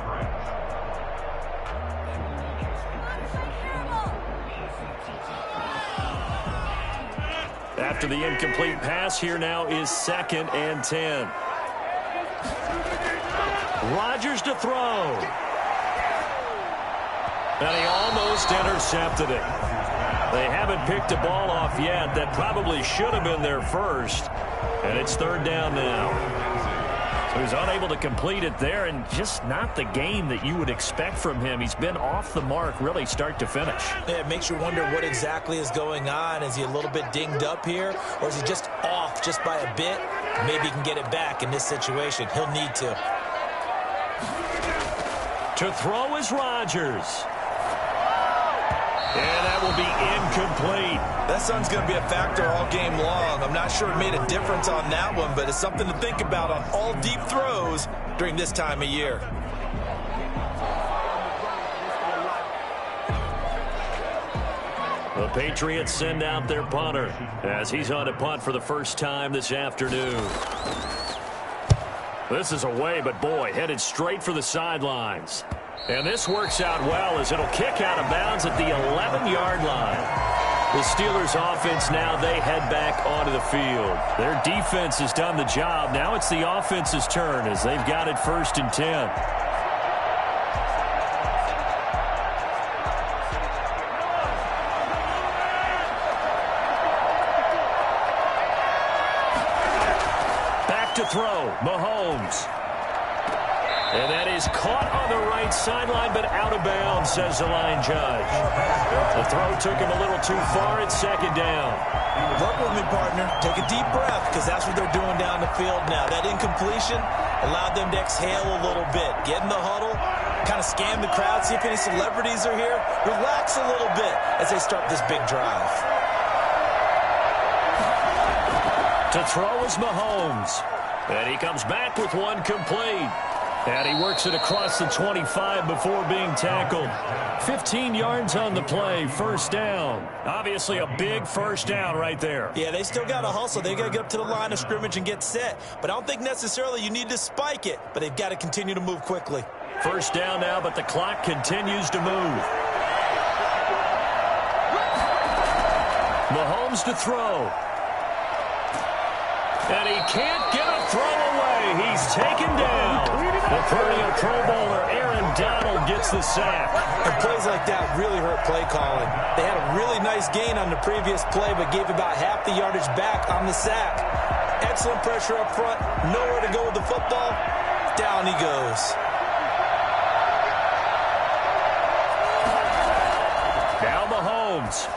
After the incomplete pass, here now is 2nd and 10. Rodgers to throw. And he almost intercepted it. They haven't picked a ball off yet. That probably should have been their first. And it's 3rd down now. So he's unable to complete it there, and just not the game that you would expect from him. He's been off the mark really start to finish. Yeah, it makes you wonder what exactly is going on. Is he a little bit dinged up here, or is he just off just by a bit? Maybe he can get it back in this situation. He'll need to. To throw is Rodgers. And that will be incomplete. That sun's going to be a factor all game long. I'm not sure it made a difference on that one, but it's something to think about on all deep throws during this time of year. The Patriots send out their punter as he's on to punt for the first time this afternoon. This is away, but boy, headed straight for the sidelines. And this works out well as it'll kick out of bounds at the 11-yard line. The Steelers offense now, they head back onto the field. Their defense has done the job. Now it's the offense's turn as they've got it 1st and 10. To throw, Mahomes. And that is caught on the right sideline, but out of bounds, says the line judge. The throw took him a little too far. It's 2nd down. Work with me, partner. Take a deep breath, because that's what they're doing down the field now. That incompletion allowed them to exhale a little bit. Get in the huddle, kind of scan the crowd, see if any celebrities are here. Relax a little bit as they start this big drive. To throw is Mahomes. And he comes back with one complete. And he works it across the 25 before being tackled. 15 yards on the play, first down. Obviously a big first down right there. Yeah, they still got to hustle. They got to get up to the line of scrimmage and get set. But I don't think necessarily you need to spike it, but they've got to continue to move quickly. First down now, but the clock continues to move. Mahomes to throw. And he can't get a throw away. He's taken down. The perennial Pro Bowler Aaron Donald gets the sack. And plays like that really hurt play calling. They had a really nice gain on the previous play, but gave about half the yardage back on the sack. Excellent pressure up front. Nowhere to go with the football. Down he goes. Now Mahomes.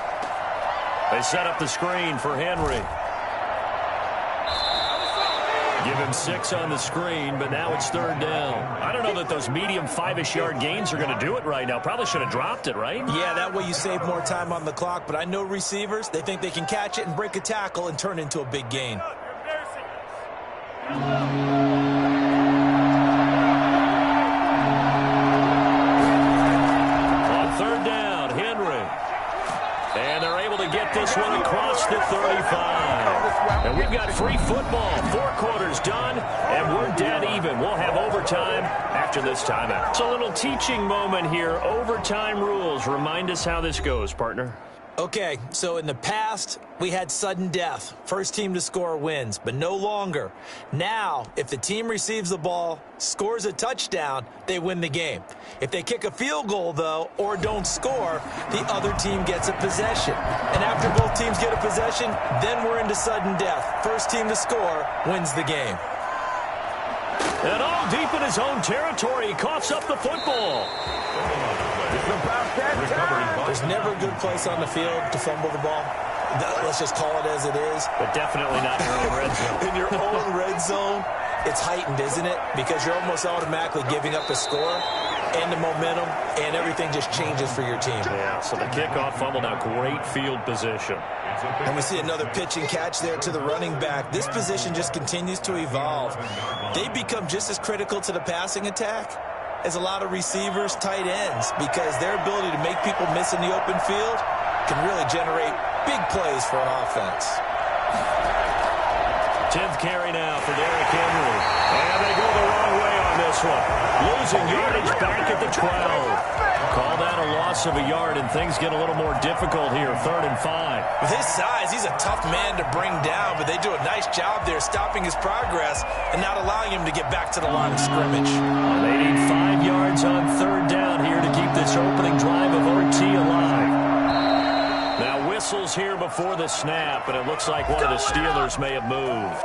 They set up the screen for Henry. Give him 6 on the screen, but now it's third down. I don't know that those medium 5-ish yard gains are going to do it right now. Probably should have dropped it, right? Yeah, that way you save more time on the clock, but I know receivers, they think they can catch it and break a tackle and turn it into a big gain. On third down, Henry. And they're able to get this one across the 35. And we've got free football. 4 quarters done, and we're dead even. We'll have overtime after this timeout. It's a little teaching moment here. Overtime rules. Remind us how this goes, partner. Okay, so in the past, we had sudden death. First team to score wins, but no longer. Now, if the team receives the ball, scores a touchdown, they win the game. If they kick a field goal, though, or don't score, the other team gets a possession. And after both teams get a possession, then we're into sudden death. First team to score wins the game. And all deep in his own territory, he coughs up the football. There's never a good place on the field to fumble the ball. Let's just call it as it is. But definitely not in your own red zone. In your own red zone, it's heightened, isn't it? Because you're almost automatically giving up a score and the momentum, and everything just changes for your team. Yeah, so the kickoff fumble, now great field position. And we see another pitch and catch there to the running back. This position just continues to evolve. They become just as critical to the passing attack as a lot of receivers, tight ends, because their ability to make people miss in the open field can really generate big plays for an offense. 10th carry now for Derrick Henry. And they go the wrong way on this one. Losing yardage back at the 12. Call that a loss of a yard, and things get a little more difficult here, 3rd and 5. With his size, he's a tough man to bring down, but they do a nice job there stopping his progress and not allowing him to get back to the line of scrimmage. They need 5 yards on 3rd down here to keep this opening drive of OT alive. Now whistles here before the snap, and it looks like one of the Steelers may have moved.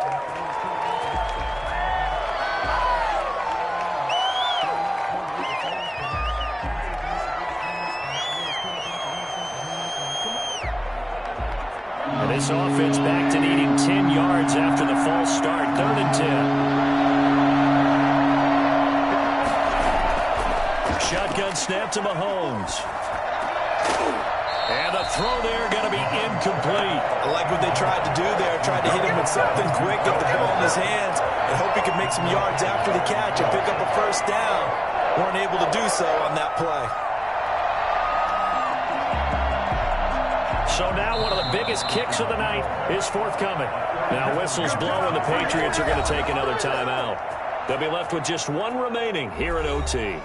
And this offense back to needing 10 yards after the false start. 3rd and 10. Shotgun snap to Mahomes. And the throw there going to be incomplete. I like what they tried to do there. Tried to hit him with something quick, get the ball in his hands, and hope he could make some yards after the catch and pick up a first down. Weren't able to do so on that play. So now one of the biggest kicks of the night is forthcoming. Now whistles blow, and the Patriots are going to take another timeout. They'll be left with just one remaining here at OT.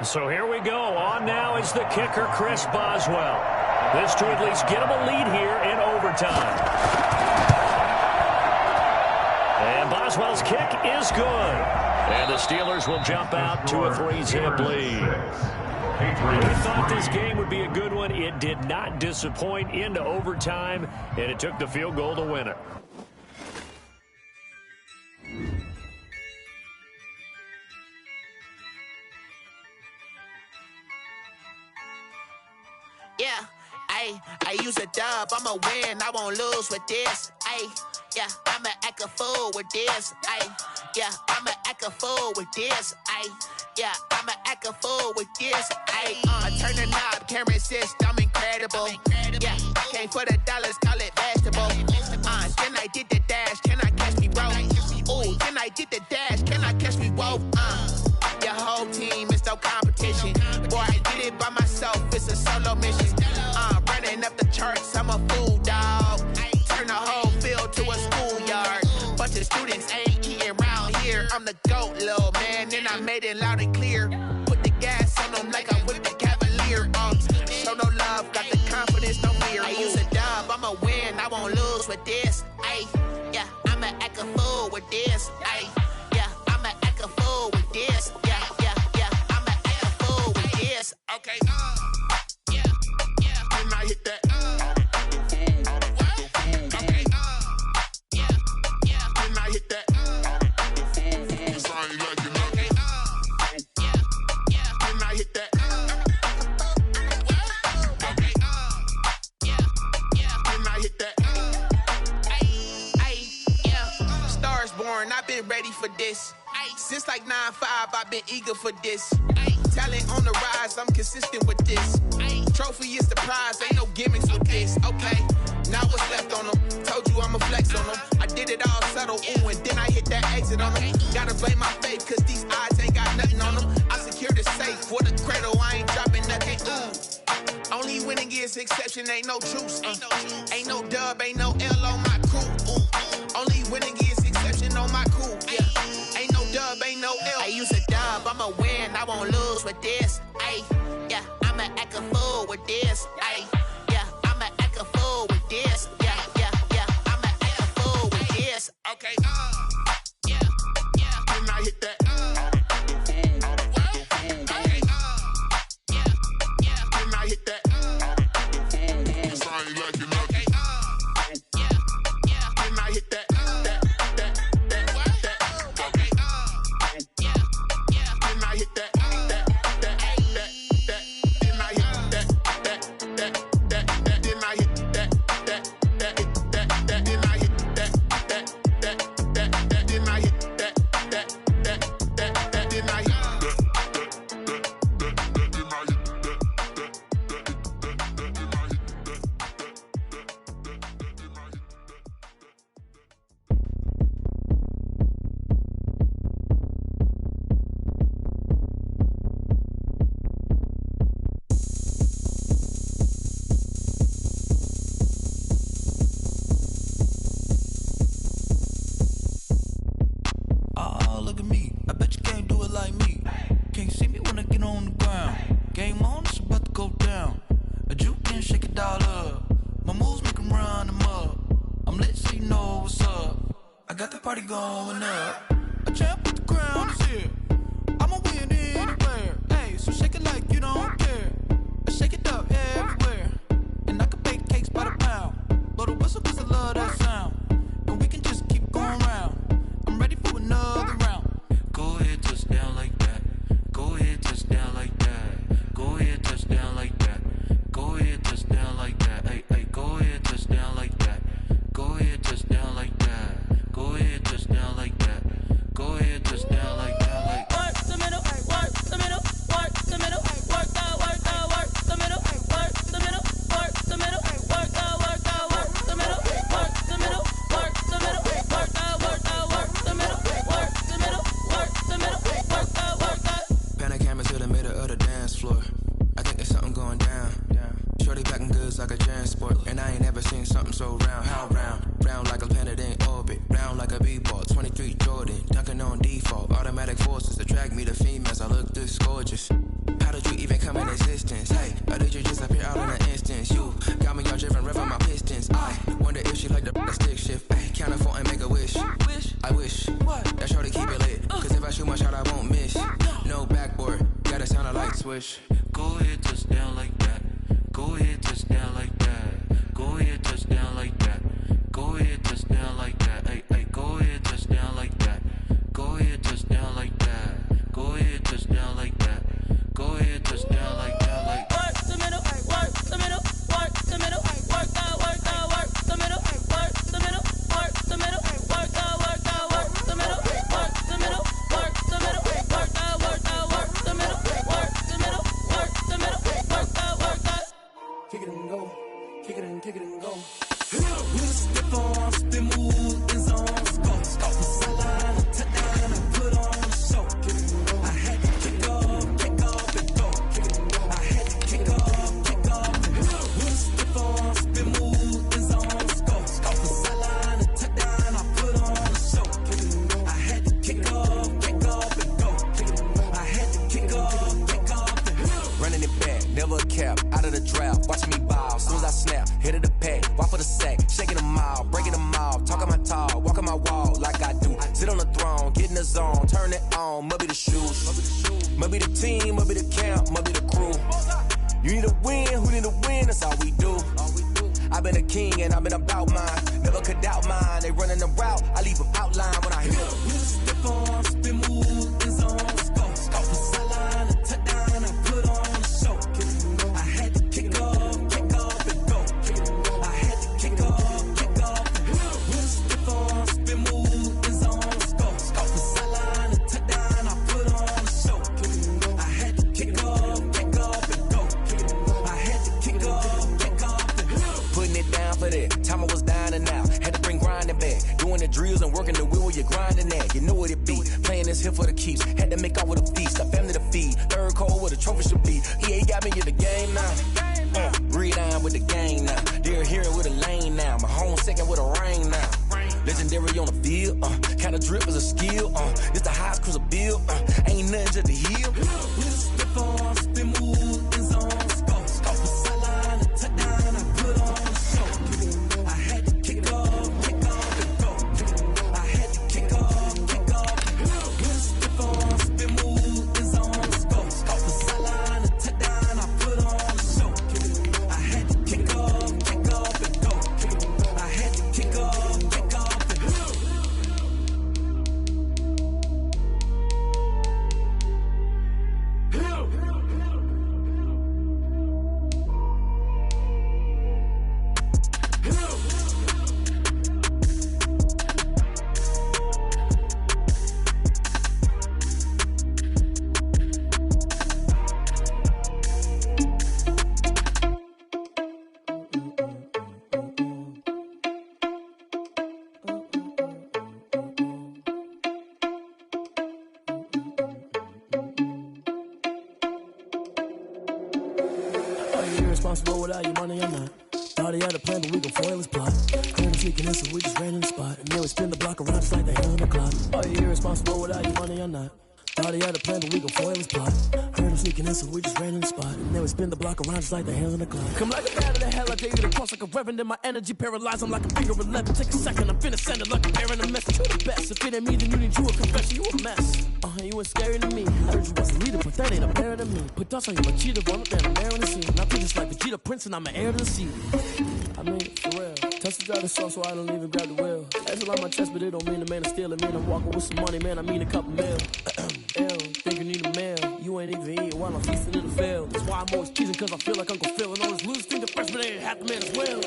So here we go. On now is the kicker, Chris Boswell. This to at least get him a lead here in overtime. And Boswell's kick is good. And the Steelers will jump out to a 3-zip lead. We thought this game would be a good one. It did not disappoint into overtime, and it took the field goal to win it. Yeah, Ayy, I use a dub, I'ma win, I won't lose with this. Ayy, yeah, I'ma act a fool with this. Ayy, yeah, I'ma act a fool with this. Ayy, yeah, I'ma act a fool with this. Ayy, I turn the knob, can't resist, I'm incredible. Yeah, came for the dollars, call it vegetable. Then I did the dash, can I catch me, bro? Ooh, then I did the dash, can I catch me, whoa? Your whole team is no competition. Boy, I did it by myself, it's a solo mission. Running up the charts, I'm a fool, dog. Turn the whole field to a schoolyard. Bunch of students ain't eating round here. I'm the GOAT, little man, and I made it loud and clear. Put the gas on them like I'm with the Cavalier. Show no love, got the confidence, no fear. I use a dub, I'ma win, I won't lose with this. Ayy, yeah, I'ma act a fool with this. Ayy, yeah, I'ma act a fool with this. Yeah, yeah, yeah, I'ma act a fool with this. Okay, yeah, yeah, then I hit that. Okay, yeah, yeah, then I hit that. I've been ready for this. Since like 9-5, I've been eager for this. Talent on the rise, I'm consistent with this. Trophy is the prize, ain't no gimmicks with this. Okay, now what's left on them? Told you I'ma flex on them. I did it all subtle, ooh, and then I hit that exit on them. Gotta blame my faith, cause these odds ain't got nothing on them. I secured the safe for the cradle, I ain't dropping nothing, ooh. Only winning is exception, ain't no truce. Ain't no dub, ain't no L on my crew. Only winning is exception on my crew. Yeah, ain't no dub, ain't no L. I use a dub, I'ma win, I won't lose with this. Ayy, yeah, I'ma act a fool with this. Ayy, yeah, I'ma act a fool with this. Yeah, yeah, yeah, I'ma act a fool with this. Okay, yeah, yeah, then I hit that. Okay, yeah, yeah, then I hit that. I ain't like it. Okay, yeah, yeah, then I hit that. Going up, a champ with the crown is here. I'ma win anywhere. Hey, so shake it like you don't care. Shake it up everywhere. And I can bake cakes by the pound. Blow the whistle cause I love that sound. And we can just keep going round. I'm ready for another round. Go ahead, touch down like that. Go ahead, touch down like that. Go ahead, touch down like that. Go ahead, touch down like that. Hey, hey, go ahead, touch down like that. Go ahead, touch down like that. Go ahead, touch down like that. Go ahead, touch down like that. Like work the middle, work the middle, work the middle, work the middle, work the middle, work the middle, work the middle, work the middle, work the middle, work the middle, work the middle, work the middle, work the. Pan a camera to the middle of the dance floor. I think there's something going down. Shorty packing goods like a transport, and I ain't never seen something so round. How round? Round like a planet in orbit, round like a b-ball. 23 Jordan, dunking on default. Automatic forces attract me to females. I look this gorgeous. How did you even come in existence? Hey, or did you just appear out in an instance? You got me all driven, revving my pistons. I wonder if she like the stick shift. Hey, count a four and make a wish. I wish that shorty keep it lit. Cause if I shoot my shot, I won't miss. No backboard, gotta sound a light switch. Go ahead, touch down like that. Go ahead, touch down like that. Go ahead, touch down like that. Go ahead, touch down like that. Hey, hey, go ahead, touch down like that. Go ahead, touch down like that. Go ahead, touch down like that. Go ahead, touch down like that. Like work the middle, work the middle, work the never a cap, out of the draft, watch me ball. Soon as I snap, hit of the pack, walk for the sack, shaking them all, breaking them all, talking my tall, walking my wall like I do. Sit on the throne, get in the zone, turn it on, must be the shoes, must be the team, must be the camp, must be the crew. You need a win, who need a win, that's all we do. I've been a king and I've been about mine, never could doubt mine. They running the route, I leave them outline when I hit them. Step on, spin, move, is on, scope, scope the sideline, a touchdown, I put on a show. I had to kick off and go. I had to kick off and go. Step on, spin, move, is on, scope, scope the sideline, a touchdown, I put on a show. I had to kick off and go. I had to kick off and go. Putting it down for that, time I was down and out, had to bring grinding back, doing the drills and working the wheel where you're grinding at, you know what it be, playing this here for the keeps, had to make out with a feast, a family to feed, third cold where the trophy should be, EA got me in the game now, breathe on with the game now, they're hearing with a lane now, my home second with a rain now, legendary on the field, kind of drip is a skill, it's the highest cruiser bill, ain't nothing just to heal. Step on, spin, move, is on, scope, scope the sideline, a touchdown, I put on a show. I had to kick off and go. I had to kick off. Step on, spin, move, is on, scope, scope the sideline, a touchdown, I put on a show. I had to kick off and go. I had to kick off and go. Are you irresponsible without your money or not? Thought he had a plan, but we gon' foil his plot. Heard him sneaking in, so we just ran in the spot. And then we spin the block around just like the hand on the clock. Are you irresponsible without your money or not? Thought he had a plan, but we gon' foil his plot. Heard him sneaking in, so we just ran in the spot. And then we spin the block around just like the hands on the clock. Come like a bat of the hell, I dare you to cross like a reverend. In my energy paralyzed, I'm like a finger 11. Take a second, I'm finna send it like a bear in a message. You the best, if it ain't me, then you need you a confession. You a mess, you ain't scary to me. I heard you was a leader, but that ain't apparent to me. Put dust on you, a cheetah, run up there, I'm there in the scene. I feel just like Vegeta Prince, and I'm an heir to the sea. I mean, for real. Touch the driver's sauce, so I don't even grab the wheel. That's on my chest, but it don't mean the man is stealing. Man, I'm walking with some money, man, I mean a couple mil. Think you need a meal. You ain't even eating while I'm feasting in the field. That's why I'm always cheesing, cause I feel like Uncle Phil. And all this losers think the freshman ain't half the man as well.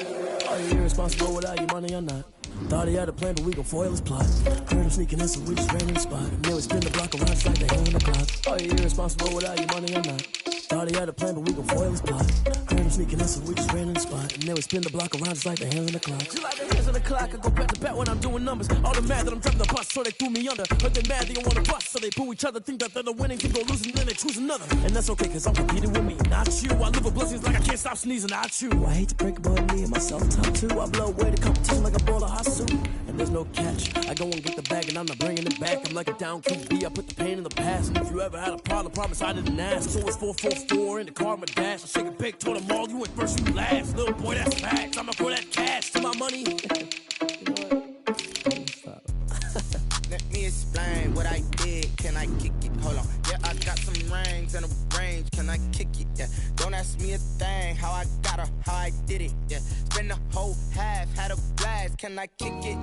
Are you irresponsible without your money or not? Thought he had a plan, but we gon' foil his plot. Heard him sneaking in, so we just ran in the spot. And then we spin the block around just like the hand on the clock. Are you irresponsible without your money or not? Thought he had a plan, but we gon' foil his plot. Heard him sneaking in, so we just ran in the spot. And then we spin the block around just like the hands on the clock. Just like the hands on the clock, I go back to back when I'm doing numbers. All the mad that I'm driving the bus, so they threw me under. Heard they mad, they don't wanna bust, so they boo each other. Think that they're the winning, think they're losing, then they choose another. And that's okay, cause I'm competing with me, not you. I live with blessings like I can't stop sneezing, not you. I hate to break it, but me and myself top two. I blow away the competition like a bowl of hot soup. And there's no catch, I go and get the bag and I'm not bringing it back. I'm like a down QB, I put the pain in the past. And if you ever had a problem, promise I didn't ask. So it's 444 in the car, my dash. I shake a big, told them all, you went first, you last. Little boy, that's facts, I'ma throw that cash to my money. You know what? Let me explain what I did. Can I kick it? Hold on. Yeah, I got some rings and a range. Can I kick it? Yeah. Don't ask me a thing. How I got her, how I did it. Yeah. Spend the whole half, had a blast. Can I kick it?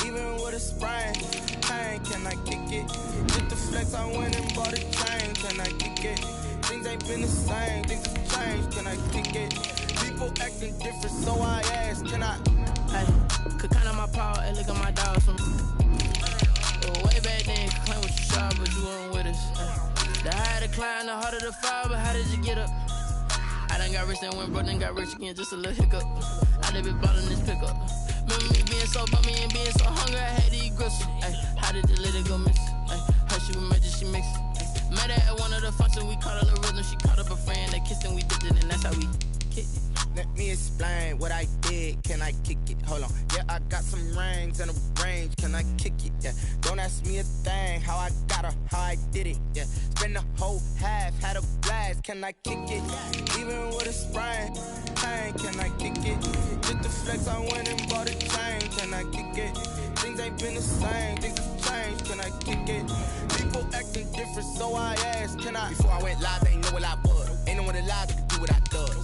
Even with a sprain. Pain, can I kick it? Just the flex, I went and bought a chain. Can I kick it? Things ain't been the same. Things have changed. Can I kick it? People acting different, so I asked. Can I? Hey, could count on my power and look at my dogs from way back then. Claim what you saw, but you weren't with us. The higher the climb, the harder the fall, but how did you get up? I done got rich and went broke, then got rich again, just a little hiccup. I done been ballin' this pickup. Remember me being so bummy and being so hungry, I had to eat gristle. Ay, how did the lady go miss? Ay, her she was magic, she mixed. Met her at one of the functions, we caught her the rhythm, she caught up a friend, they kissed and we dipped it, and that's how we kicked it. Let me explain what I did. Can I kick it? Hold on. Yeah, I got some rings and a range. Can I kick it? Yeah. Don't ask me a thing. How I got her, how I did it. Yeah. Spend the whole half, had a blast. Can I kick it? Even with a sprain. Pain, can I kick it? Just the flex, I went and bought a chain. Can I kick it? Things ain't been the same. Things have changed. Can I kick it? People acting different, so I asked. Can I? Before I went live, they ain't know what I was. Ain't no one alive that could do what I does.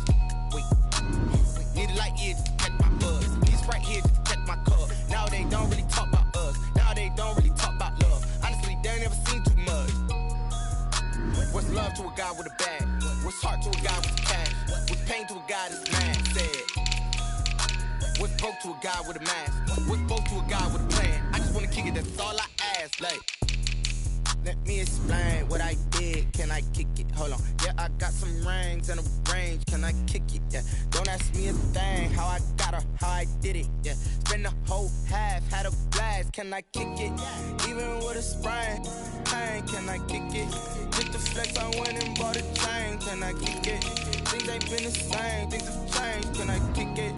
Need a light here to check my buzz. Need Sprite here to check my cup. Now they don't really talk about us. Now they don't really talk about love. Honestly, they ain't never seen too much. What's love to a guy with a bag? What's heart to a guy with cash? What's pain to a guy that's mad? Said. What's broke to a guy with a mask? What's broke to a guy with a plan? I just wanna kick it, that's all I ask. Like, let me explain what I did. Can I kick it? Hold on. Yeah, I got some rings and a range. Can I kick it? Yeah. Don't ask me a thing. How I got her, how I did it. Yeah. Spend the whole half, had a blast. Can I kick it? Even with a sprain. Pain, can I kick it? Just the flex, I went and bought a chain. Can I kick it? Things ain't been the same. Things have changed. Can I kick it?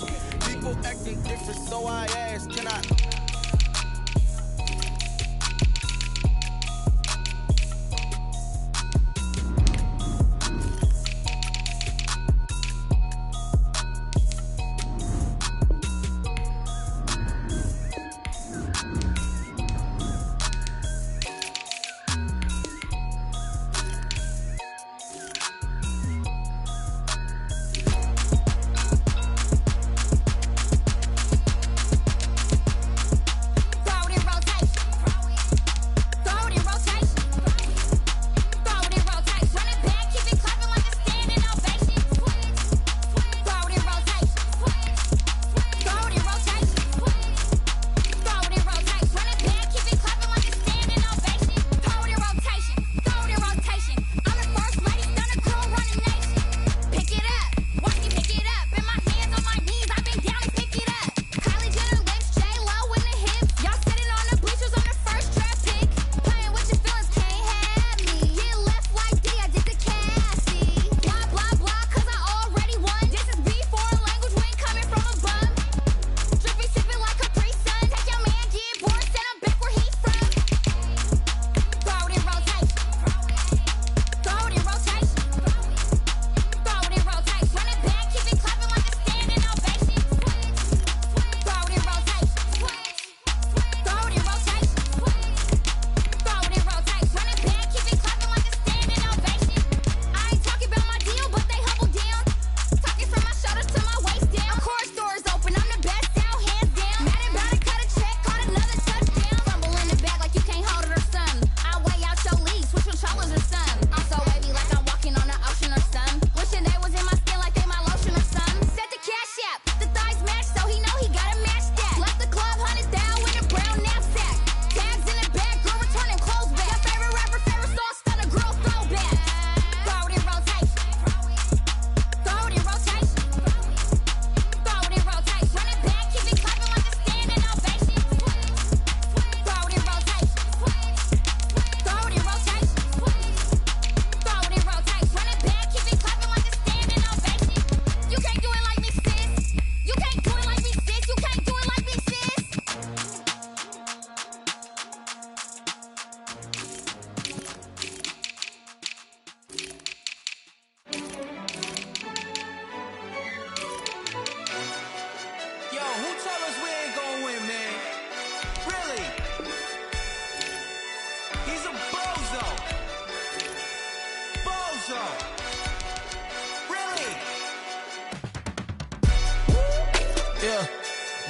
People acting different, so I ask. Can I?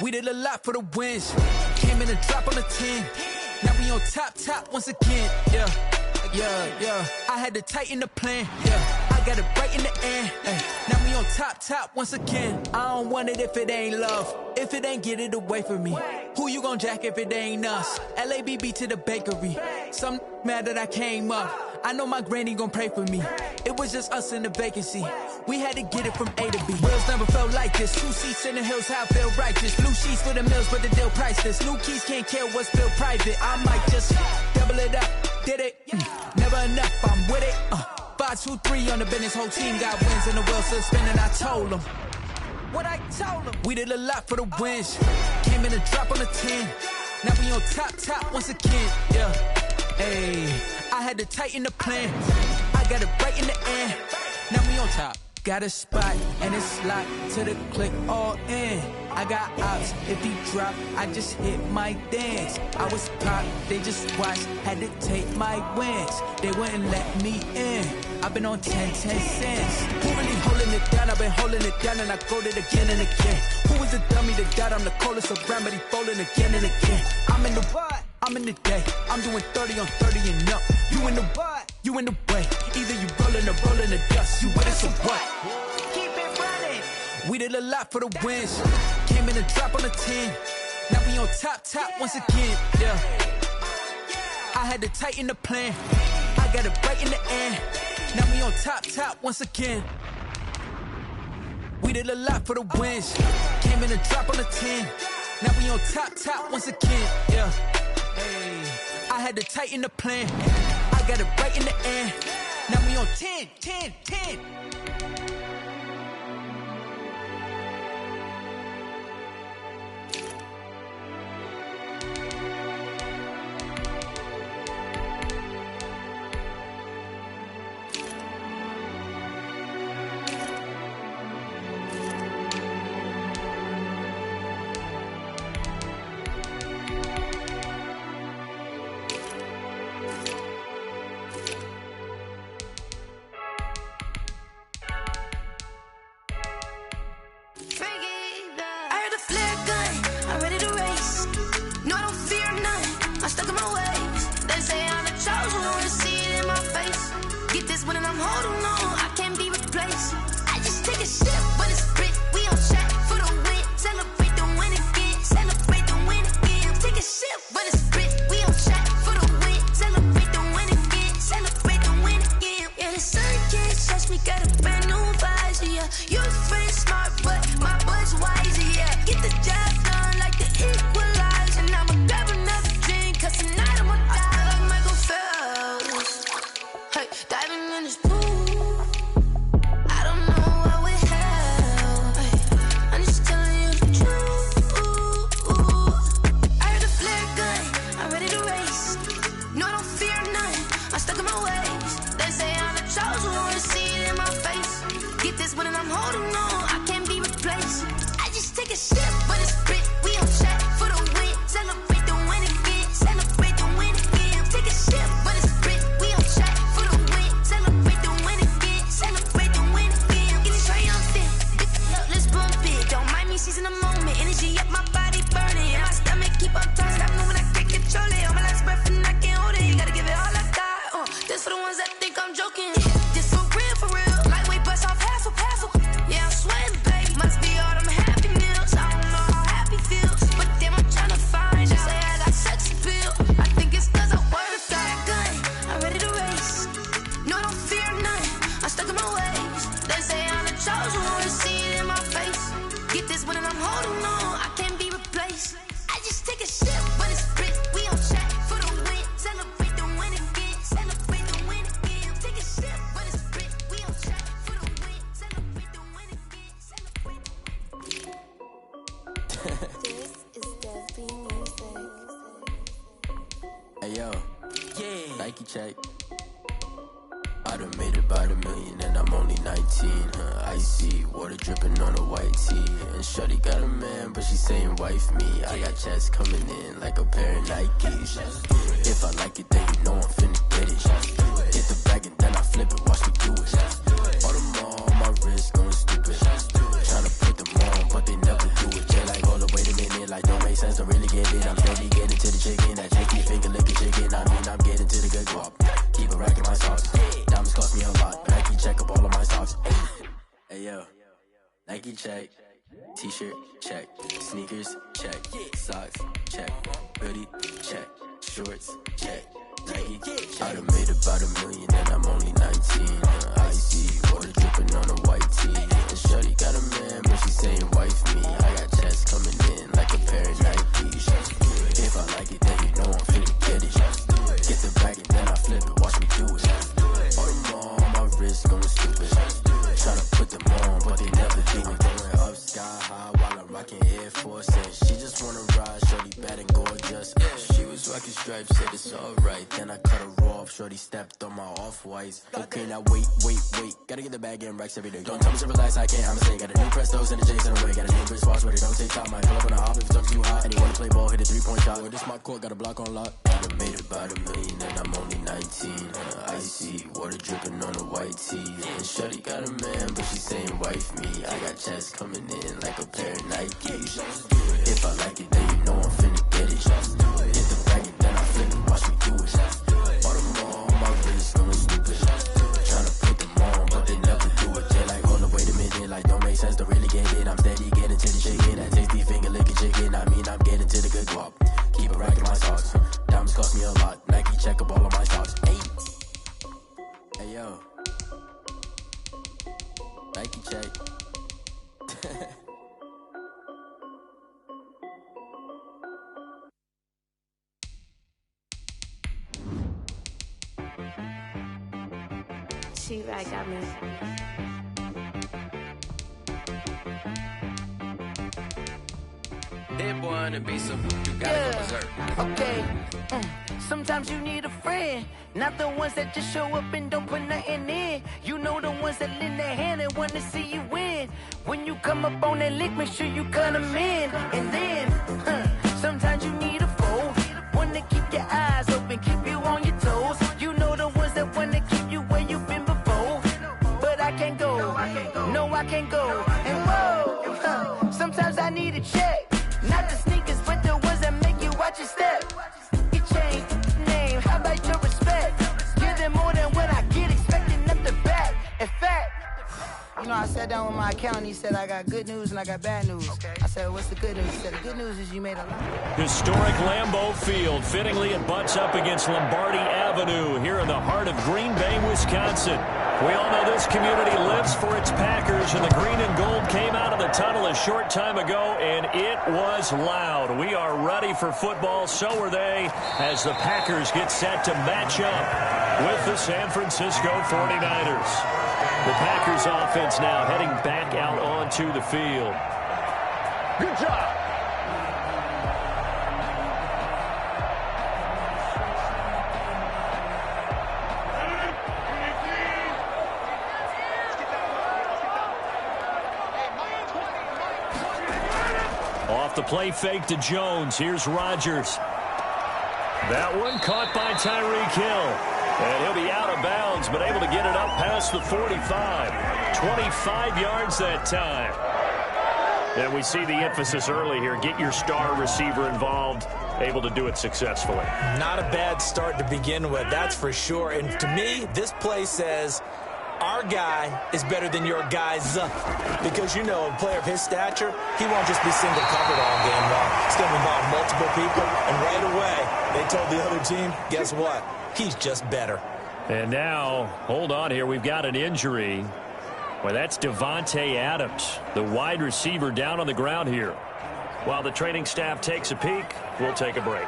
We did a lot for the wins. Came in and drop on the 10. Now we on top once again. Yeah. I had to tighten the plan. Yeah, I got it right in the end. Now we on top once again. I don't want it if it ain't love. If it ain't, get it away from me. Who you gon' jack if it ain't us? LABB to the bakery. Some mad that I came up. I know my granny gon' pray for me. It was just us in the vacancy. We had to get it from A to B. Wheels never felt like this. 2 seats in the hills, how I feel righteous. Blue sheets for the mills, but the deal priceless. New keys can't care what's still private. I might just double it up. Did it? Never enough, I'm with it. 5, 2, 3 on the business. Whole team got wins and the wheels still spinning. I told them. What I told him. We did a lot for the wins. Came in a drop on the 10. Now we on top once again. Yeah. Hey, I had to tighten the plan. I got it right in the end. Now we on top. Got a spot and it's locked to the click all in. I got ops, if he drop, I just hit my dance. I was pop, they just watched, had to take my wins. They wouldn't let me in. I've been on 10 cents. Who really holding it down? I've been holding it down and I go it again and again. Who was the dummy that died? I'm the coldest around, but he folding again and again. I'm in the what? I'm in the day. I'm doing 30 on 30 and up. You in the what? You in the way. Either you rolling or rolling the dust. You with us or what? Keep it running. We did a lot for the wins. Came in a drop on the 10. Now we on top once again. Yeah. I had to tighten the plan. I got it right in the end. Now we on top once again. We did a lot for the wins. Came in a drop on the 10. Now we on top once again. Yeah. Hey, I had to tighten the plan. I got it right in the end. Now we on 10. stripes, said it's alright. Then I cut her off, shorty stepped on my off-whites. Okay, now wait. Gotta get the bag and racks every day. Don't tell me to relax, I can't, I'ma say. Got a new Prestos and the J's in the way. Got a new bitch watch, but it don't take time. Might pull up on the hop if it's too hot. And he wanna play ball, hit a 3-point shot. Well, this my court, got a block on lock. I done made about $1 million and I'm only 19. Icy, water dripping on a white tee. And shorty got a man, but she saying wife me. I got checks coming in like a pair of Nikes. If I like it, then you know I'm finna get it. Hit the bag and then I flip it, watch me do it. All them all on my wrist, going stupid. Tryna put them on, but they never do it. They're like, hold up, wait a minute, like don't make sense, don't really get it. I'm steady getting to the chicken, that tasty finger licking chicken. I mean, I'm getting to the good guap. Keep it racking my socks. Diamonds cost me a lot. Nike check up all of my stocks. Hey yo, Nike check. She-Rag got me. That boy on the beat, so you gotta go berserk. Okay. Sometimes you need a friend, not the ones that just show up and don't put nothing in. You know the ones that lend their hand and want to see you win. When you come up on that lick, make sure you cut them in. And then, sometimes you need a foe, one to keep your eyes open, keep you on your toes. You know the ones that want to keep you where you've been before. But I can't go, no I can't go. And whoa, sometimes I need a check. Not the sneakers, but the ones that make you watch your step. You change name, how about your respect? Give them more than what I get, expecting them to back. In fact, you know, I sat down with my accountant, he said I got good news and I got bad news. I said, what's the good news? He said, the good news is you made a lot. Historic Lambeau Field. Fittingly, it butts up against Lombardi Avenue here in the heart of Green Bay, Wisconsin. We all know this community lives for its Packers, and the green and gold came out of the tunnel a short time ago, and it was loud. We are ready for football, so are they, as the Packers get set to match up with the San Francisco 49ers. The Packers offense now heading back out onto the field. Good job. Off the play fake to Jones. Here's Rodgers. That one caught by Tyreek Hill. And he'll be out of bounds, but able to get it up past the 45. 25 yards that time. And we see the emphasis early here. Get your star receiver involved. Able to do it successfully. Not a bad start to begin with, that's for sure. And to me, this play says our guy is better than your guys. Because, you know, a player of his stature, he won't just be single covered all game long. He's going to involve multiple people. And right away, they told the other team, guess what? He's just better. And now, hold on here. We've got an injury. Well, that's Devontae Adams, the wide receiver down on the ground here. While the training staff takes a peek, we'll take a break.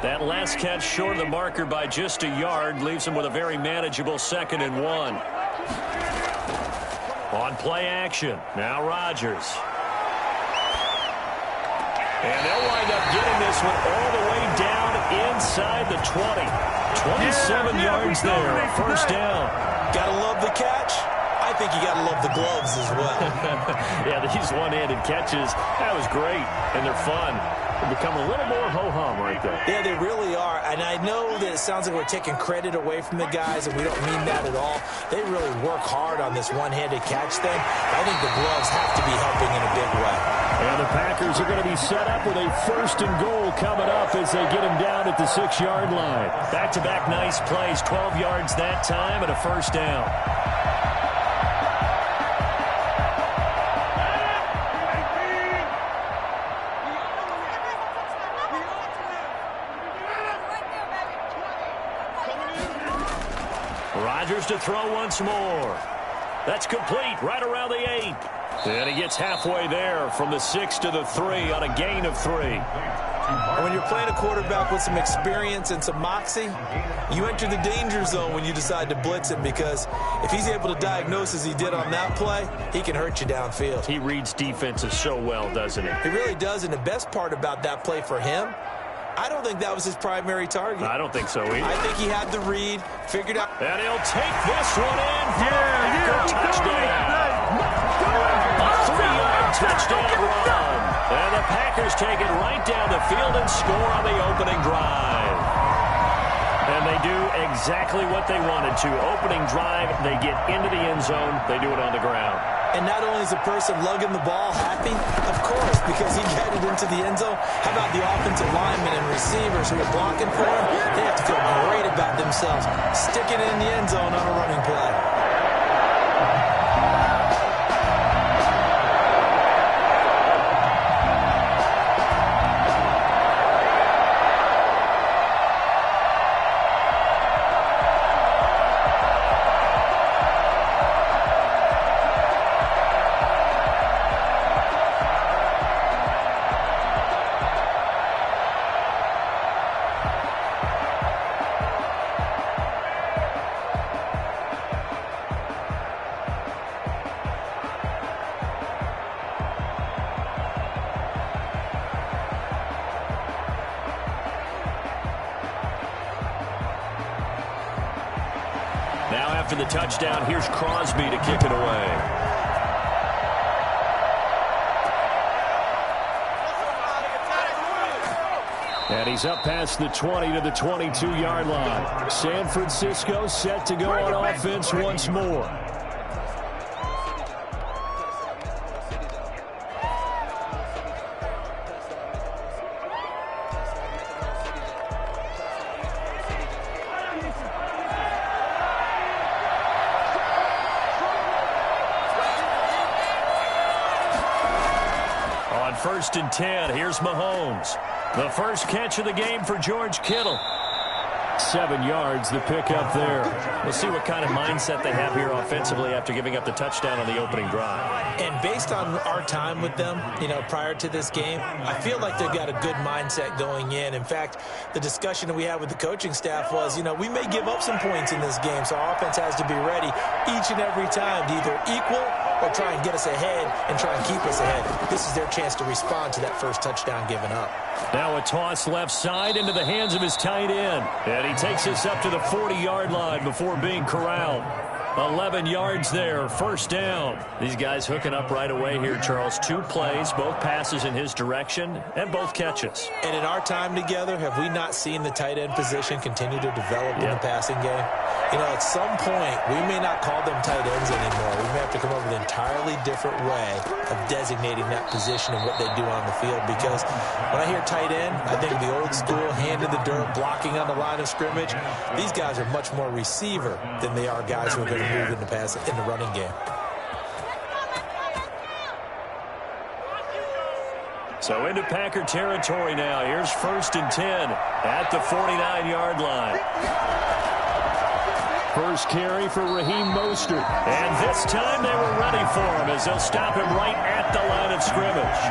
That last catch short of the marker by just a yard leaves him with a very manageable 2nd and 1. On play action, now Rodgers. And they'll wind up getting this one all the way down inside the 20. 27 yards there, a first down. Gotta love the catch. I think you gotta love the gloves as well. Yeah, these one-handed catches, that was great, and they're fun. They become a little more ho-hum right there. Yeah, they really are. And I know that it sounds like we're taking credit away from the guys, and we don't mean that at all. They really work hard on this one-handed catch thing. I think the gloves have to be helping in a big way. And the Packers are going to be set up with a 1st and goal coming up as they get him down at the 6-yard line. Back-to-back nice plays, 12 yards that time and a first down. Rodgers to throw once more. That's complete right around the 8. And he gets halfway there from the 6 to the 3 on a gain of 3. And when you're playing a quarterback with some experience and some moxie, you enter the danger zone when you decide to blitz him, because if he's able to diagnose as he did on that play, he can hurt you downfield. He reads defenses so well, doesn't he? He really does, and the best part about that play for him, I don't think that was his primary target. I don't think so either. I think he had the read, figured out. And he'll take this one in for a touchdown. 3-yard touchdown run. And the Packers take it right down the field and score on the opening drive. And they do exactly what they wanted to. Opening drive, they get into the end zone. They do it on the ground. And not only is the person lugging the ball happy, of course, because he got it into the end zone. How about the offensive linemen and receivers who are blocking for him? They have to feel great about themselves, sticking it in the end zone on a running play. Now after the touchdown, here's Crosby to kick it away. And he's up past the 20 to the 22-yard line. San Francisco set to go on offense once more. First and 10. Here's Mahomes. The first catch of the game for George Kittle. 7 yards, the pickup there. We'll see what kind of mindset they have here offensively after giving up the touchdown on the opening drive. And based on our time with them, prior to this game, I feel like they've got a good mindset going in. In fact, the discussion that we had with the coaching staff was, we may give up some points in this game, so our offense has to be ready each and every time to either equal or try and get us ahead and try and keep us ahead. This is their chance to respond to that first touchdown given up. Now a toss left side into the hands of his tight end. And he takes us up to the 40-yard line before being corralled. 11 yards there, first down. These guys hooking up right away here, Charles. 2 plays, both passes in his direction, and both catches. And in our time together, have we not seen the tight end position continue to develop in the passing game? At some point, we may not call them tight ends anymore. We may have to come up with an entirely different way of designating that position and what they do on the field. Because when I hear tight end, I think the old school, hand in the dirt, blocking on the line of scrimmage. These guys are much more receiver than they are guys who are going to move in the running game. So into Packer territory now. Here's first and 10 at the 49-yard line. First carry for Raheem Mostert. And this time they were ready for him as they'll stop him right at the line of scrimmage.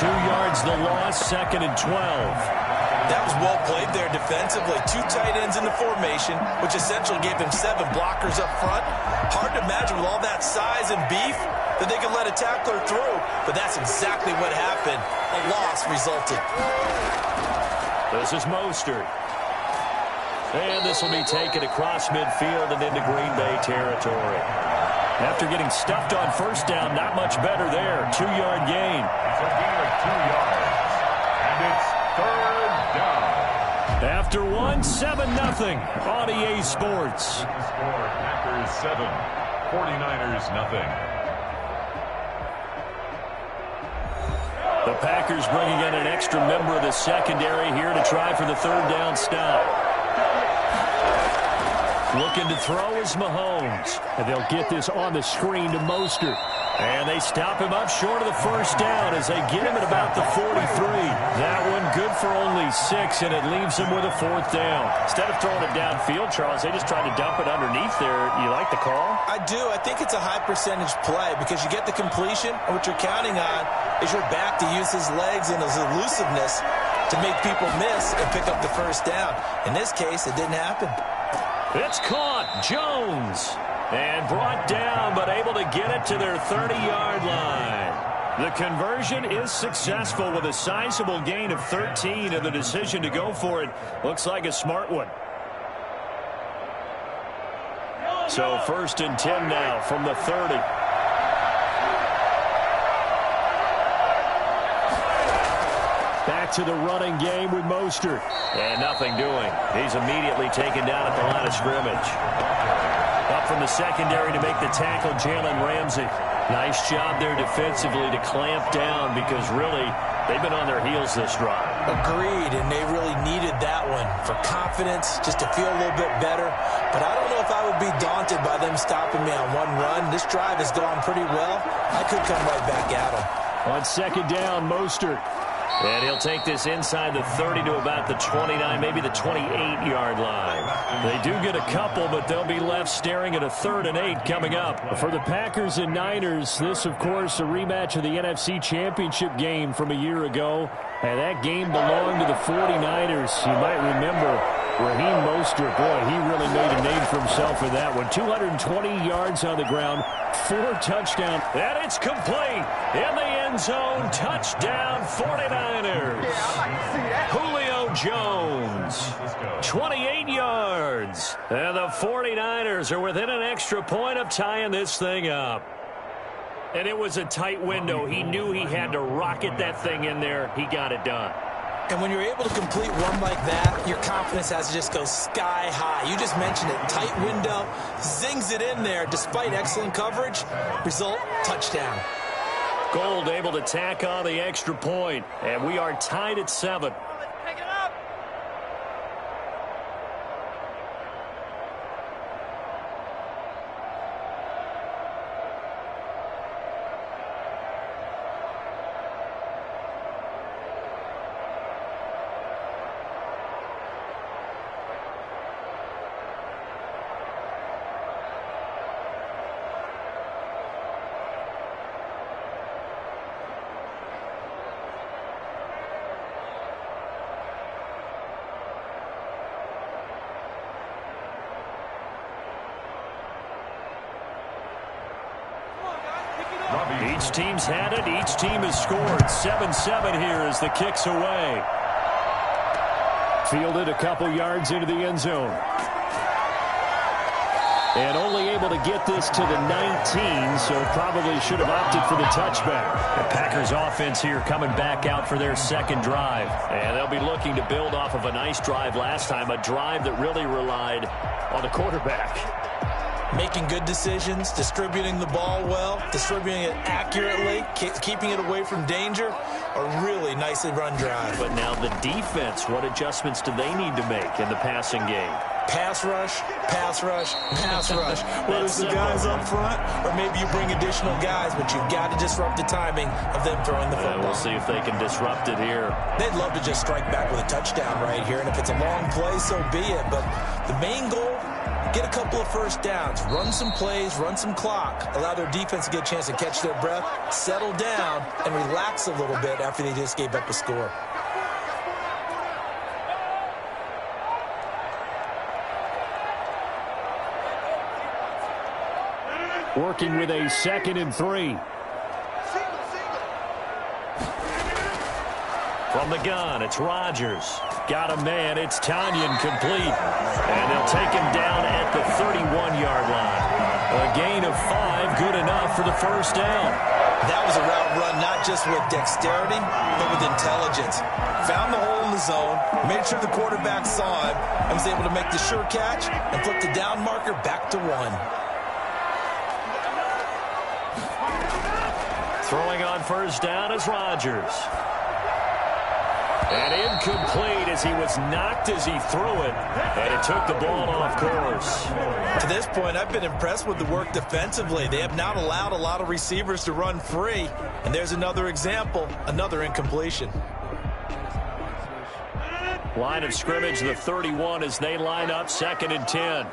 2 yards the loss, second and 12. That was well played there defensively. 2 tight ends in the formation, which essentially gave them 7 blockers up front. Hard to imagine with all that size and beef that they could let a tackler through. But that's exactly what happened. A loss resulted. This is Mostert. And this will be taken across midfield and into Green Bay territory. After getting stuffed on first down, not much better there. 2-yard gain. It's a gain of 2 yards. And it's third down. After 7-0 on EA Sports. Score Packers 7, 49ers nothing. The Packers bringing in an extra member of the secondary here to try for the third down stop. Looking to throw is Mahomes. And they'll get this on the screen to Mostert. And they stop him up short of the first down as they get him at about the 43. That one good for only 6, and it leaves them with a 4th down. Instead of throwing it downfield, Charles, they just tried to dump it underneath there. You like the call? I do. I think it's a high percentage play because you get the completion, and what you're counting on is your back to use his legs and his elusiveness to make people miss and pick up the first down. In this case, it didn't happen. It's caught. Jones. And brought down, but able to get it to their 30-yard line. The conversion is successful with a sizable gain of 13, and the decision to go for it looks like a smart one. So 1st and 10 now from the 30. Back to the running game with Mostert. And nothing doing. He's immediately taken down at the line of scrimmage. Up from the secondary to make the tackle, Jalen Ramsey. Nice job there defensively to clamp down because really they've been on their heels this drive. Agreed, and they really needed that one for confidence, just to feel a little bit better. But I don't know if I would be daunted by them stopping me on one run. This drive has gone pretty well. I could come right back at them. On 2nd down, Mostert. And he'll take this inside the 30 to about the 29, maybe the 28-yard line. They do get a couple, but they'll be left staring at a 3rd and 8 coming up. For the Packers and Niners, this, of course, a rematch of the NFC Championship game from a year ago. And that game belonged to the 49ers. You might remember Raheem Mostert. Boy, he really made a name for himself in that one. 220 yards on the ground, 4 touchdowns. And it's complete in the end zone. Touchdown, 49ers. Yeah, I like to see that. Julio Jones, 28 yards. And the 49ers are within an extra point of tying this thing up. And it was a tight window. He knew he had to rocket that thing in there. He got it done. And when you're able to complete one like that, your confidence has to just go sky high. You just mentioned it. Tight window, zings it in there despite excellent coverage. Result, touchdown. Gold able to tack on the extra point. And we are tied at 7. Pick it up. Each team's had it. Each team has scored. 7-7 here as the kick's away. Fielded a couple yards into the end zone. And only able to get this to the 19, so probably should have opted for the touchback. The Packers offense here coming back out for their 2nd drive. And they'll be looking to build off of a nice drive last time, a drive that really relied on the quarterback. Making good decisions, distributing the ball well, distributing it accurately, keeping it away from danger. A really nicely run drive. But now the defense, what adjustments do they need to make in the passing game? Pass rush, pass rush, pass rush. Whether it's the guys up front or maybe you bring additional guys, but you've got to disrupt the timing of them throwing the football. We'll see if they can disrupt it here. They'd love to just strike back with a touchdown right here, and if it's a long play, so be it. But the main goal, get a couple of first downs, run some plays, run some clock, allow their defense to get a chance to catch their breath, settle down, and relax a little bit after they just gave up a score. Working with a 2nd and 3. From the gun, it's Rodgers. Got a man, it's Tanyan complete. And they'll take him down at the 31-yard line. A gain of 5, good enough for the first down. That was a route run not just with dexterity, but with intelligence. Found the hole in the zone, made sure the quarterback saw him, and was able to make the sure catch and flip the down marker back to 1. Throwing on first down is Rodgers. And incomplete as he was knocked as he threw it. And it took the ball off course. To this point, I've been impressed with the work defensively. They have not allowed a lot of receivers to run free. And there's another example, another incompletion. Line of scrimmage, the 31 as they line up, 2nd and 10.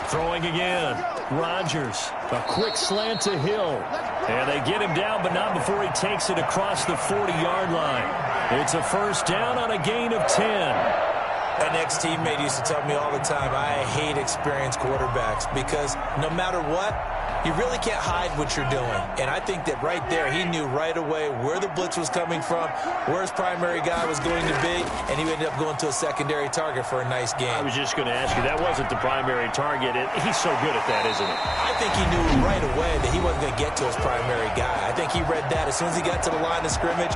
Throwing again. Rodgers, a quick slant to Hill. And they get him down, but not before he takes it across the 40-yard line. It's a first down on a gain of 10. An ex-teammate used to tell me all the time, I hate experienced quarterbacks because no matter what, you really can't hide what you're doing. And I think that right there, he knew right away where the blitz was coming from, where his primary guy was going to be, and he ended up going to a secondary target for a nice game. I was just going to ask you, that wasn't the primary target. He's so good at that, isn't he? I think he knew right away that he wasn't going to get to his primary guy. I think he read that as soon as he got to the line of scrimmage,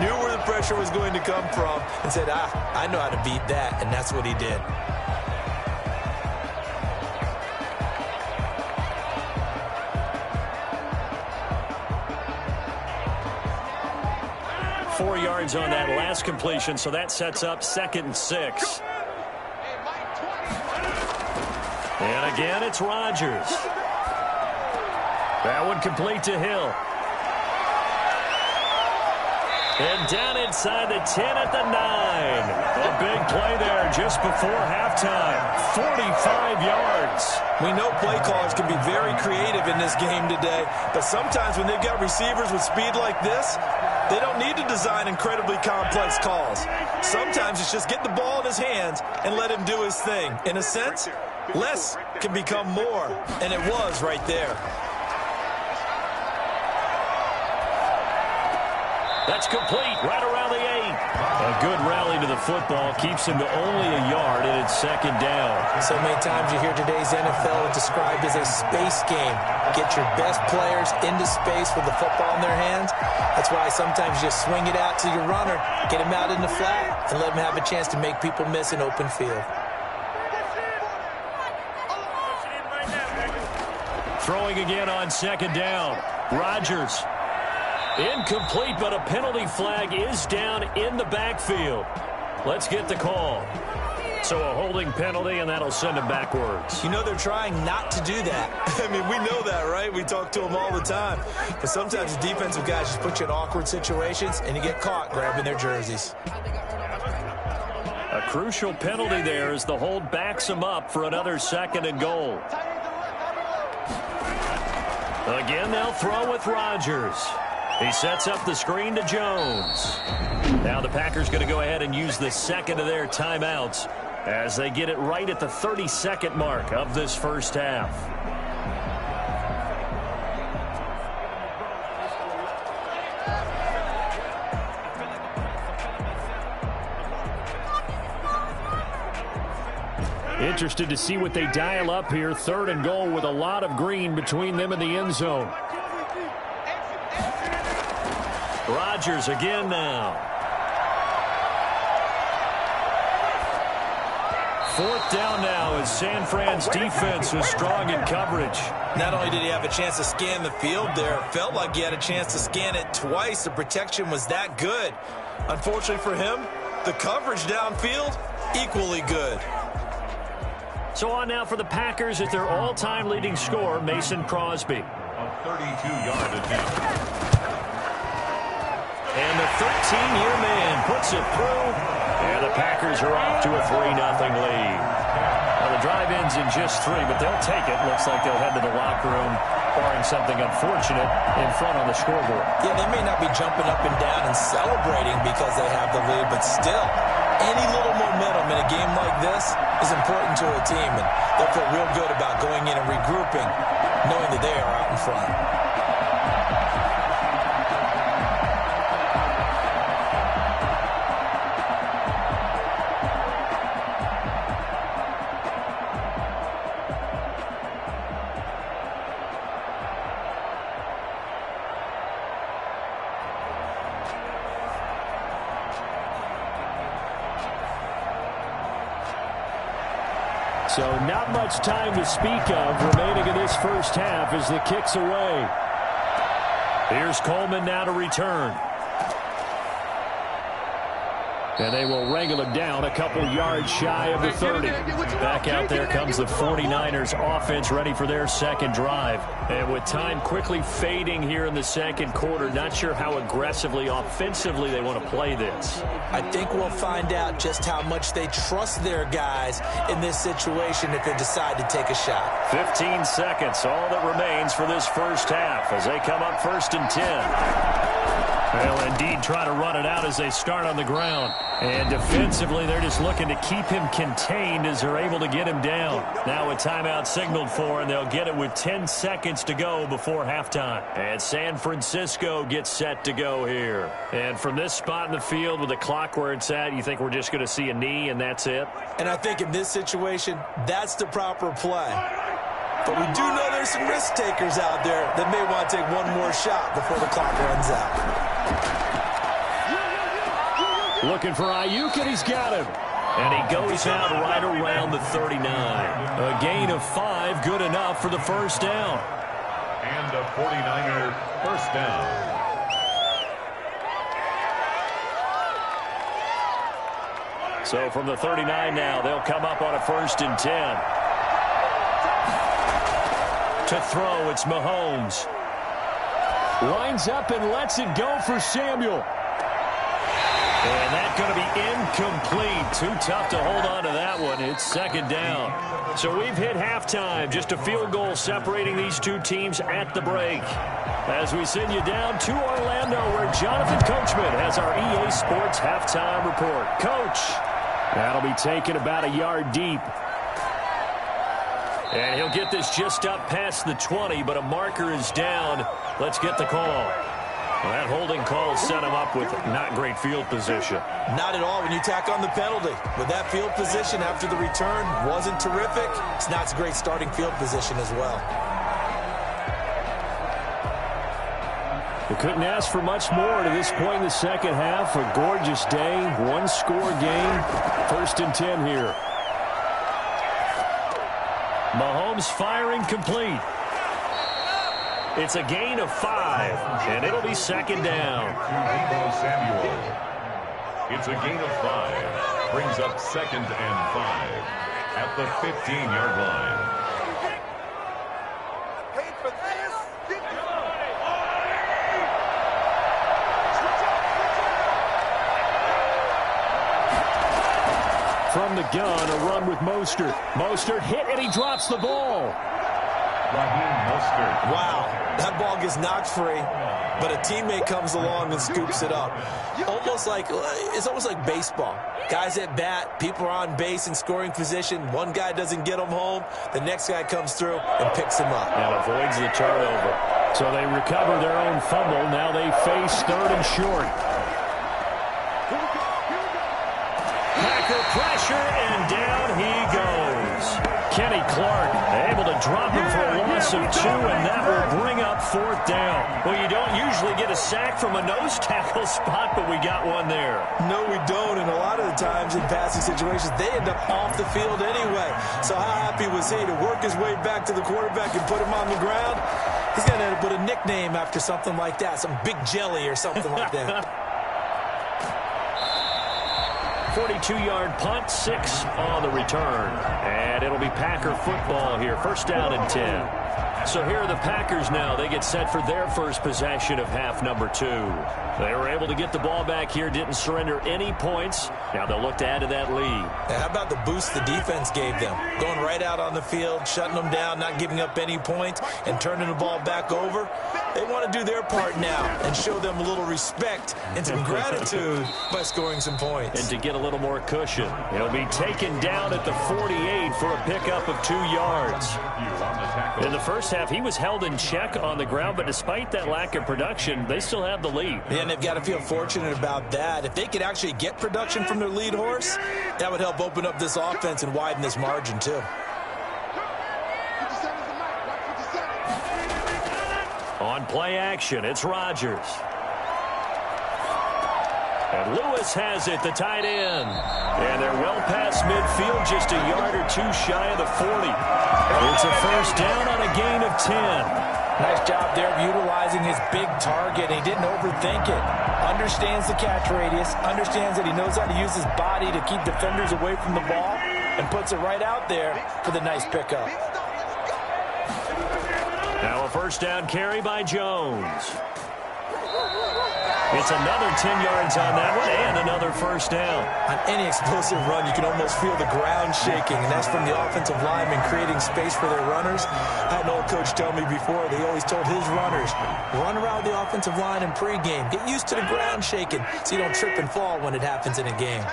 knew where the pressure was going to come from, and said, I know how to beat that, and that's what he did. On that last completion, so that sets up 2nd and 6. And again, it's Rodgers. That one complete to Hill. And down inside the 10 at the 9. A big play there just before halftime. 45 yards. We know play callers can be very creative in this game today, but sometimes when they've got receivers with speed like this, they don't need to design incredibly complex calls. Sometimes it's just get the ball in his hands and let him do his thing. In a sense, less can become more, and it was right there. That's complete right around the 8. A good rally to the football keeps him to only a yard, and it's 2nd down. So many times you hear today's NFL described as a space game. Get your best players into space with the football in their hands. That's why sometimes you just swing it out to your runner, get him out in the flat, and let him have a chance to make people miss an open field. Throwing again on 2nd down. Rodgers. Incomplete, but a penalty flag is down in the backfield. Let's get the call. So a holding penalty, and that'll send him backwards. You know they're trying not to do that. I mean, we know that, right? We talk to them all the time. But sometimes the defensive guys just put you in awkward situations, and you get caught grabbing their jerseys. A crucial penalty there as the hold backs him up for another 2nd and goal. Again, they'll throw with Rodgers. He sets up the screen to Jones. Now the Packers going to go ahead and use the 2nd of their timeouts as they get it right at the 32nd mark of this first half. Interested to see what they dial up here. 3rd and goal with a lot of green between them and the end zone. Rodgers again now. 4th down now as San Fran's defense was strong in coverage. Not only did he have a chance to scan the field there, it felt like he had a chance to scan it twice. The protection was that good. Unfortunately for him, the coverage downfield, equally good. So on now for the Packers at their all-time leading scorer, Mason Crosby. A 32-yard attempt. And the 13-year man puts it through, and the Packers are off to a 3-0 lead. Now the drive ends in just 3, but they'll take it. Looks like they'll head to the locker room, barring something unfortunate in front on the scoreboard. Yeah, they may not be jumping up and down and celebrating because they have the lead, but still, any little momentum in a game like this is important to a team, and they'll feel real good about going in and regrouping, knowing that they are out in front. So not much time to speak of remaining in this first half as the kick's away. Here's Coleman now to return. And they will wrangle it down a couple yards shy of the 30. Back out there comes the 49ers offense ready for their second drive. And with time quickly fading here in the second quarter, not sure how aggressively, offensively they want to play this. I think we'll find out just how much they trust their guys in this situation if they decide to take a shot. 15 seconds, all that remains for this first half as they come up 1st and 10. They'll indeed try to run it out as they start on the ground. And defensively, they're just looking to keep him contained as they're able to get him down. Now a timeout signaled for, and they'll get it with 10 seconds to go before halftime. And San Francisco gets set to go here. And from this spot in the field with the clock where it's at, you think we're just going to see a knee and that's it? And I think in this situation, that's the proper play. But we do know there's some risk takers out there that may want to take one more shot before the clock runs out. Looking for Ayuk, and he's got him. And he goes out right around the 39. A gain of 5, good enough for the first down. And a 49er first down. So from the 39 now, they'll come up on a 1st and 10. To throw, it's Mahomes. Lines up and lets it go for Samuel. And that's going to be incomplete. Too tough to hold on to that one. It's second down. So we've hit halftime. Just a field goal separating these two teams at the break. As we send you down to Orlando, where Jonathan Coachman has our EA Sports halftime report. Coach, that'll be taken about a yard deep. And he'll get this just up past the 20, but a marker is down. Let's get the call. Well, that holding call set him up with not great field position. Not at all when you tack on the penalty. With that field position after the return wasn't terrific. It's not a great starting field position as well. We couldn't ask for much more to this point in the second half. A gorgeous day, one-score game. 1st and 10 here. Mahomes firing complete. It's a gain of 5, and it'll be second down. Samuel. It's a gain of 5. Brings up 2nd and 5 at the 15-yard line. From the gun, a run with Mostert. Mostert hit, and he drops the ball. Wow, that ball gets knocked free, but a teammate comes along and scoops it up. It's almost like baseball. Guys at bat, people are on base in scoring position. One guy doesn't get them home. The next guy comes through and picks him up. And avoids the turnover. So they recover their own fumble. Now they face 3rd and short. Packer pressure, and down he goes. Kenny Clark able to drop him for a loss of 2, and that will bring up 4th down. Well, you don't usually get a sack from a nose tackle spot, but we got one there. No, we don't, and a lot of the times in passing situations, they end up off the field anyway. So how happy was he to work his way back to the quarterback and put him on the ground? He's going to put a nickname after something like that, some Big Jelly or something like that. 42-yard punt, 6 on the return. And it'll be Packer football here. 1st down and 10. So here are the Packers now. They get set for their first possession of half number 2. They were able to get the ball back here, didn't surrender any points. Now they'll look to add to that lead. Now, how about the boost the defense gave them? Going right out on the field, shutting them down, not giving up any points, and turning the ball back over. They want to do their part now and show them a little respect and some gratitude by scoring some points. And to get a little more cushion. He'll be taken down at the 48 for a pickup of 2 yards. In the first half, he was held in check on the ground, but despite that lack of production, they still have the lead. Yeah, and they've got to feel fortunate about that. If they could actually get production from their lead horse, that would help open up this offense and widen this margin, too. On play action, it's Rodgers. And Lewis has it, the tight end. And they're well past midfield, just a yard or 2 shy of the 40. It's a first down on a gain of 10. Nice job there of utilizing his big target. He didn't overthink it. Understands the catch radius, understands that he knows how to use his body to keep defenders away from the ball, and puts it right out there for the nice pickup. Now a first down carry by Jones. It's another 10 yards on that one and another first down. On any explosive run, you can almost feel the ground shaking, and that's from the offensive linemen creating space for their runners. I had an old coach tell me before, they always told his runners, run around the offensive line in pregame. Get used to the ground shaking so you don't trip and fall when it happens in a game.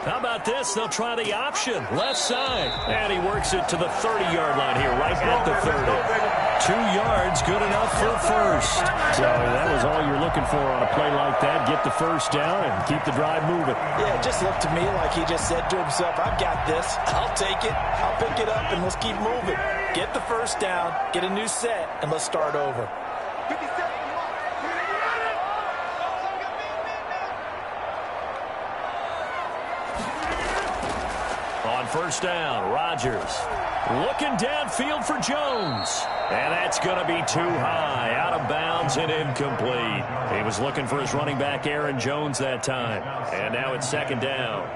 How about this? They'll try the option. Left side. And he works it to the 30-yard line here, right at the 30. 2 yards, good enough for first. So that was all you're looking for on a play like that. Get the first down and keep the drive moving. Yeah, it just looked to me like he just said to himself, I've got this. I'll take it. I'll pick it up, and let's keep moving. Get the first down, get a new set, and let's start over. On first down, Rodgers looking downfield for Jones. And that's going to be too high, out of bounds and incomplete. He was looking for his running back, Aaron Jones, that time. And now it's second down.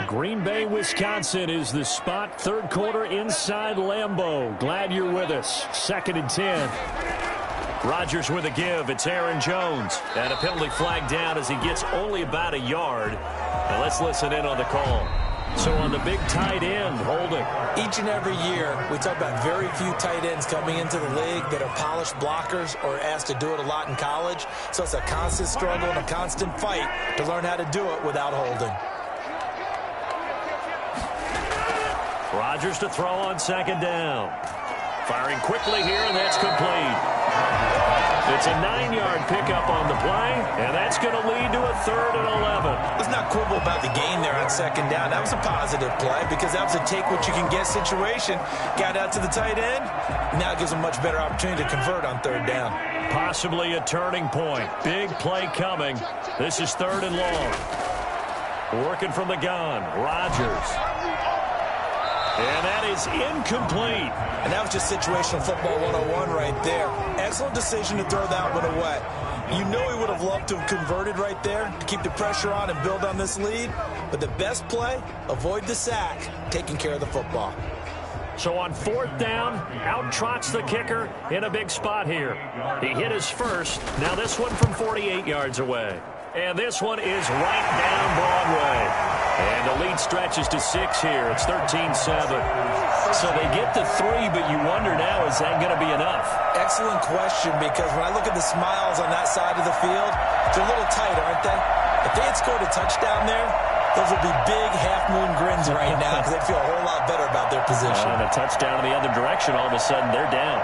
Green Bay, Wisconsin is the spot. Third quarter inside Lambeau. Glad you're with us. 2nd and 10. Rodgers with a give. It's Aaron Jones. And a penalty flag down as he gets only about a yard. Now let's listen in on the call. So on the big tight end, holding. Each and every year, we talk about very few tight ends coming into the league that are polished blockers or asked to do it a lot in college. So it's a constant struggle and a constant fight to learn how to do it without holding. Rodgers to throw on second down. Firing quickly here, and that's complete. It's a 9-yard pickup on the play, and that's going to lead to a 3rd and 11. Let's not quibble about the gain there on second down. That was a positive play because that was a take-what-you-can-get situation. Got out to the tight end. Now it gives them a much better opportunity to convert on 3rd down. Possibly a turning point. Big play coming. This is 3rd and long. Working from the gun, Rodgers. And that is incomplete. And that was just situational football 101 right there. Excellent decision to throw that one away. You know he would have loved to have converted right there to keep the pressure on and build on this lead. But the best play, avoid the sack, taking care of the football. So on 4th down, out trots the kicker in a big spot here. He hit his first. Now this one from 48 yards away. And this one is right down Broadway. And the lead stretches to 6 here. It's 13-7. So they get to 3, but you wonder now, is that going to be enough? Excellent question, because when I look at the smiles on that side of the field, they're a little tight, aren't they? If they had scored a touchdown there, those would be big half-moon grins right now because they feel a whole lot better about their position. And a touchdown in the other direction, all of a sudden they're down.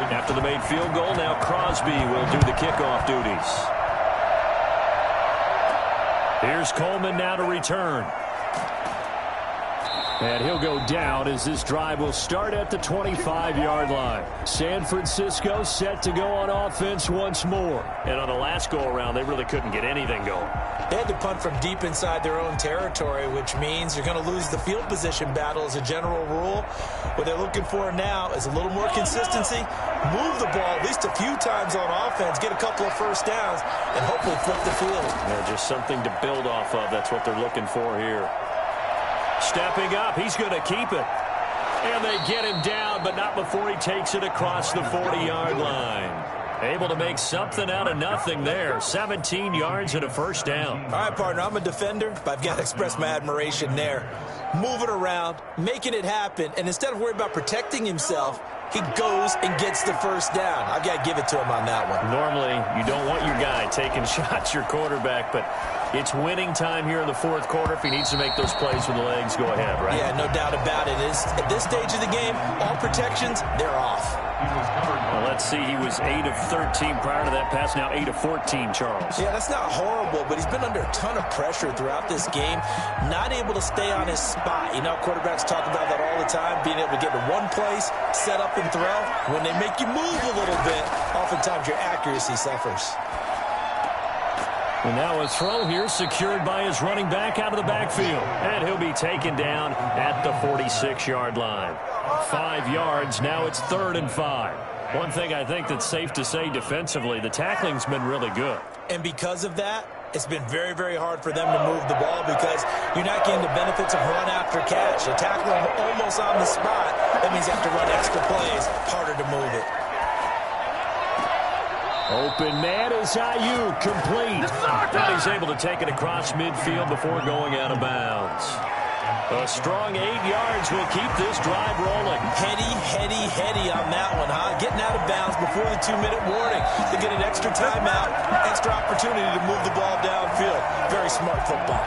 After the made field goal, now Crosby will do the kickoff duties. Here's Coleman now to return. And he'll go down as this drive will start at the 25-yard line. San Francisco set to go on offense once more. And on the last go-around, they really couldn't get anything going. They had to punt from deep inside their own territory, which means you're going to lose the field position battle as a general rule. What they're looking for now is a little more consistency, move the ball at least a few times on offense, get a couple of first downs, and hopefully flip the field. Yeah, just something to build off of. That's what they're looking for here. Stepping up, he's going to keep it. And they get him down, but not before he takes it across the 40-yard line. Able to make something out of nothing there. 17 yards and a first down. All right, partner, I'm a defender, but I've got to express my admiration there. Moving around, making it happen, and instead of worrying about protecting himself, he goes and gets the first down. I've got to give it to him on that one. Normally, you don't want your guy taking shots, your quarterback, but It's winning time here in the fourth quarter. If he needs to make those plays with the legs, go ahead, right? Yeah, no doubt about it. At this stage of the game, all protections, they're off. Well, let's see. He was 8 of 13 prior to that pass. Now 8 of 14, Charles. Yeah, that's not horrible, but he's been under a ton of pressure throughout this game. Not able to stay on his spot. You know, quarterbacks talk about that all the time, being able to get to one place, set up and throw. When they make you move a little bit, oftentimes your accuracy suffers. And now a throw here secured by his running back out of the backfield. And he'll be taken down at the 46-yard line. 5 yards. Now it's 3rd and 5. One thing I think that's safe to say defensively, the tackling's been really good. And because of that, it's been very, very hard for them to move the ball because you're not getting the benefits of run after catch. You tackle them almost on the spot. That means you have to run extra plays, harder to move it. Open man is Ayuk, complete. And he's able to take it across midfield before going out of bounds. A strong 8 yards will keep this drive rolling. Heady on that one, huh? Getting out of bounds before the 2-minute warning to get an extra timeout, extra opportunity to move the ball downfield. Very smart football.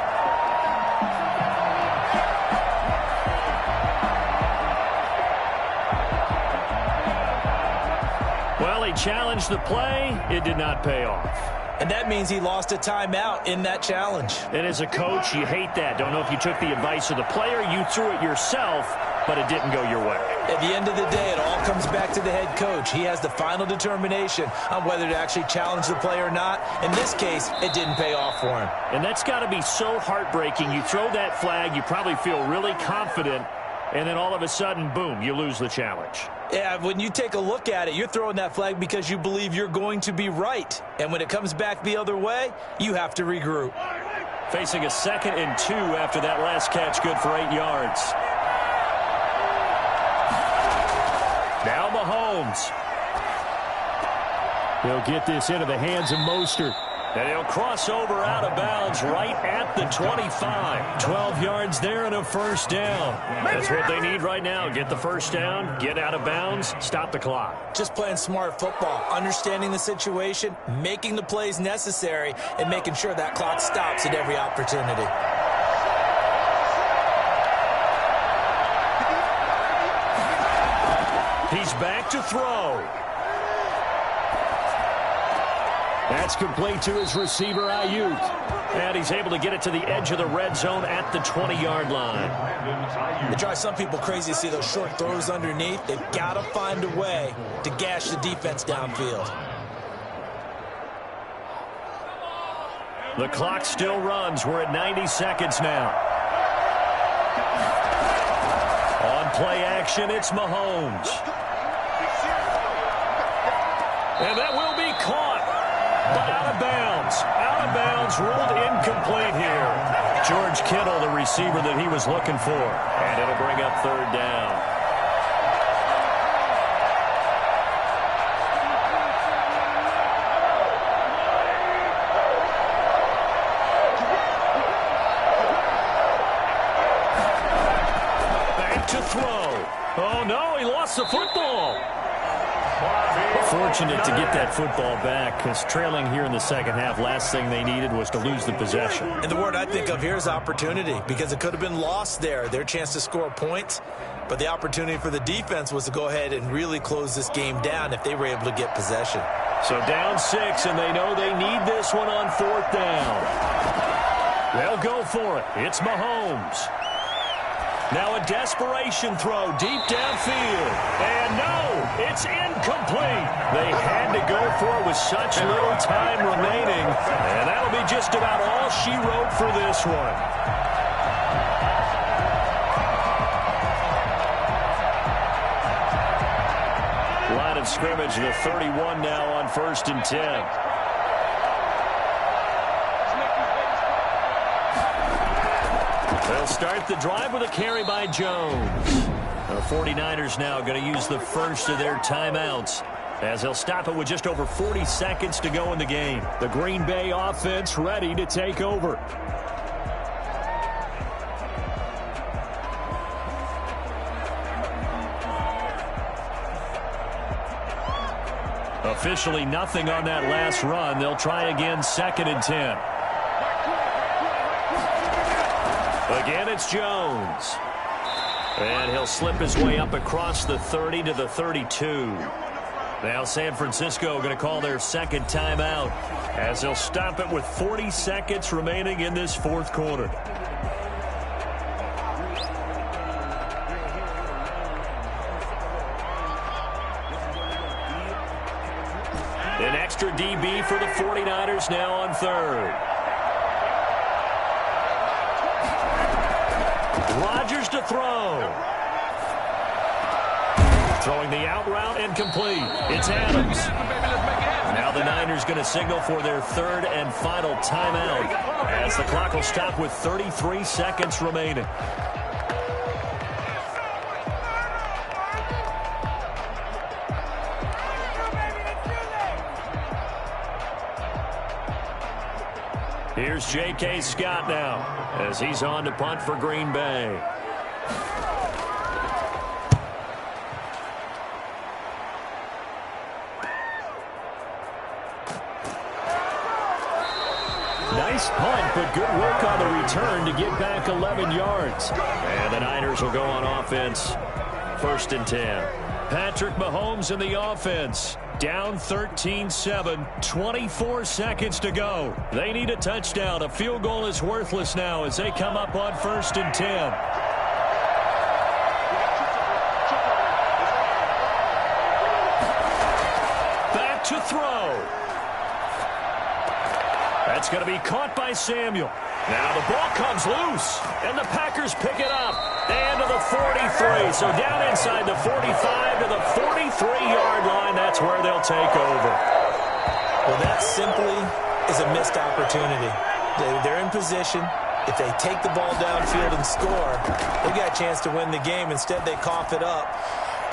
Well, he challenged the play. It did not pay off. And that means he lost a timeout in that challenge. And as a coach, you hate that. Don't know if you took the advice of the player, you threw it yourself, but it didn't go your way. At the end of the day, it all comes back to the head coach. He has the final determination on whether to actually challenge the play or not. In this case, it didn't pay off for him. And that's got to be so heartbreaking. You throw that flag, you probably feel really confident, and then all of a sudden, boom, you lose the challenge. Yeah, when you take a look at it, you're throwing that flag because you believe you're going to be right. And when it comes back the other way, you have to regroup. Facing a 2nd and 2 after that last catch, good for 8 yards. Now Mahomes. He'll get this into the hands of Mostert. And he'll cross over out of bounds right at the 25. 12 yards there and a first down. That's what they need right now. Get the first down, get out of bounds, stop the clock. Just playing smart football, understanding the situation, making the plays necessary, and making sure that clock stops at every opportunity. He's back to throw. That's complete to his receiver, Ayuk. And he's able to get it to the edge of the red zone at the 20-yard line. It drives some people crazy to see those short throws underneath. They've got to find a way to gash the defense downfield. The clock still runs. We're at 90 seconds now. On play action, it's Mahomes. And that will be caught. But out of bounds. Out of bounds, ruled incomplete here. George Kittle, the receiver that he was looking for. And it'll bring up 3rd down. Back to throw. Oh, no, he lost the football. Fortunate to get that football back because trailing here in the second half, last thing they needed was to lose the possession. And the word I think of here is opportunity because it could have been lost there, their chance to score points. But the opportunity for the defense was to go ahead and really close this game down if they were able to get possession. So down 6, and they know they need this one on 4th down. They'll go for it. It's Mahomes. Now a desperation throw deep downfield. And no, it's incomplete. They had to go for it with such little time remaining. And that'll be just about all she wrote for this one. Line of scrimmage, the 31 now on 1st and 10. They'll start the drive with a carry by Jones. The 49ers now going to use the first of their timeouts as they'll stop it with just over 40 seconds to go in the game. The Green Bay offense ready to take over. Officially nothing on that last run. They'll try again 2nd and 10. Again, it's Jones. And he'll slip his way up across the 30 to the 32. Now San Francisco going to call their second timeout as they'll stop it with 40 seconds remaining in this fourth quarter. An extra DB for the 49ers now on third. Rodgers to throw. Throwing the out route and complete. It's Adams. Now the Niners going to signal for their third and final timeout as the clock will stop with 33 seconds remaining. Here's J.K. Scott now as he's on to punt for Green Bay. Nice punt, but good work on the return to get back 11 yards. And the Niners will go on offense. 1st and 10. Patrick Mahomes in the offense. Down 13-7, 24 seconds to go. They need a touchdown. A field goal is worthless now as they come up on 1st and 10. Back to throw. That's going to be caught by Samuel. Now the ball comes loose, and the Packers pick it up. And to the 43. So down inside the 45 to the 43-yard line. That's where they'll take over. Well, that simply is a missed opportunity. They're in position. If they take the ball downfield and score, they got a chance to win the game. Instead, they cough it up.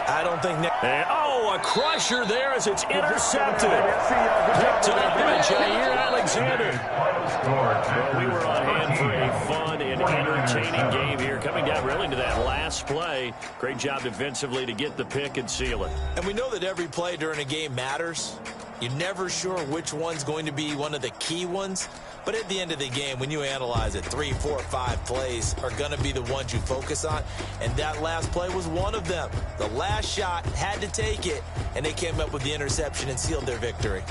I don't think... a crusher there as it's intercepted. Picked up by Jair Alexander. Well, we were on hand for a fun and entertaining game here. Coming down really to that last play. Great job defensively to get the pick and seal it. And we know that every play during a game matters. You're never sure which one's going to be one of the key ones. But at the end of the game, when you analyze it, 3, 4, 5 plays are going to be the ones you focus on. And that last play was one of them. The last shot had to take it, and they came up with the interception and sealed their victory.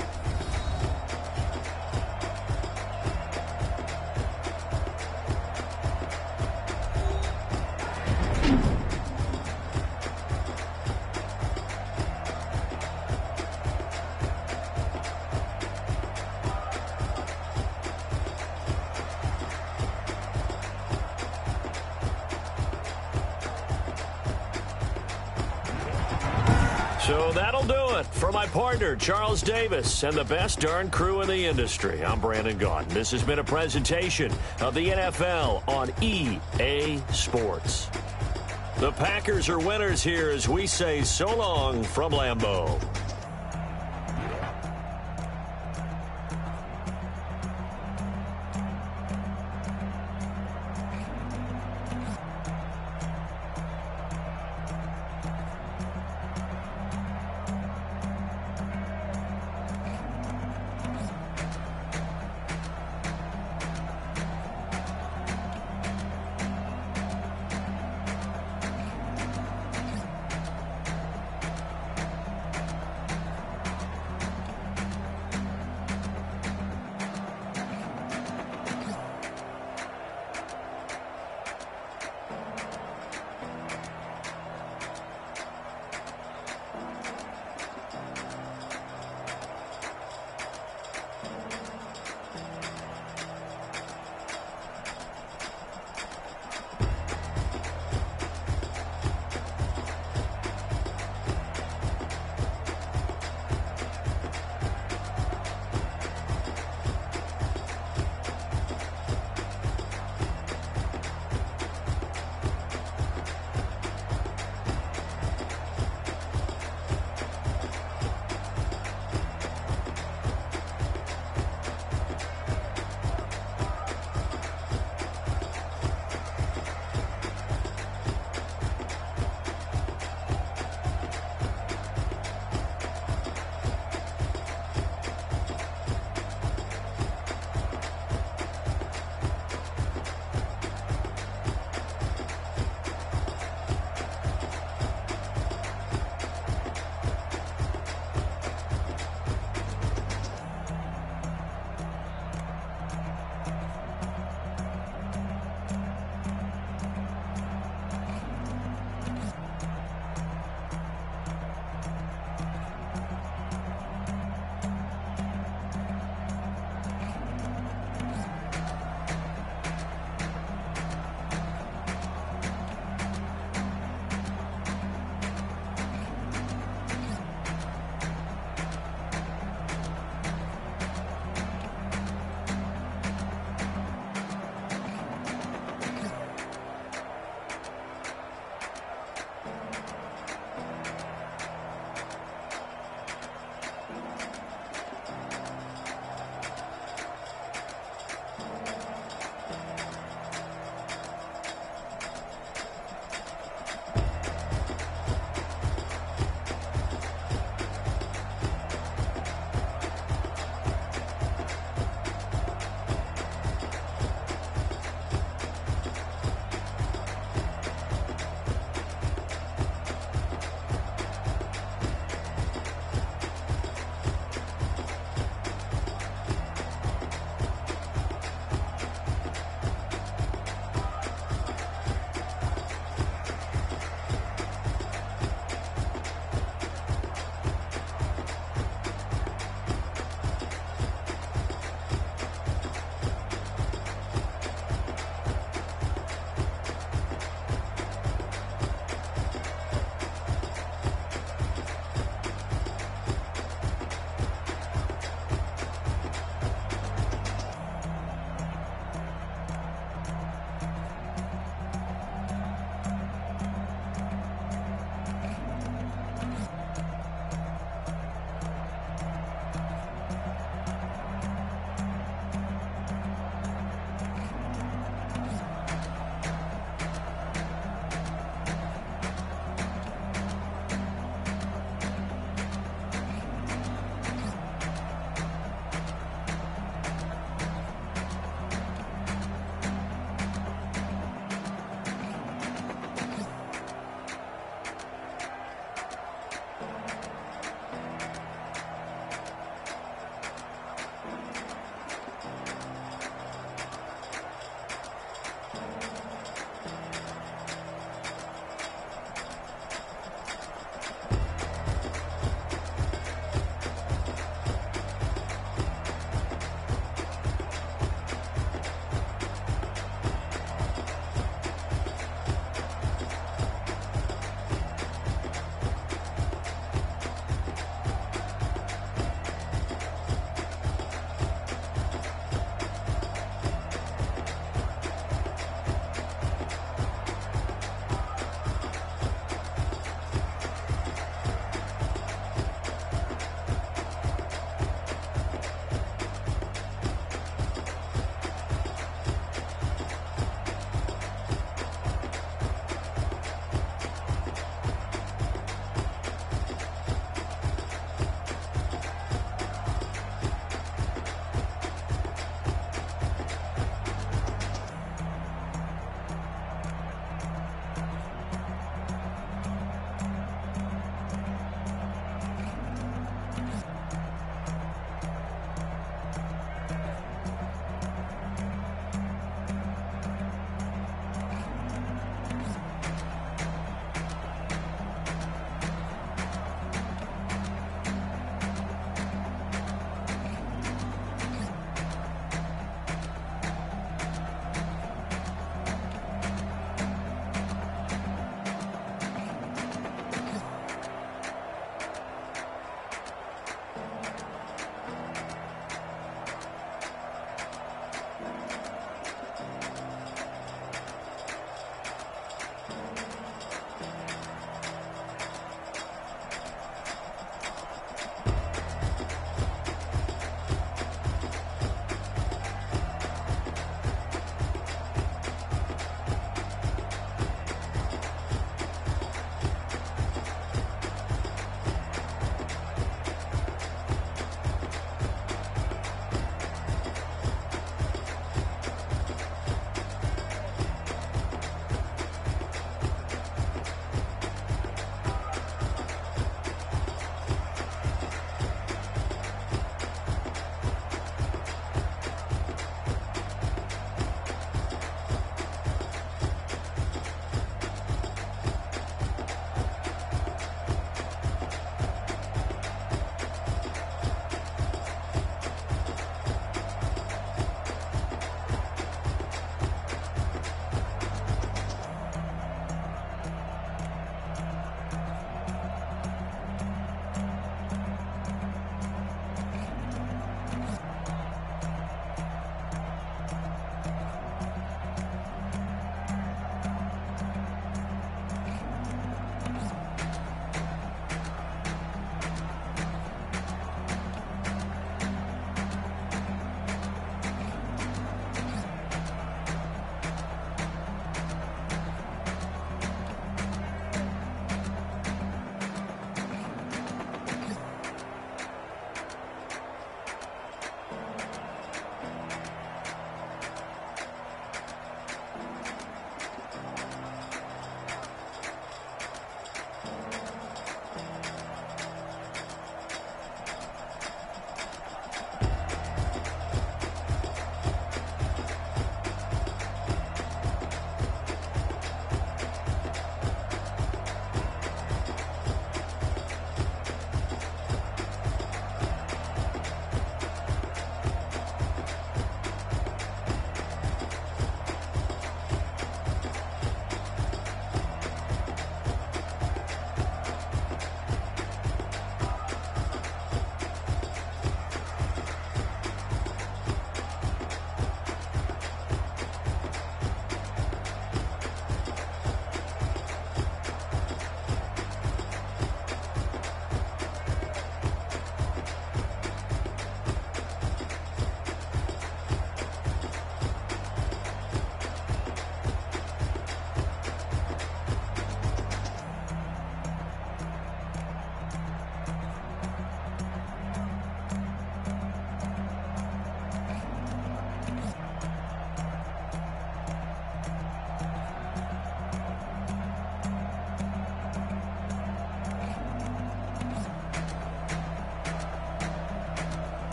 So that'll do it for my partner, Charles Davis, and the best darn crew in the industry. I'm Brandon Gaudin. This has been a presentation of the NFL on EA Sports. The Packers are winners here as we say so long from Lambeau.